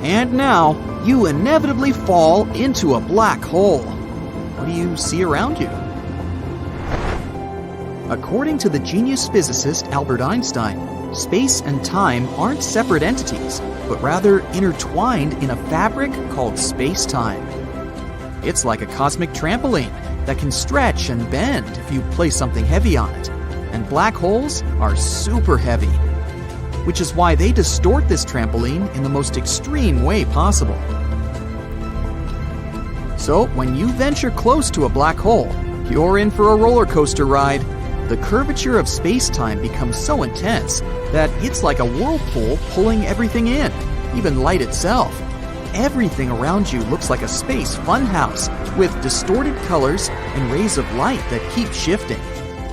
And now, you inevitably fall into a black hole. What do you see around you? According to the genius physicist Albert Einstein, space and time aren't separate entities, but rather intertwined in a fabric called space-time. It's like a cosmic trampoline that can stretch and bend if you place something heavy on it. And black holes are super heavy, which is why they distort this trampoline in the most extreme way possible. So, when you venture close to a black hole, you're in for a roller coaster ride. The curvature of space-time becomes so intense that it's like a whirlpool pulling everything in, even light itself. Everything around you looks like a space funhouse with distorted colors and rays of light that keep shifting.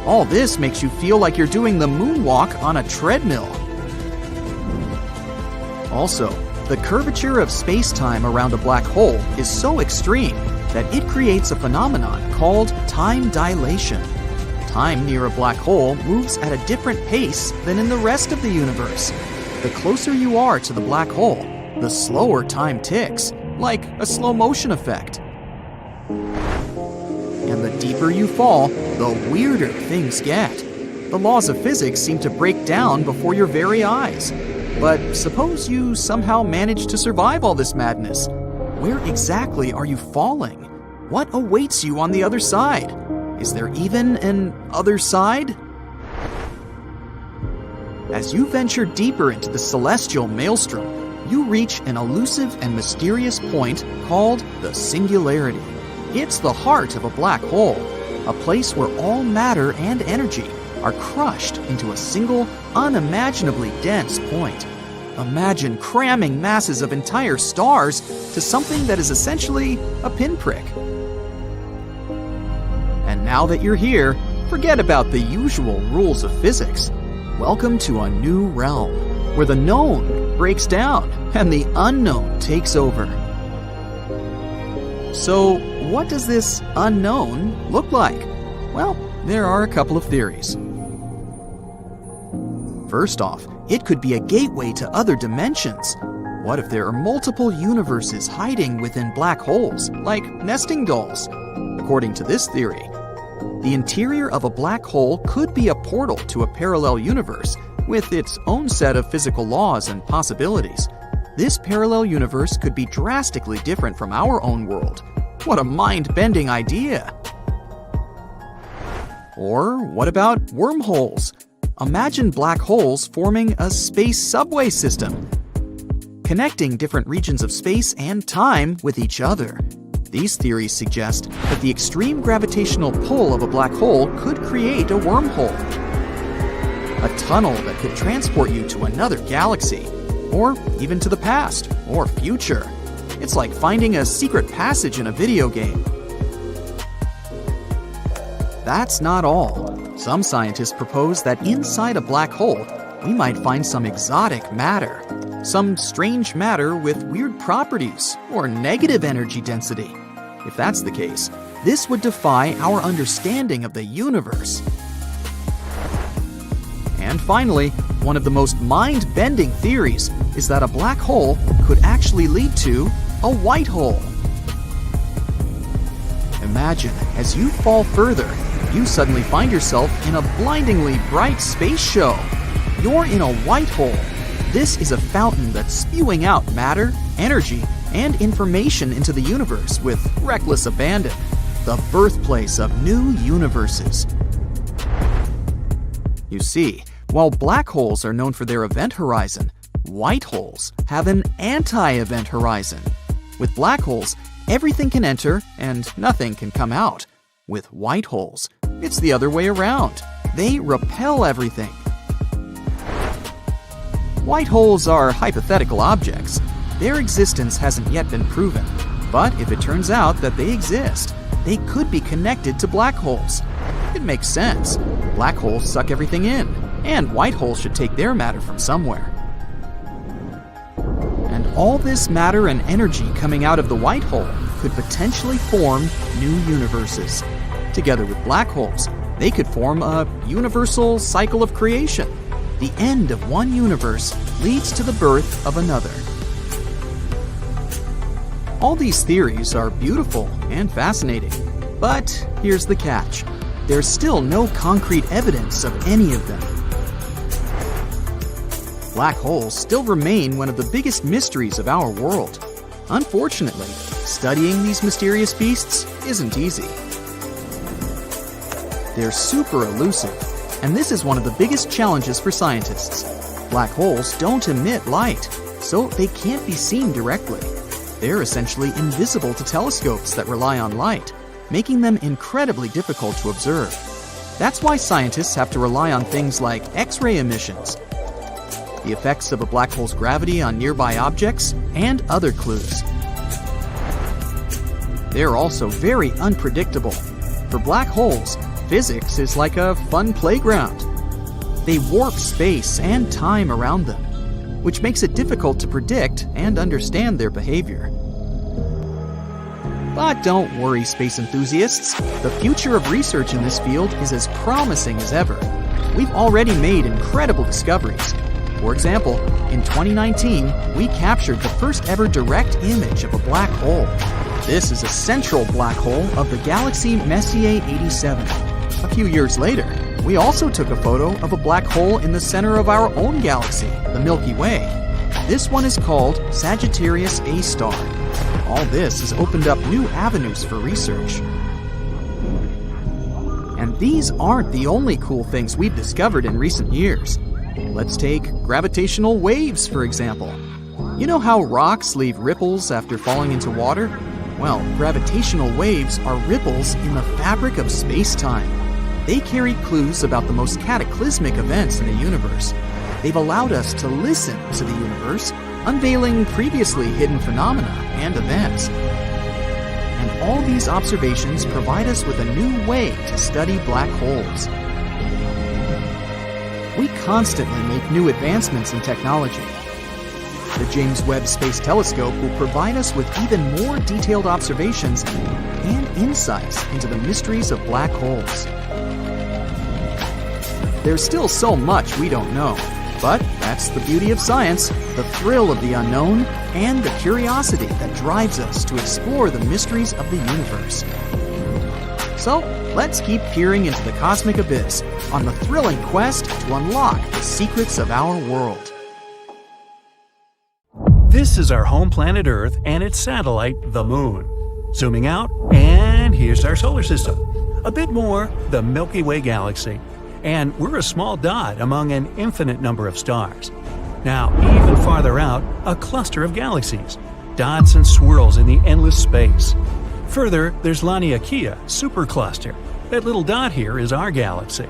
All this makes you feel like you're doing the moonwalk on a treadmill. Also, the curvature of space-time around a black hole is so extreme that it creates a phenomenon called time dilation. Time near a black hole moves at a different pace than in the rest of the universe. The closer you are to the black hole, the slower time ticks, like a slow motion effect. And the deeper you fall, the weirder things get. The laws of physics seem to break down before your very eyes. But suppose you somehow manage to survive all this madness. Where exactly are you falling? What awaits you on the other side? Is there even an other side? As you venture deeper into the celestial maelstrom, you reach an elusive and mysterious point called the singularity. It's the heart of a black hole, a place where all matter and energy are crushed into a single, unimaginably dense point. Imagine cramming masses of entire stars to something that is essentially a pinprick. And now that you're here, forget about the usual rules of physics. Welcome to a new realm, where the known breaks down and the unknown takes over. So, what does this unknown look like? Well, there are a couple of theories. First off, it could be a gateway to other dimensions. What if there are multiple universes hiding within black holes, like nesting dolls? According to this theory, the interior of a black hole could be a portal to a parallel universe with its own set of physical laws and possibilities. This parallel universe could be drastically different from our own world. What a mind-bending idea! Or what about wormholes? Imagine black holes forming a space subway system, connecting different regions of space and time with each other. These theories suggest that the extreme gravitational pull of a black hole could create a wormhole, a tunnel that could transport you to another galaxy, or even to the past or future. It's like finding a secret passage in a video game. That's not all. Some scientists propose that inside a black hole, we might find some exotic matter, some strange matter with weird properties or negative energy density. If that's the case, this would defy our understanding of the universe. And finally, one of the most mind-bending theories is that a black hole could actually lead to a white hole. Imagine, as you fall further, you suddenly find yourself in a blindingly bright space show. You're in a white hole. This is a fountain that's spewing out matter, energy, and information into the universe with reckless abandon. The birthplace of new universes. You see, while black holes are known for their event horizon, white holes have an anti-event horizon. With black holes, everything can enter and nothing can come out. With white holes, it's the other way around. They repel everything. White holes are hypothetical objects. Their existence hasn't yet been proven. But if it turns out that they exist, they could be connected to black holes. It makes sense. Black holes suck everything in, and white holes should take their matter from somewhere. And all this matter and energy coming out of the white hole could potentially form new universes. Together with black holes, they could form a universal cycle of creation. The end of one universe leads to the birth of another. All these theories are beautiful and fascinating, but here's the catch. There's still no concrete evidence of any of them. Black holes still remain one of the biggest mysteries of our world. Unfortunately, studying these mysterious beasts isn't easy. They're super elusive, and this is one of the biggest challenges for scientists. Black holes don't emit light, so they can't be seen directly. They're essentially invisible to telescopes that rely on light, making them incredibly difficult to observe. That's why scientists have to rely on things like X-ray emissions, the effects of a black hole's gravity on nearby objects, and other clues. They're also very unpredictable. For black holes, physics is like a fun playground. They warp space and time around them, which makes it difficult to predict and understand their behavior. But don't worry, space enthusiasts. The future of research in this field is as promising as ever. We've already made incredible discoveries. For example, in 2019, we captured the first ever direct image of a black hole. This is a central black hole of the galaxy Messier 87. A few years later, we also took a photo of a black hole in the center of our own galaxy, the Milky Way. This one is called Sagittarius A star. All this has opened up new avenues for research. And these aren't the only cool things we've discovered in recent years. Let's take gravitational waves, for example. You know how rocks leave ripples after falling into water? Well, gravitational waves are ripples in the fabric of space-time. They carry clues about the most cataclysmic events in the universe. They've allowed us to listen to the universe, unveiling previously hidden phenomena and events. And all these observations provide us with a new way to study black holes. We constantly make new advancements in technology. The James Webb Space Telescope will provide us with even more detailed observations and insights into the mysteries of black holes. There's still so much we don't know, but that's the beauty of science, the thrill of the unknown, and the curiosity that drives us to explore the mysteries of the universe. So, let's keep peering into the cosmic abyss on the thrilling quest to unlock the secrets of our world. This is our home planet Earth and its satellite, the Moon. Zooming out, and here's our solar system. A bit more, the Milky Way galaxy. And we're a small dot among an infinite number of stars. Now, even farther out, a cluster of galaxies. Dots and swirls in the endless space. Further, there's Laniakea supercluster. That little dot here is our galaxy.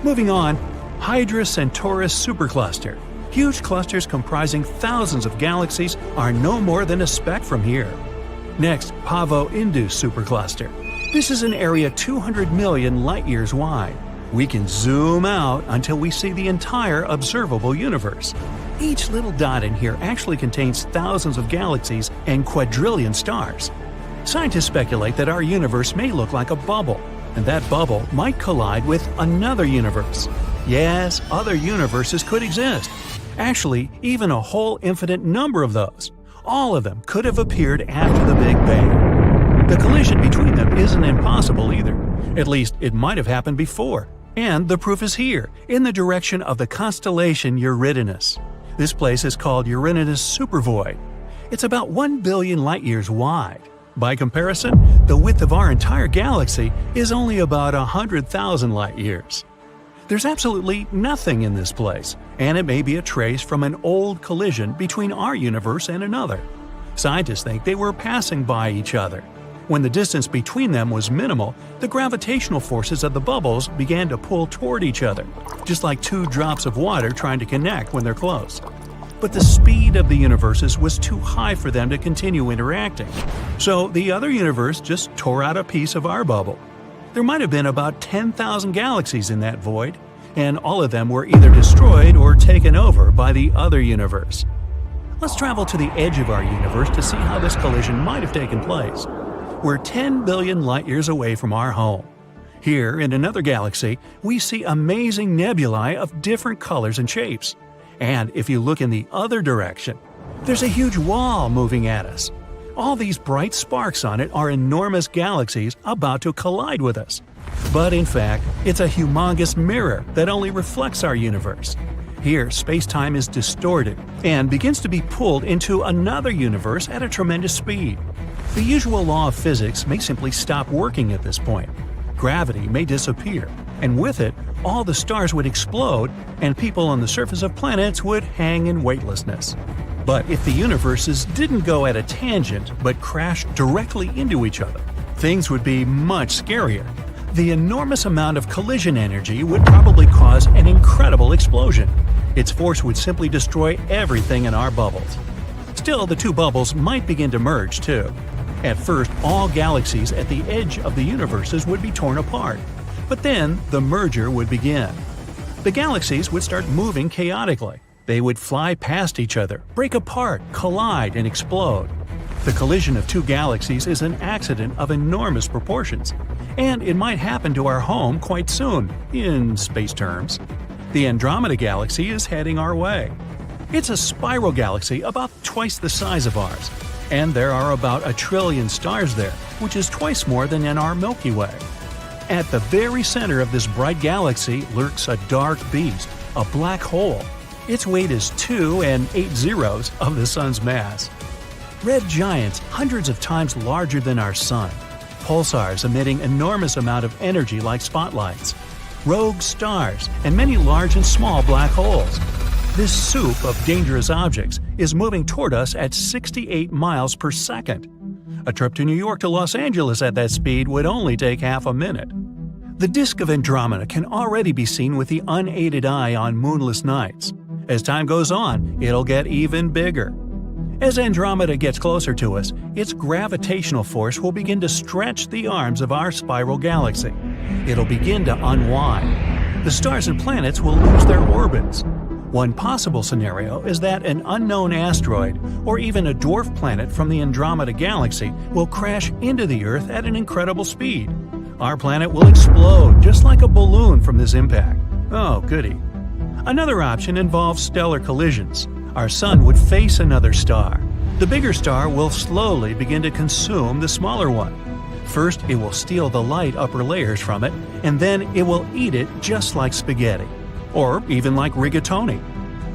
Moving on, Hydra Centaurus supercluster. Huge clusters comprising thousands of galaxies are no more than a speck from here. Next, Pavo Indus supercluster. This is an area 200 million light-years wide. We can zoom out until we see the entire observable universe. Each little dot in here actually contains thousands of galaxies and quadrillion stars. Scientists speculate that our universe may look like a bubble, and that bubble might collide with another universe. Yes, other universes could exist. Actually, even a whole infinite number of those. All of them could have appeared after the Big Bang. The collision between them isn't impossible either. At least, it might have happened before. And the proof is here, in the direction of the constellation Eurytinus. This place is called Eurytinus Supervoid. It's about 1 billion light-years wide. By comparison, the width of our entire galaxy is only about 100,000 light-years. There's absolutely nothing in this place, and it may be a trace from an old collision between our universe and another. Scientists think they were passing by each other. When the distance between them was minimal, the gravitational forces of the bubbles began to pull toward each other, just like two drops of water trying to connect when they're close. But the speed of the universes was too high for them to continue interacting. So the other universe just tore out a piece of our bubble. There might have been about 10,000 galaxies in that void, and all of them were either destroyed or taken over by the other universe. Let's travel to the edge of our universe to see how this collision might have taken place. we're 10 billion light-years away from our home. Here, in another galaxy, we see amazing nebulae of different colors and shapes. And if you look in the other direction, there's a huge wall moving at us. All these bright sparks on it are enormous galaxies about to collide with us. But in fact, it's a humongous mirror that only reflects our universe. Here, space-time is distorted and begins to be pulled into another universe at a tremendous speed. The usual law of physics may simply stop working at this point. Gravity may disappear, and with it, all the stars would explode and people on the surface of planets would hang in weightlessness. But if the universes didn't go at a tangent but crashed directly into each other, things would be much scarier. The enormous amount of collision energy would probably cause an incredible explosion. Its force would simply destroy everything in our bubbles. Still, the two bubbles might begin to merge too. At first, all galaxies at the edge of the universes would be torn apart. But then, the merger would begin. The galaxies would start moving chaotically. They would fly past each other, break apart, collide, and explode. The collision of two galaxies is an accident of enormous proportions, and it might happen to our home quite soon, in space terms. The Andromeda Galaxy is heading our way. It's a spiral galaxy about twice the size of ours, and there are about 1 trillion stars there, which is twice more than in our Milky Way. At the very center of this bright galaxy lurks a dark beast, a black hole. Its weight is 2 8/8 of the Sun's mass. Red giants hundreds of times larger than our Sun. Pulsars emitting enormous amount of energy like spotlights. Rogue stars, and many large and small black holes. This soup of dangerous objects is moving toward us at 68 miles per second. A trip to New York to Los Angeles at that speed would only take half a minute. The disk of Andromeda can already be seen with the unaided eye on moonless nights. As time goes on, it'll get even bigger. As Andromeda gets closer to us, its gravitational force will begin to stretch the arms of our spiral galaxy. It'll begin to unwind. The stars and planets will lose their orbits. One possible scenario is that an unknown asteroid, or even a dwarf planet from the Andromeda Galaxy, will crash into the Earth at an incredible speed. Our planet will explode just like a balloon from this impact. Oh, goody. Another option involves stellar collisions. Our Sun would face another star. The bigger star will slowly begin to consume the smaller one. First, it will steal the light upper layers from it, and then it will eat it just like spaghetti. Or even like rigatoni.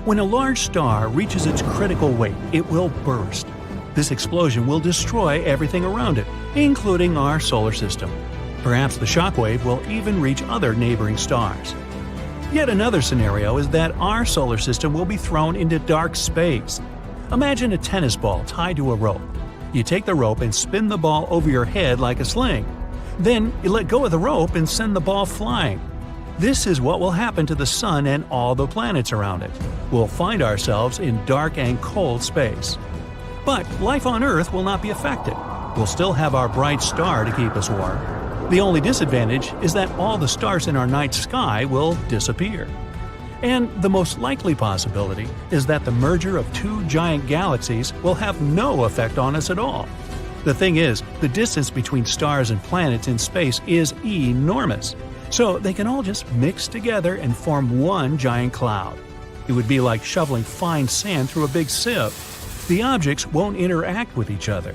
When a large star reaches its critical weight, it will burst. This explosion will destroy everything around it, including our solar system. Perhaps the shockwave will even reach other neighboring stars. Yet another scenario is that our solar system will be thrown into dark space. Imagine a tennis ball tied to a rope. You take the rope and spin the ball over your head like a sling. Then you let go of the rope and send the ball flying. This is what will happen to the Sun and all the planets around it. We'll find ourselves in dark and cold space. But life on Earth will not be affected. We'll still have our bright star to keep us warm. The only disadvantage is that all the stars in our night sky will disappear. And the most likely possibility is that the merger of two giant galaxies will have no effect on us at all. The thing is, the distance between stars and planets in space is enormous, so they can all just mix together and form one giant cloud. It would be like shoveling fine sand through a big sieve. The objects won't interact with each other.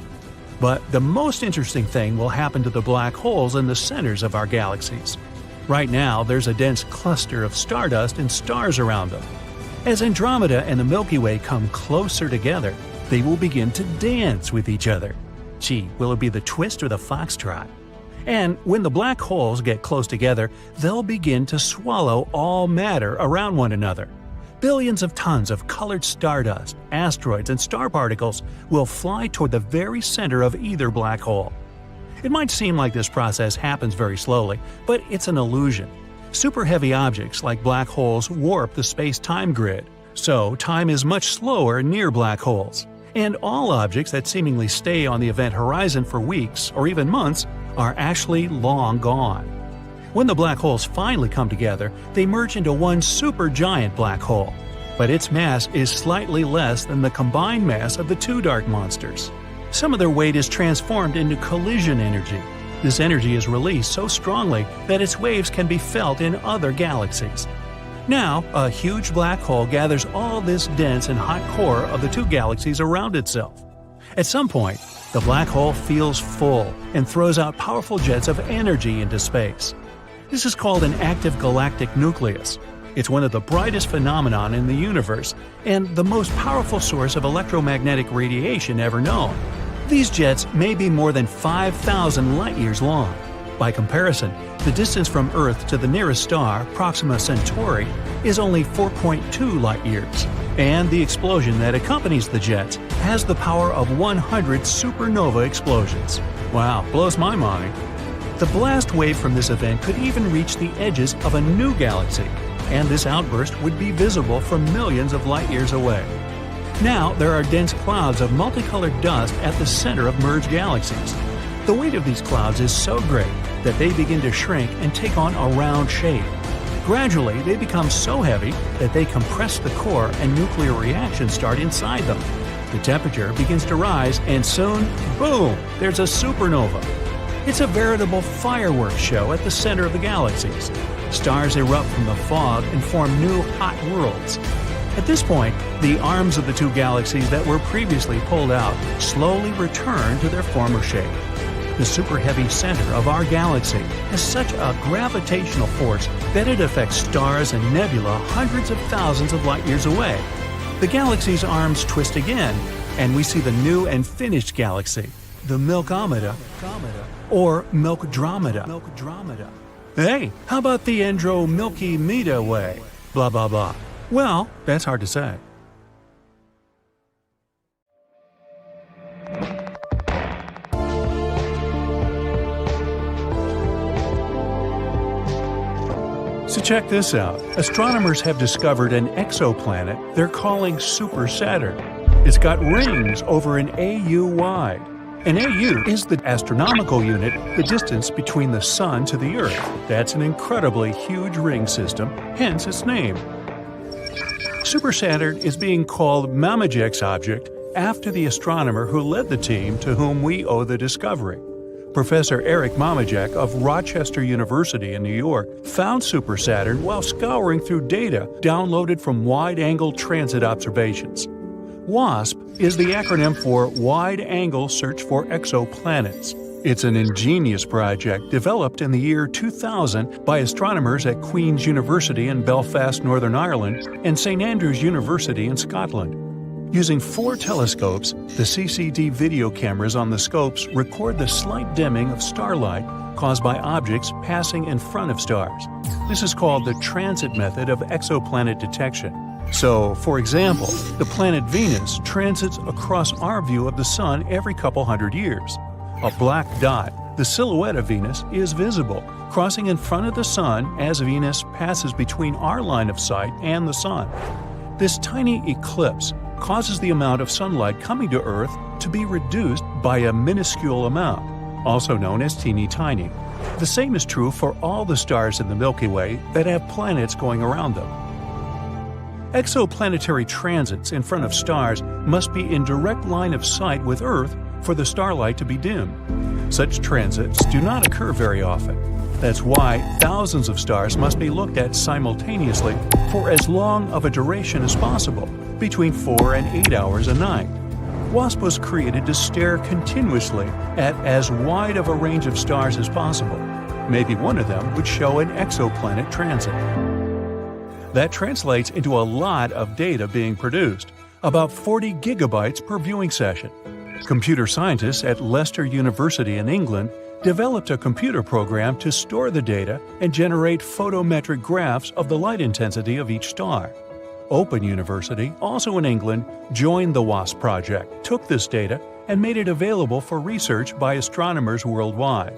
But the most interesting thing will happen to the black holes in the centers of our galaxies. Right now, there's a dense cluster of stardust and stars around them. As Andromeda and the Milky Way come closer together, they will begin to dance with each other. Gee, will it be the twist or the foxtrot? And when the black holes get close together, they'll begin to swallow all matter around one another. Billions of tons of colored stardust, asteroids, and star particles will fly toward the very center of either black hole. It might seem like this process happens very slowly, but it's an illusion. Super heavy objects like black holes warp the space-time grid, so time is much slower near black holes. And all objects that seemingly stay on the event horizon for weeks or even months are actually long gone. When the black holes finally come together, they merge into one supergiant black hole, but its mass is slightly less than the combined mass of the two dark monsters. Some of their weight is transformed into collision energy. This energy is released so strongly that its waves can be felt in other galaxies. Now, a huge black hole gathers all this dense and hot core of the two galaxies around itself. At some point, the black hole feels full and throws out powerful jets of energy into space. This is called an active galactic nucleus. It's one of the brightest phenomena in the universe and the most powerful source of electromagnetic radiation ever known. These jets may be more than 5,000 light-years long. By comparison, the distance from Earth to the nearest star, Proxima Centauri, is only 4.2 light-years. And the explosion that accompanies the jets has the power of 100 supernova explosions. Wow, blows my mind. The blast wave from this event could even reach the edges of a new galaxy, and this outburst would be visible from millions of light-years away. Now, there are dense clouds of multicolored dust at the center of merged galaxies. The weight of these clouds is so great that they begin to shrink and take on a round shape. Gradually, they become so heavy that they compress the core and nuclear reactions start inside them. The temperature begins to rise and soon, boom, there's a supernova. It's a veritable fireworks show at the center of the galaxies. Stars erupt from the fog and form new hot worlds. At this point, the arms of the two galaxies that were previously pulled out slowly return to their former shape. The super-heavy center of our galaxy has such a gravitational force that it affects stars and nebula hundreds of thousands of light-years away. The galaxy's arms twist again, and we see the new and finished galaxy, the Milkometa, or Milkdrometa. Hey, how about the Milky Meter way? Blah blah blah. Well, that's hard to say. So check this out. Astronomers have discovered an exoplanet they're calling Super Saturn. It's got rings over an AU wide. An AU is the astronomical unit, the distance between the Sun to the Earth. That's an incredibly huge ring system, hence its name. Super Saturn is being called Mamajek's object after the astronomer who led the team to whom we owe the discovery. Professor Eric Mamajek of Rochester University in New York found Super Saturn while scouring through data downloaded from wide-angle transit observations. WASP is the acronym for Wide Angle Search for Exoplanets. It's an ingenious project developed in the year 2000 by astronomers at Queen's University in Belfast, Northern Ireland, and St Andrews University in Scotland. Using 4 telescopes, the CCD video cameras on the scopes record the slight dimming of starlight caused by objects passing in front of stars. This is called the transit method of exoplanet detection. So, for example, the planet Venus transits across our view of the Sun every couple hundred years. A black dot, the silhouette of Venus, is visible, crossing in front of the Sun as Venus passes between our line of sight and the Sun. This tiny eclipse causes the amount of sunlight coming to Earth to be reduced by a minuscule amount, also known as teeny tiny. The same is true for all the stars in the Milky Way that have planets going around them. Exoplanetary transits in front of stars must be in direct line of sight with Earth for the starlight to be dim. Such transits do not occur very often. That's why thousands of stars must be looked at simultaneously for as long of a duration as possible, between 4 and 8 hours a night. WASP was created to stare continuously at as wide of a range of stars as possible. Maybe one of them would show an exoplanet transit. That translates into a lot of data being produced, about 40 gigabytes per viewing session. Computer scientists at Leicester University in England developed a computer program to store the data and generate photometric graphs of the light intensity of each star. Open University, also in England, joined the WASP project, took this data, and made it available for research by astronomers worldwide.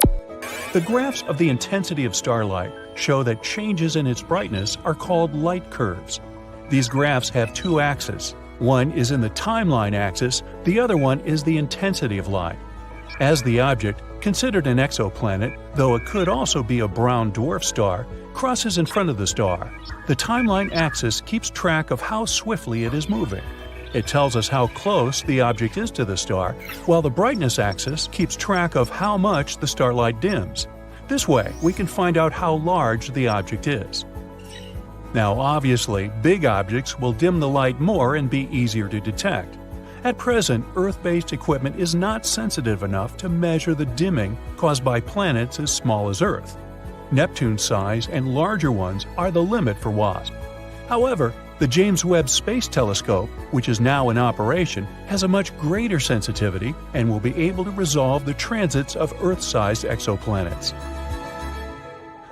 The graphs of the intensity of starlight show that changes in its brightness are called light curves. These graphs have 2 axes. One is in the timeline axis, the other one is the intensity of light. As the object, considered an exoplanet, though it could also be a brown dwarf star, crosses in front of the star, the timeline axis keeps track of how swiftly it is moving. It tells us how close the object is to the star, while the brightness axis keeps track of how much the starlight dims. This way, we can find out how large the object is. Now, obviously, big objects will dim the light more and be easier to detect. At present, Earth-based equipment is not sensitive enough to measure the dimming caused by planets as small as Earth. Neptune's size and larger ones are the limit for WASP. However, the James Webb Space Telescope, which is now in operation, has a much greater sensitivity and will be able to resolve the transits of Earth-sized exoplanets.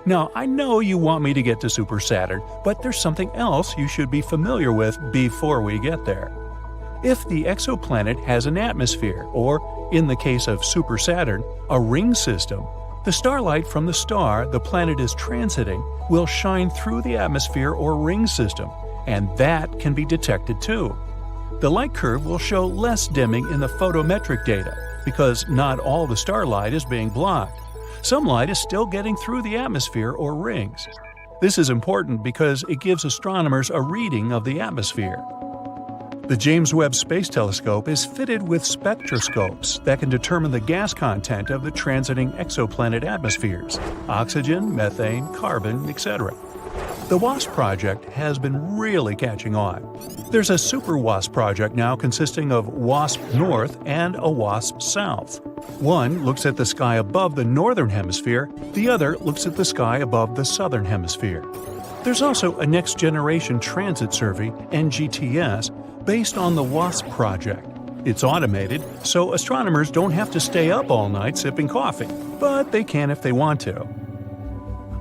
Now, I know you want me to get to Super Saturn, but there's something else you should be familiar with before we get there. If the exoplanet has an atmosphere, or, in the case of Super Saturn, a ring system, the starlight from the star the planet is transiting will shine through the atmosphere or ring system, and that can be detected too. The light curve will show less dimming in the photometric data, because not all the starlight is being blocked. Some light is still getting through the atmosphere or rings. This is important because it gives astronomers a reading of the atmosphere. The James Webb Space Telescope is fitted with spectroscopes that can determine the gas content of the transiting exoplanet atmospheres: oxygen, methane, carbon, etc. The WASP project has been really catching on. There's a Super WASP project now consisting of WASP North and a WASP South. One looks at the sky above the northern hemisphere, the other looks at the sky above the southern hemisphere. There's also a Next Generation Transit Survey, NGTS, based on the WASP project. It's automated, so astronomers don't have to stay up all night sipping coffee, but they can if they want to.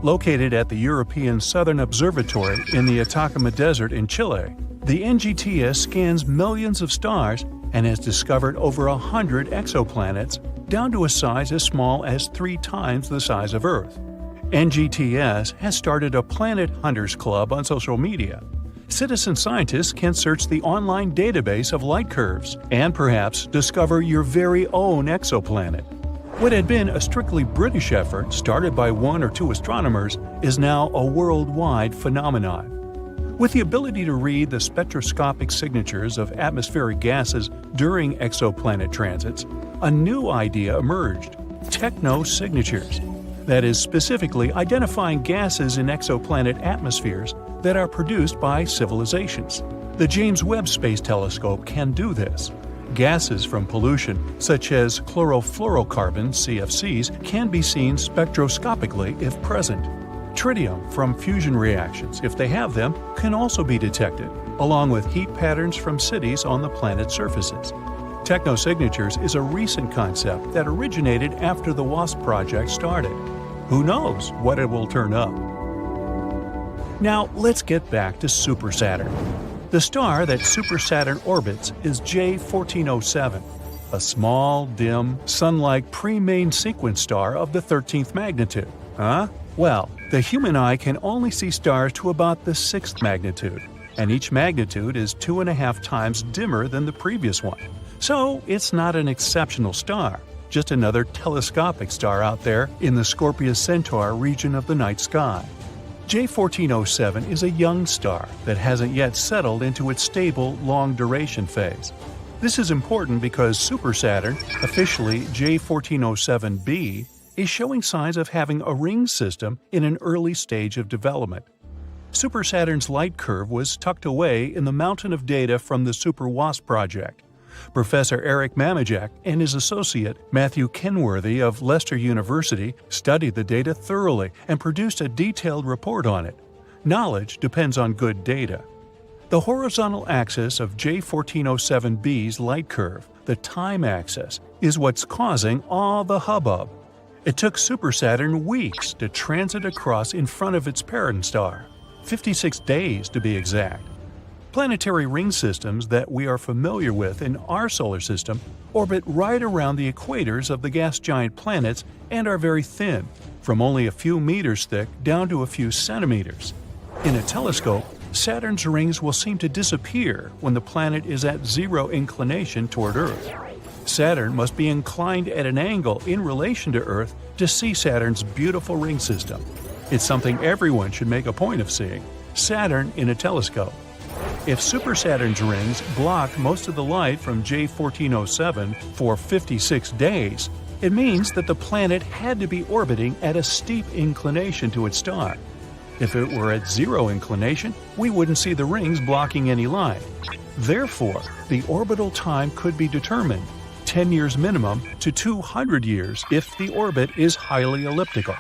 Located at the European Southern Observatory in the Atacama Desert in Chile, the NGTS scans millions of stars and has discovered over 100 exoplanets, down to a size as small as 3 times the size of Earth. NGTS has started a Planet Hunters Club on social media. Citizen scientists can search the online database of light curves and perhaps discover your very own exoplanet. What had been a strictly British effort started by 1 or 2 astronomers is now a worldwide phenomenon. With the ability to read the spectroscopic signatures of atmospheric gases during exoplanet transits, a new idea emerged: technosignatures. That is, specifically identifying gases in exoplanet atmospheres that are produced by civilizations. The James Webb Space Telescope can do this. Gases from pollution, such as chlorofluorocarbons (CFCs), can be seen spectroscopically if present. Tritium from fusion reactions, if they have them, can also be detected, along with heat patterns from cities on the planet's surfaces. Technosignatures is a recent concept that originated after the WASP project started. Who knows what it will turn up? Now, let's get back to Super Saturn. The star that Super Saturn orbits is J1407, a small, dim, sun-like pre-main sequence star of the 13th magnitude. Huh? Well, the human eye can only see stars to about the 6th magnitude, and each magnitude is 2.5 times dimmer than the previous one. So, it's not an exceptional star, just another telescopic star out there in the Scorpius Centaur region of the night sky. J1407 is a young star that hasn't yet settled into its stable, long-duration phase. This is important because Super Saturn, officially J1407b, is showing signs of having a ring system in an early stage of development. Super Saturn's light curve was tucked away in the mountain of data from the Super WASP project. Professor Eric Mamajek and his associate Matthew Kenworthy of Leicester University studied the data thoroughly and produced a detailed report on it. Knowledge depends on good data. The horizontal axis of J1407b's light curve, the time axis, is what's causing all the hubbub. It took Super Saturn weeks to transit across in front of its parent star, 56 days to be exact. Planetary ring systems that we are familiar with in our solar system orbit right around the equators of the gas giant planets and are very thin, from only a few meters thick down to a few centimeters. In a telescope, Saturn's rings will seem to disappear when the planet is at 0 inclination toward Earth. Saturn must be inclined at an angle in relation to Earth to see Saturn's beautiful ring system. It's something everyone should make a point of seeing: Saturn in a telescope. If Super Saturn's rings block most of the light from J1407 for 56 days, it means that the planet had to be orbiting at a steep inclination to its star. If it were at zero inclination, we wouldn't see the rings blocking any light. Therefore, the orbital time could be determined, 10 years minimum to 200 years if the orbit is highly elliptical.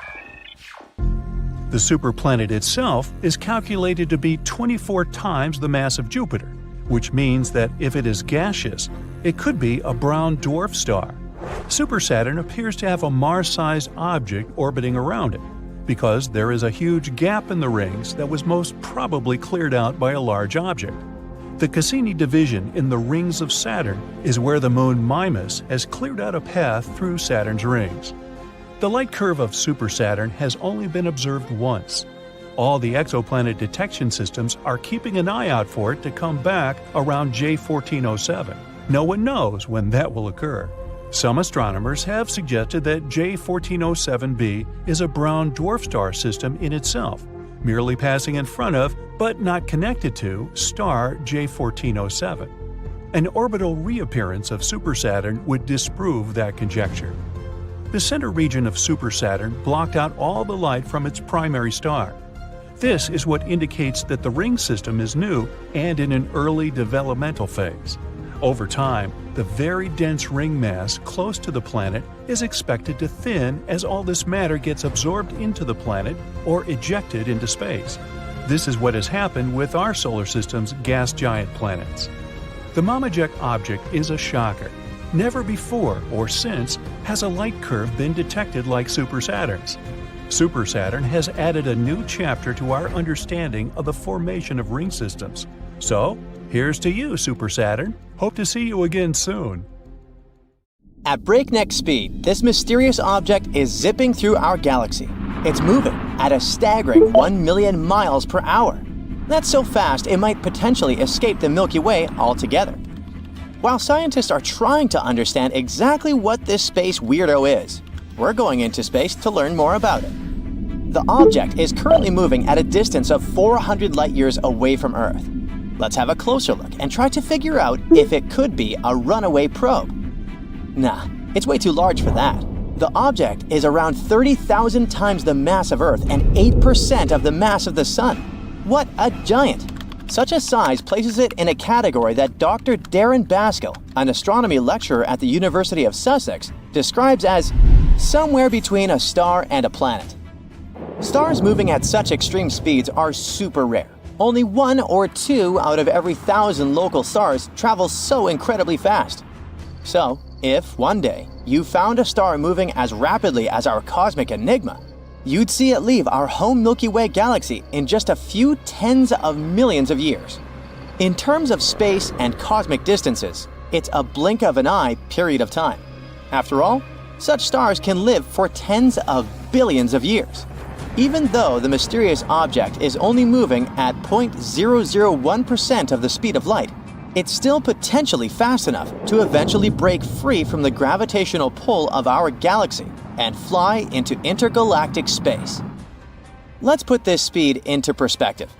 The superplanet itself is calculated to be 24 times the mass of Jupiter, which means that if it is gaseous, it could be a brown dwarf star. Super Saturn appears to have a Mars-sized object orbiting around it, because there is a huge gap in the rings that was most probably cleared out by a large object. The Cassini division in the rings of Saturn is where the moon Mimas has cleared out a path through Saturn's rings. The light curve of Super Saturn has only been observed once. All the exoplanet detection systems are keeping an eye out for it to come back around J1407. No one knows when that will occur. Some astronomers have suggested that J1407b is a brown dwarf star system in itself, merely passing in front of, but not connected to, star J1407. An orbital reappearance of Super Saturn would disprove that conjecture. The center region of Super Saturn blocked out all the light from its primary star. This is what indicates that the ring system is new and in an early developmental phase. Over time, the very dense ring mass close to the planet is expected to thin as all this matter gets absorbed into the planet or ejected into space. This is what has happened with our solar system's gas giant planets. The Mamajek object is a shocker. Never before or since has a light curve been detected like Super Saturn's. Super Saturn has added a new chapter to our understanding of the formation of ring systems. So, here's to you, Super Saturn. Hope to see you again soon. At breakneck speed, this mysterious object is zipping through our galaxy. It's moving at a staggering 1 million miles per hour. That's so fast it might potentially escape the Milky Way altogether. While scientists are trying to understand exactly what this space weirdo is, we're going into space to learn more about it. The object is currently moving at a distance of 400 light-years away from Earth. Let's have a closer look and try to figure out if it could be a runaway probe. Nah, it's way too large for that. The object is around 30,000 times the mass of Earth and 8% of the mass of the Sun. What a giant! Such a size places it in a category that Dr. Darren Baskill, an astronomy lecturer at the University of Sussex, describes as somewhere between a star and a planet. Stars moving at such extreme speeds are super rare. Only 1 or 2 out of every 1,000 local stars travel so incredibly fast. So, if one day you found a star moving as rapidly as our cosmic enigma, you'd see it leave our home Milky Way galaxy in just a few tens of millions of years. In terms of space and cosmic distances, it's a blink of an eye period of time. After all, such stars can live for tens of billions of years. Even though the mysterious object is only moving at 0.001% of the speed of light, it's still potentially fast enough to eventually break free from the gravitational pull of our galaxy and fly into intergalactic space. Let's put this speed into perspective.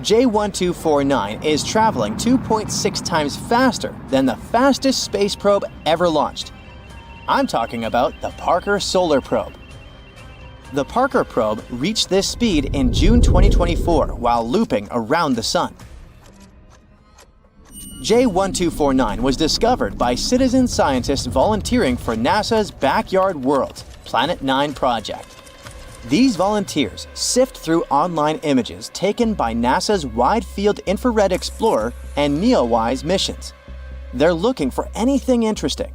J1249 is traveling 2.6 times faster than the fastest space probe ever launched. I'm talking about the Parker Solar Probe. The Parker probe reached this speed in June 2024 while looping around the Sun. J1249 was discovered by citizen scientists volunteering for NASA's Backyard Worlds Planet 9 project. These volunteers sift through online images taken by NASA's Wide Field Infrared Explorer and NEOWISE missions. They're looking for anything interesting.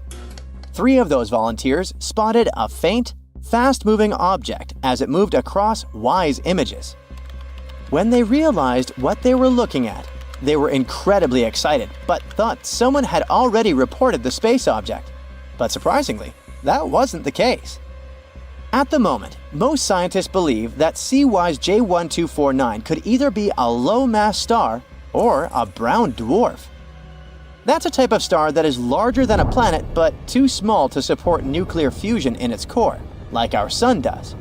3 of those volunteers spotted a faint, fast-moving object as it moved across WISE images. When they realized what they were looking at, they were incredibly excited, but thought someone had already reported the space object. But surprisingly, that wasn't the case. At the moment, most scientists believe that CWISE J1249 could either be a low-mass star or a brown dwarf. That's a type of star that is larger than a planet but too small to support nuclear fusion in its core, like our Sun does.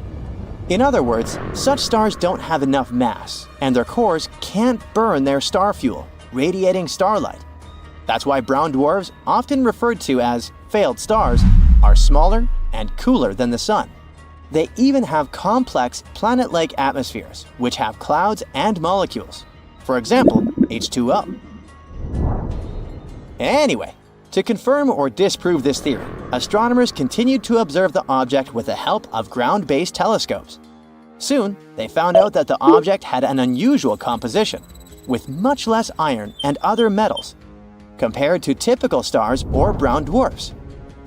In other words, such stars don't have enough mass, and their cores can't burn their star fuel, radiating starlight. That's why brown dwarfs, often referred to as failed stars, are smaller and cooler than the Sun. They even have complex planet-like atmospheres, which have clouds and molecules. For example, H2O. Anyway, to confirm or disprove this theory, astronomers continued to observe the object with the help of ground-based telescopes. Soon, they found out that the object had an unusual composition, with much less iron and other metals, compared to typical stars or brown dwarfs.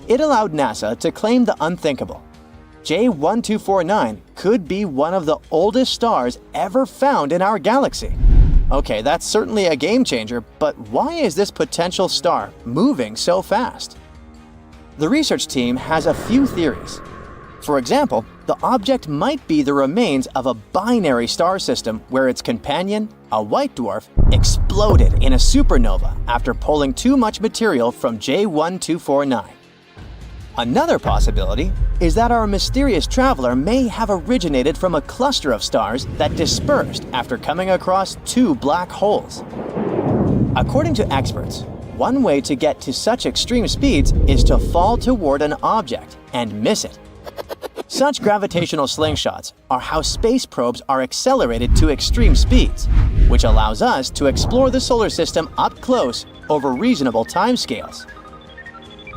It allowed NASA to claim the unthinkable. J1249 could be one of the oldest stars ever found in our galaxy. Okay, that's certainly a game changer, but why is this potential star moving so fast? The research team has a few theories. For example, the object might be the remains of a binary star system where its companion, a white dwarf, exploded in a supernova after pulling too much material from J1249. Another possibility is that our mysterious traveler may have originated from a cluster of stars that dispersed after coming across two black holes. According to experts, one way to get to such extreme speeds is to fall toward an object and miss it. Such gravitational slingshots are how space probes are accelerated to extreme speeds, which allows us to explore the solar system up close over reasonable timescales.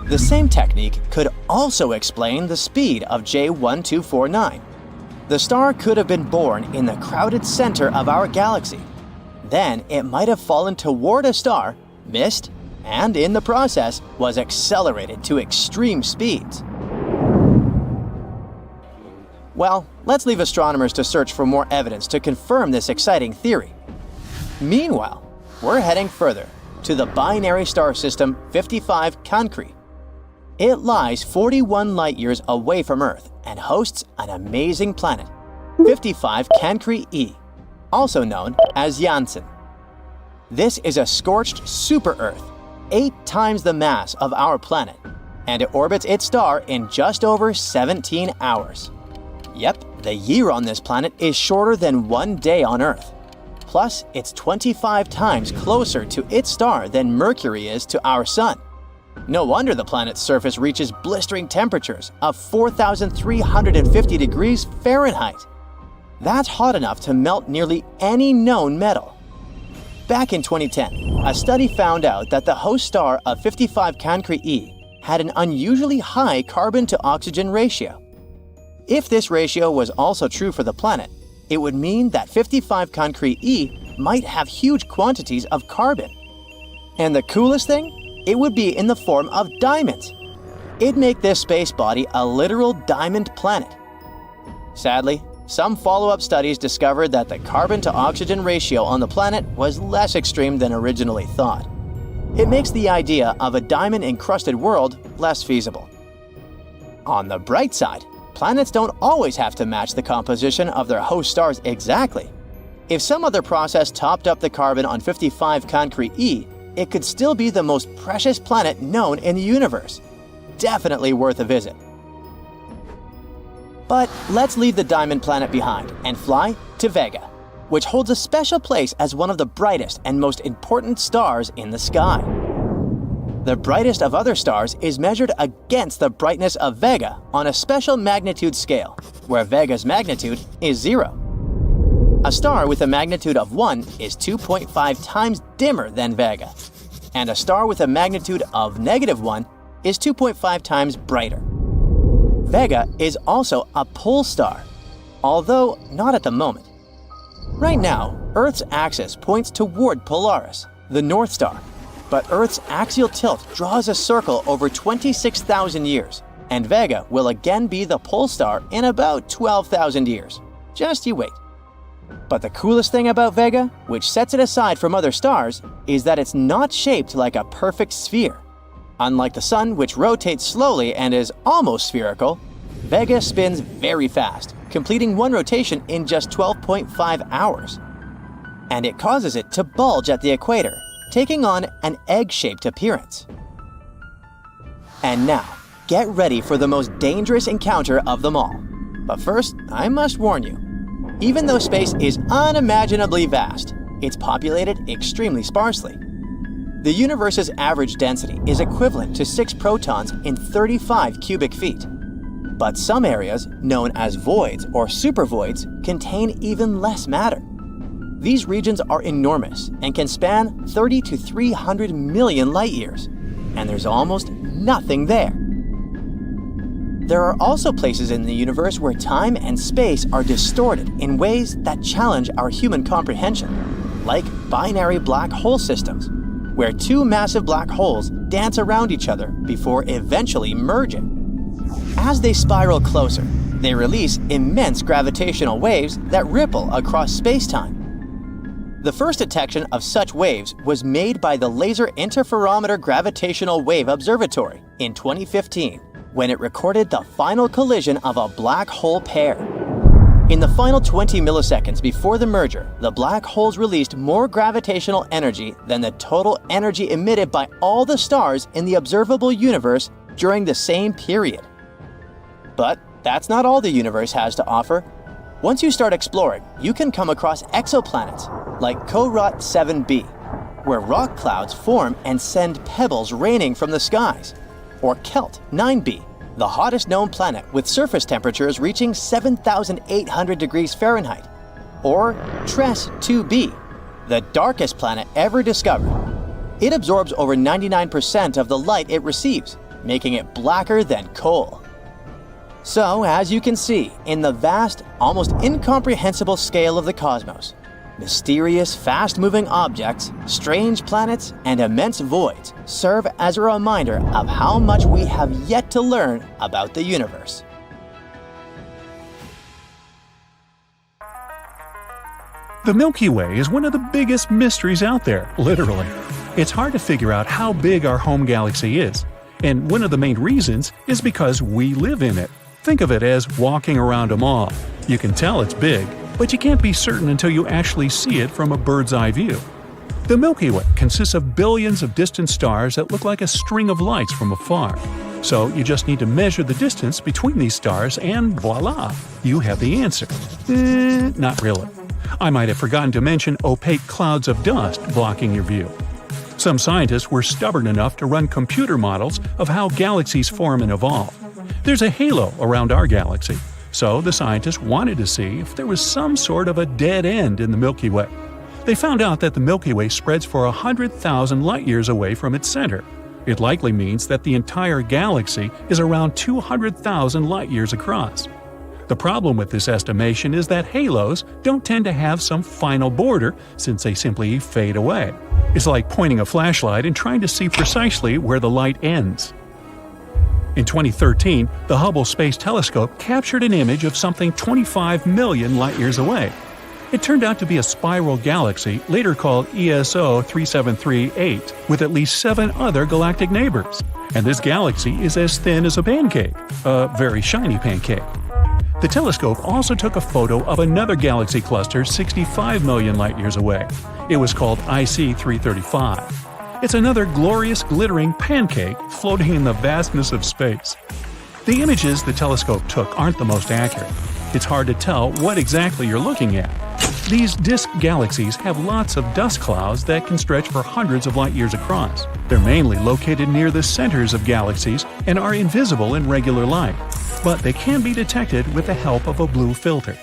The same technique could also explain the speed of J1249. The star could have been born in the crowded center of our galaxy. Then it might have fallen toward a star, missed, and in the process was accelerated to extreme speeds. Well, let's leave astronomers to search for more evidence to confirm this exciting theory. Meanwhile, we're heading further to the binary star system 55 Cancri. It lies 41 light-years away from Earth and hosts an amazing planet, 55 Cancri E, also known as Janssen. This is a scorched super-Earth, 8 times the mass of our planet, and it orbits its star in just over 17 hours. Yep, the year on this planet is shorter than 1 day on Earth. Plus, it's 25 times closer to its star than Mercury is to our Sun. No wonder the planet's surface reaches blistering temperatures of 4,350 degrees Fahrenheit. That's hot enough to melt nearly any known metal. Back in 2010, a study found out that the host star of 55 Cancri E had an unusually high carbon-to-oxygen ratio. If this ratio was also true for the planet, it would mean that 55 Cancri E might have huge quantities of carbon. And the coolest thing? It would be in the form of diamonds. It'd make this space body a literal diamond planet. Sadly, some follow-up studies discovered that the carbon-to-oxygen ratio on the planet was less extreme than originally thought. It makes the idea of a diamond-encrusted world less feasible. On the bright side, planets don't always have to match the composition of their host stars exactly. If some other process topped up the carbon on 55 Cancri E, it could still be the most precious planet known in the universe. Definitely worth a visit. But let's leave the diamond planet behind and fly to Vega, which holds a special place as one of the brightest and most important stars in the sky. The brightest of other stars is measured against the brightness of Vega on a special magnitude scale, where Vega's magnitude is 0. A star with a magnitude of 1 is 2.5 times dimmer than Vega, and a star with a magnitude of -1 is 2.5 times brighter. Vega is also a pole star, although not at the moment. Right now, Earth's axis points toward Polaris, the North Star, but Earth's axial tilt draws a circle over 26,000 years, and Vega will again be the pole star in about 12,000 years. Just you wait. But the coolest thing about Vega, which sets it aside from other stars, is that it's not shaped like a perfect sphere. Unlike the Sun, which rotates slowly and is almost spherical, Vega spins very fast, completing one rotation in just 12.5 hours. And it causes it to bulge at the equator, taking on an egg-shaped appearance. And now, get ready for the most dangerous encounter of them all. But first, I must warn you. Even though space is unimaginably vast, it's populated extremely sparsely. The universe's average density is equivalent to 6 protons in 35 cubic feet. But some areas, known as voids or supervoids, contain even less matter. These regions are enormous and can span 30 to 300 million light-years, and there's almost nothing there. There are also places in the universe where time and space are distorted in ways that challenge our human comprehension, like binary black hole systems, where two massive black holes dance around each other before eventually merging. As they spiral closer, they release immense gravitational waves that ripple across space-time. The first detection of such waves was made by the Laser Interferometer Gravitational Wave Observatory in 2015, when it recorded the final collision of a black hole pair. In the final 20 milliseconds before the merger, the black holes released more gravitational energy than the total energy emitted by all the stars in the observable universe during the same period. But that's not all the universe has to offer. Once you start exploring, you can come across exoplanets like Corot 7b, where rock clouds form and send pebbles raining from the skies, or Kelt 9b, the hottest known planet with surface temperatures reaching 7,800 degrees Fahrenheit, or Tres 2b, the darkest planet ever discovered. It absorbs over 99% of the light it receives, making it blacker than coal. So, as you can see, in the vast, almost incomprehensible scale of the cosmos, mysterious, fast-moving objects, strange planets, and immense voids serve as a reminder of how much we have yet to learn about the universe. The Milky Way is one of the biggest mysteries out there, literally. It's hard to figure out how big our home galaxy is, and one of the main reasons is because we live in it. Think of it as walking around a mall. You can tell it's big, but you can't be certain until you actually see it from a bird's-eye view. The Milky Way consists of billions of distant stars that look like a string of lights from afar. So you just need to measure the distance between these stars and voila, you have the answer. Not really. I might have forgotten to mention opaque clouds of dust blocking your view. Some scientists were stubborn enough to run computer models of how galaxies form and evolve. There's a halo around our galaxy, so the scientists wanted to see if there was some sort of a dead end in the Milky Way. They found out that the Milky Way spreads for 100,000 light-years away from its center. It likely means that the entire galaxy is around 200,000 light-years across. The problem with this estimation is that halos don't tend to have some final border since they simply fade away. It's like pointing a flashlight and trying to see precisely where the light ends. In 2013, the Hubble Space Telescope captured an image of something 25 million light-years away. It turned out to be a spiral galaxy, later called ESO 3738, with at least 7 other galactic neighbors. And this galaxy is as thin as a pancake, a very shiny pancake. The telescope also took a photo of another galaxy cluster 65 million light-years away. It was called IC 335. It's another glorious, glittering pancake floating in the vastness of space. The images the telescope took aren't the most accurate. It's hard to tell what exactly you're looking at. These disk galaxies have lots of dust clouds that can stretch for hundreds of light-years across. They're mainly located near the centers of galaxies and are invisible in regular light, but they can be detected with the help of a blue filter.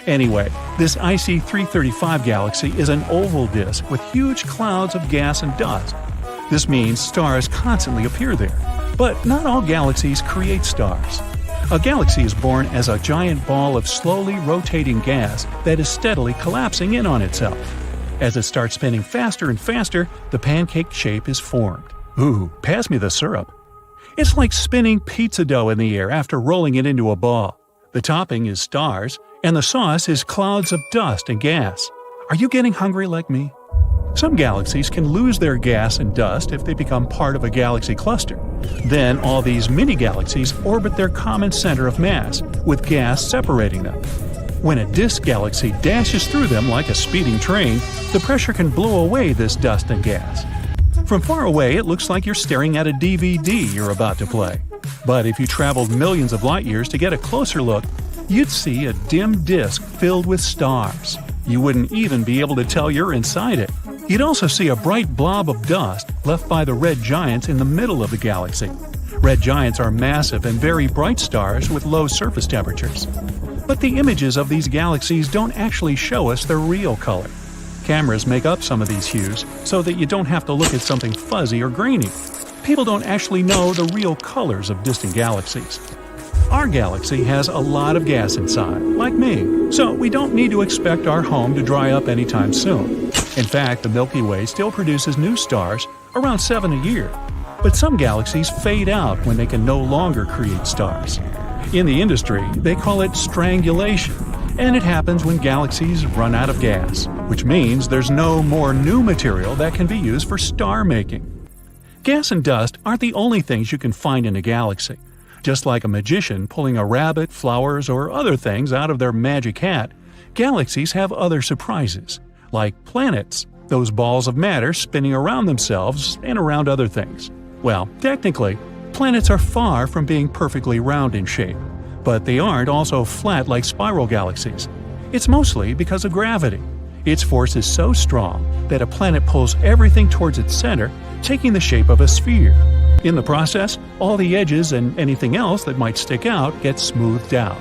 Anyway, this IC 335 galaxy is an oval disk with huge clouds of gas and dust. This means stars constantly appear there. But not all galaxies create stars. A galaxy is born as a giant ball of slowly rotating gas that is steadily collapsing in on itself. As it starts spinning faster and faster, the pancake shape is formed. Ooh, pass me the syrup. It's like spinning pizza dough in the air after rolling it into a ball. The topping is stars, and the sauce is clouds of dust and gas. Are you getting hungry like me? Some galaxies can lose their gas and dust if they become part of a galaxy cluster. Then all these mini-galaxies orbit their common center of mass, with gas separating them. When a disk galaxy dashes through them like a speeding train, the pressure can blow away this dust and gas. From far away, it looks like you're staring at a DVD you're about to play. But if you traveled millions of light-years to get a closer look, you'd see a dim disk filled with stars. You wouldn't even be able to tell you're inside it. You'd also see a bright blob of dust left by the red giants in the middle of the galaxy. Red giants are massive and very bright stars with low surface temperatures. But the images of these galaxies don't actually show us their real color. Cameras make up some of these hues so that you don't have to look at something fuzzy or grainy. People don't actually know the real colors of distant galaxies. Our galaxy has a lot of gas inside, like me, so we don't need to expect our home to dry up anytime soon. In fact, the Milky Way still produces new stars, around 7 a year. But some galaxies fade out when they can no longer create stars. In the industry, they call it strangulation, and it happens when galaxies run out of gas, which means there's no more new material that can be used for star making. Gas and dust aren't the only things you can find in a galaxy. Just like a magician pulling a rabbit, flowers, or other things out of their magic hat, galaxies have other surprises, like planets, those balls of matter spinning around themselves and around other things. Well, technically, planets are far from being perfectly round in shape, but they aren't also flat like spiral galaxies. It's mostly because of gravity. Its force is so strong that a planet pulls everything towards its center, taking the shape of a sphere. In the process, all the edges and anything else that might stick out gets smoothed out.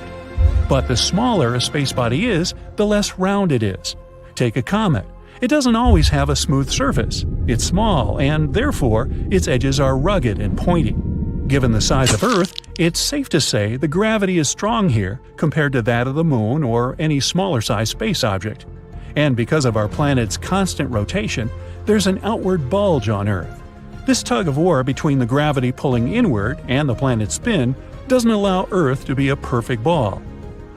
But the smaller a spacebody is, the less round it is. Take a comet. It doesn't always have a smooth surface. It's small, and therefore, its edges are rugged and pointy. Given the size of Earth, it's safe to say the gravity is strong here compared to that of the Moon or any smaller-sized space object. And because of our planet's constant rotation, there's an outward bulge on Earth. This tug-of-war between the gravity pulling inward and the planet's spin doesn't allow Earth to be a perfect ball.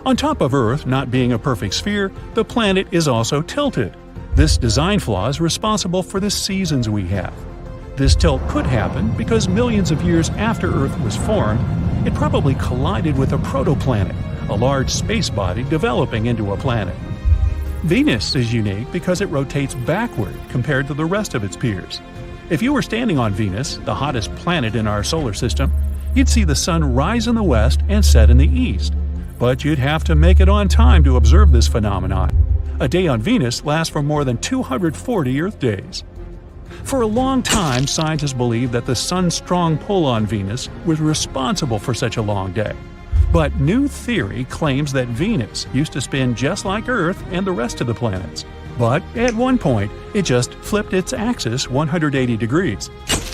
On top of Earth not being a perfect sphere, the planet is also tilted. This design flaw is responsible for the seasons we have. This tilt could happen because millions of years after Earth was formed, it probably collided with a protoplanet, a large space body developing into a planet. Venus is unique because it rotates backward compared to the rest of its peers. If you were standing on Venus, the hottest planet in our solar system, you'd see the sun rise in the west and set in the east. But you'd have to make it on time to observe this phenomenon. A day on Venus lasts for more than 240 Earth days. For a long time, scientists believed that the sun's strong pull on Venus was responsible for such a long day. But new theory claims that Venus used to spin just like Earth and the rest of the planets. But at one point, it just flipped its axis 180 degrees.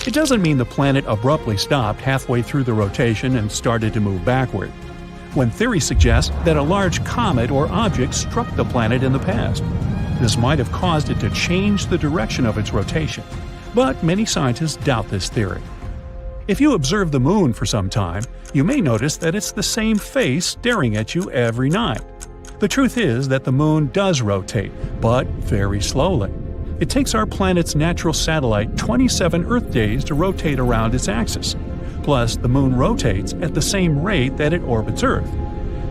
It doesn't mean the planet abruptly stopped halfway through the rotation and started to move backward. When theory suggests that a large comet or object struck the planet in the past. This might have caused it to change the direction of its rotation. But many scientists doubt this theory. If you observe the moon for some time, you may notice that it's the same face staring at you every night. The truth is that the moon does rotate, but very slowly. It takes our planet's natural satellite 27 Earth days to rotate around its axis. Plus, the moon rotates at the same rate that it orbits Earth.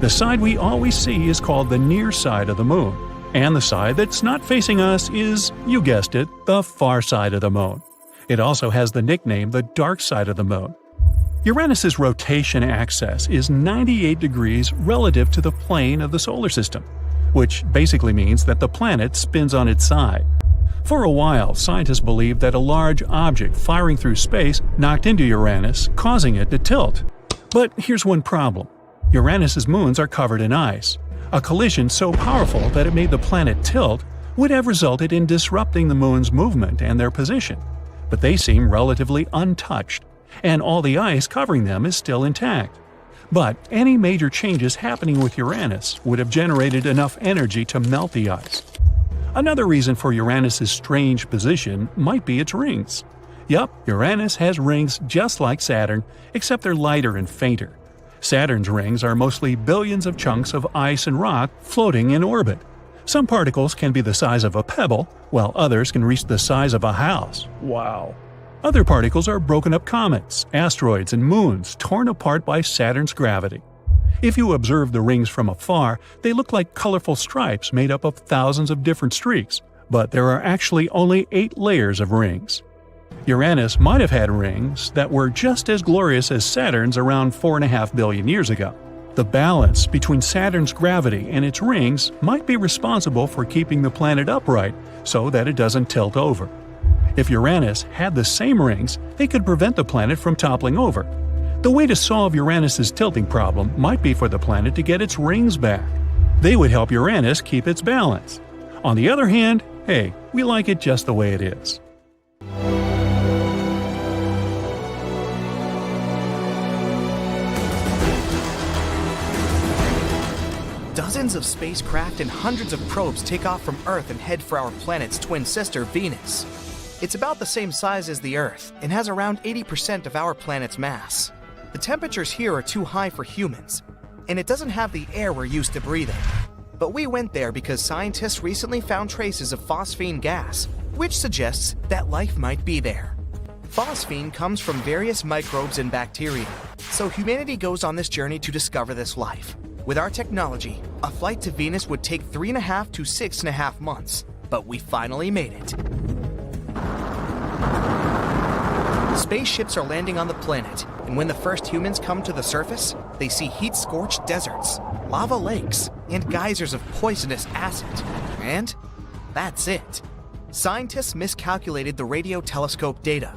The side we always see is called the near side of the moon, and the side that's not facing us is, you guessed it, the far side of the moon. It also has the nickname the dark side of the moon. Uranus's rotation axis is 98 degrees relative to the plane of the solar system, which basically means that the planet spins on its side. For a while, scientists believed that a large object firing through space knocked into Uranus, causing it to tilt. But here's one problem. Uranus's moons are covered in ice. A collision so powerful that it made the planet tilt would have resulted in disrupting the moon's movement and their position. But they seem relatively untouched, and all the ice covering them is still intact. But any major changes happening with Uranus would have generated enough energy to melt the ice. Another reason for Uranus's strange position might be its rings. Yup, Uranus has rings just like Saturn, except they're lighter and fainter. Saturn's rings are mostly billions of chunks of ice and rock floating in orbit. Some particles can be the size of a pebble, while others can reach the size of a house. Wow. Other particles are broken up comets, asteroids, and moons torn apart by Saturn's gravity. If you observe the rings from afar, they look like colorful stripes made up of thousands of different streaks, but there are actually only 8 layers of rings. Uranus might have had rings that were just as glorious as Saturn's around 4.5 billion years ago. The balance between Saturn's gravity and its rings might be responsible for keeping the planet upright so that it doesn't tilt over. If Uranus had the same rings, they could prevent the planet from toppling over. The way to solve Uranus's tilting problem might be for the planet to get its rings back. They would help Uranus keep its balance. On the other hand, hey, we like it just the way it is. Dozens of spacecraft and hundreds of probes take off from Earth and head for our planet's twin sister, Venus. It's about the same size as the Earth and has around 80% of our planet's mass. The temperatures here are too high for humans, and it doesn't have the air we're used to breathing. But we went there because scientists recently found traces of phosphine gas, which suggests that life might be there. Phosphine comes from various microbes and bacteria, so humanity goes on this journey to discover this life. With our technology, a flight to Venus would take 3.5 to 6.5 months, but we finally made it. Spaceships are landing on the planet, and when the first humans come to the surface, they see heat-scorched deserts, lava lakes, and geysers of poisonous acid. And that's it. Scientists miscalculated the radio telescope data.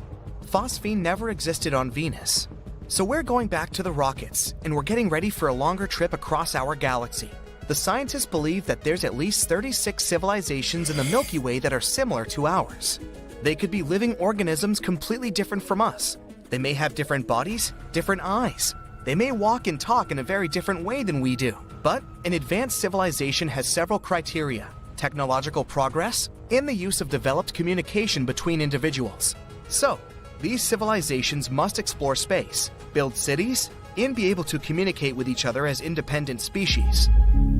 Phosphine never existed on Venus. So we're going back to the rockets, and we're getting ready for a longer trip across our galaxy. The scientists believe that there's at least 36 civilizations in the Milky Way that are similar to ours. They could be living organisms completely different from us. They may have different bodies, different eyes. They may walk and talk in a very different way than we do. But an advanced civilization has several criteria: technological progress and the use of developed communication between individuals. So, these civilizations must explore space, build cities, and be able to communicate with each other as independent species.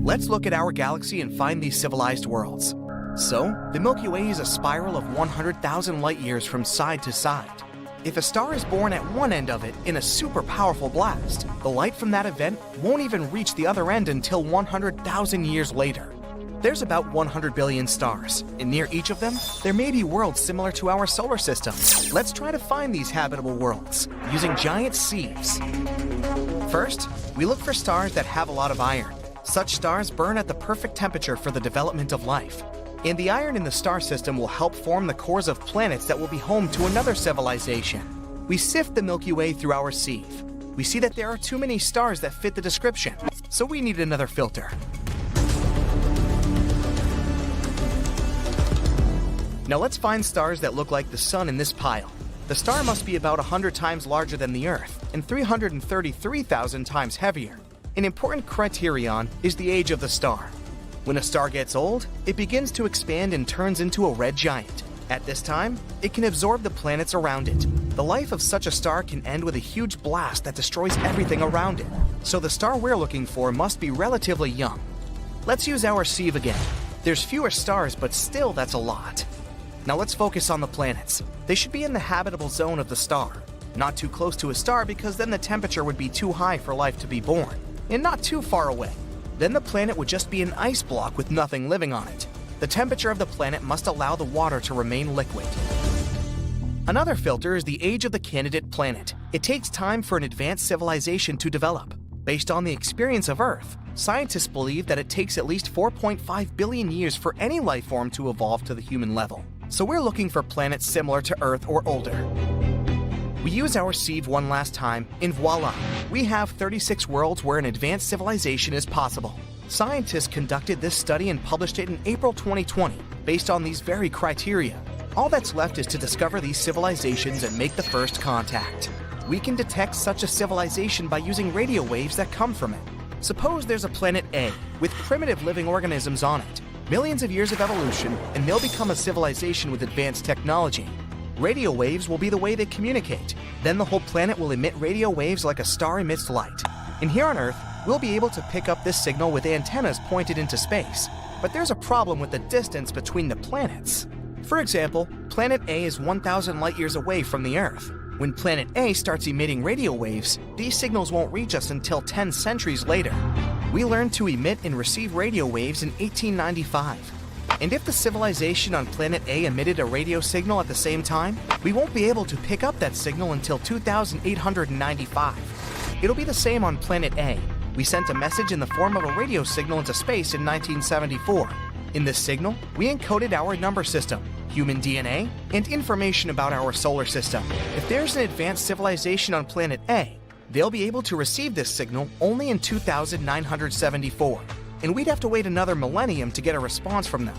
Let's look at our galaxy and find these civilized worlds. So, the Milky Way is a spiral of 100,000 light years from side to side. If a star is born at one end of it in a super powerful blast, the light from that event won't even reach the other end until 100,000 years later. There's about 100 billion stars, and near each of them, there may be worlds similar to our solar system. Let's try to find these habitable worlds using giant sieves. First, we look for stars that have a lot of iron. Such stars burn at the perfect temperature for the development of life. And the iron in the star system will help form the cores of planets that will be home to another civilization. We sift the Milky Way through our sieve. We see that there are too many stars that fit the description, so we need another filter. Now let's find stars that look like the Sun in this pile. The star must be about 100 times larger than the Earth and 333,000 times heavier. An important criterion is the age of the star. When a star gets old, it begins to expand and turns into a red giant. At this time, it can absorb the planets around it. The life of such a star can end with a huge blast that destroys everything around it. So the star we're looking for must be relatively young. Let's use our sieve again. There's fewer stars, but still that's a lot. Now let's focus on the planets. They should be in the habitable zone of the star. Not too close to a star because then the temperature would be too high for life to be born. And not too far away. Then the planet would just be an ice block with nothing living on it. The temperature of the planet must allow the water to remain liquid. Another filter is the age of the candidate planet. It takes time for an advanced civilization to develop. Based on the experience of Earth, scientists believe that it takes at least 4.5 billion years for any life form to evolve to the human level. So we're looking for planets similar to Earth or older. We use our sieve one last time, and voila! We have 36 worlds where an advanced civilization is possible. Scientists conducted this study and published it in April 2020, based on these very criteria. All that's left is to discover these civilizations and make the first contact. We can detect such a civilization by using radio waves that come from it. Suppose there's a planet A, with primitive living organisms on it. Millions of years of evolution, and they'll become a civilization with advanced technology. Radio waves will be the way they communicate. Then the whole planet will emit radio waves like a star emits light. And here on Earth, we'll be able to pick up this signal with antennas pointed into space. But there's a problem with the distance between the planets. For example, planet A is 1,000 light years away from the Earth. When planet A starts emitting radio waves, these signals won't reach us until 10 centuries later. We learned to emit and receive radio waves in 1895. And if the civilization on planet A emitted a radio signal at the same time, we won't be able to pick up that signal until 2895. It'll be the same on planet A. We sent a message in the form of a radio signal into space in 1974. In this signal, we encoded our number system, human DNA, and information about our solar system. If there's an advanced civilization on planet A, they'll be able to receive this signal only in 2974, and we'd have to wait another millennium to get a response from them.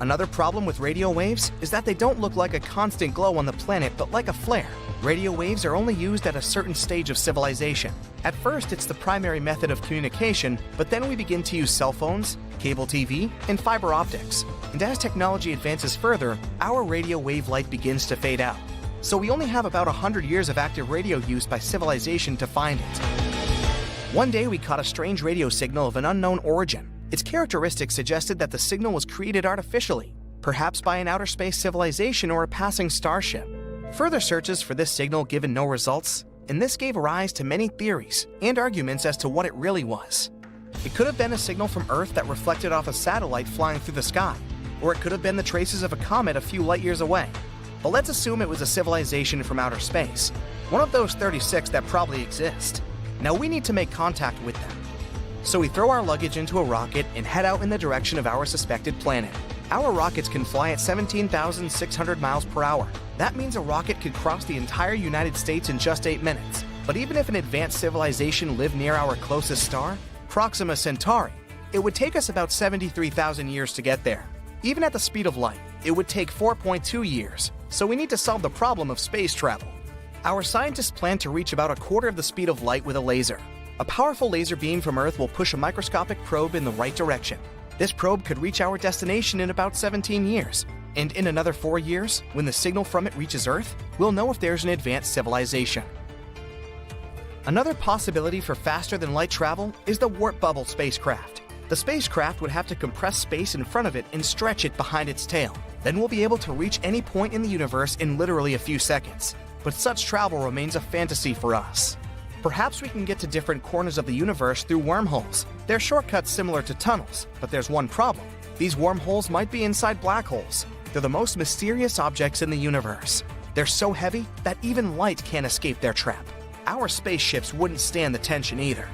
Another problem with radio waves is that they don't look like a constant glow on the planet, but like a flare. Radio waves are only used at a certain stage of civilization. At first, it's the primary method of communication, but then we begin to use cell phones, cable TV, and fiber optics. And as technology advances further, our radio wave light begins to fade out. So we only have about 100 years of active radio use by civilization to find it. One day we caught a strange radio signal of an unknown origin. Its characteristics suggested that the signal was created artificially, perhaps by an outer space civilization or a passing starship. Further searches for this signal given no results, and this gave rise to many theories and arguments as to what it really was. It could have been a signal from Earth that reflected off a satellite flying through the sky, or it could have been the traces of a comet a few light years away. But let's assume it was a civilization from outer space, one of those 36 that probably exist. Now we need to make contact with them. So we throw our luggage into a rocket and head out in the direction of our suspected planet. Our rockets can fly at 17,600 miles per hour. That means a rocket could cross the entire United States in just 8 minutes. But even if an advanced civilization lived near our closest star, Proxima Centauri, it would take us about 73,000 years to get there. Even at the speed of light, it would take 4.2 years. So we need to solve the problem of space travel. Our scientists plan to reach about a quarter of the speed of light with a laser. A powerful laser beam from Earth will push a microscopic probe in the right direction. This probe could reach our destination in about 17 years. And in another 4 years, when the signal from it reaches Earth, we'll know if there's an advanced civilization. Another possibility for faster-than-light travel is the warp bubble spacecraft. The spacecraft would have to compress space in front of it and stretch it behind its tail. Then we'll be able to reach any point in the universe in literally a few seconds. But such travel remains a fantasy for us. Perhaps we can get to different corners of the universe through wormholes. They're shortcuts similar to tunnels, but there's one problem. These wormholes might be inside black holes. They're the most mysterious objects in the universe. They're so heavy that even light can't escape their trap. Our spaceships wouldn't stand the tension either.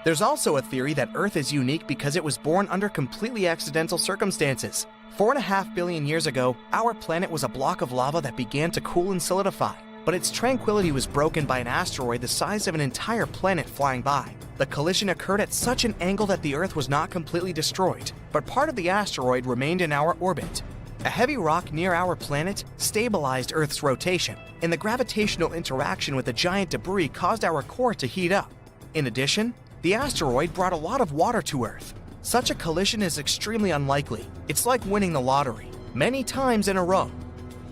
There's also a theory that Earth is unique because it was born under completely accidental circumstances. 4.5 billion years ago, our planet was a block of lava that began to cool and solidify, but its tranquility was broken by an asteroid the size of an entire planet flying by. The collision occurred at such an angle that the Earth was not completely destroyed, but part of the asteroid remained in our orbit. A heavy rock near our planet stabilized Earth's rotation, and the gravitational interaction with the giant debris caused our core to heat up. In addition, the asteroid brought a lot of water to Earth. Such a collision is extremely unlikely. It's like winning the lottery, many times in a row.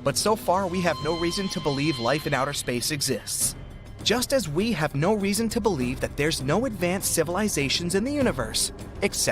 But so far, we have no reason to believe life in outer space exists. Just as we have no reason to believe that there's no advanced civilizations in the universe, except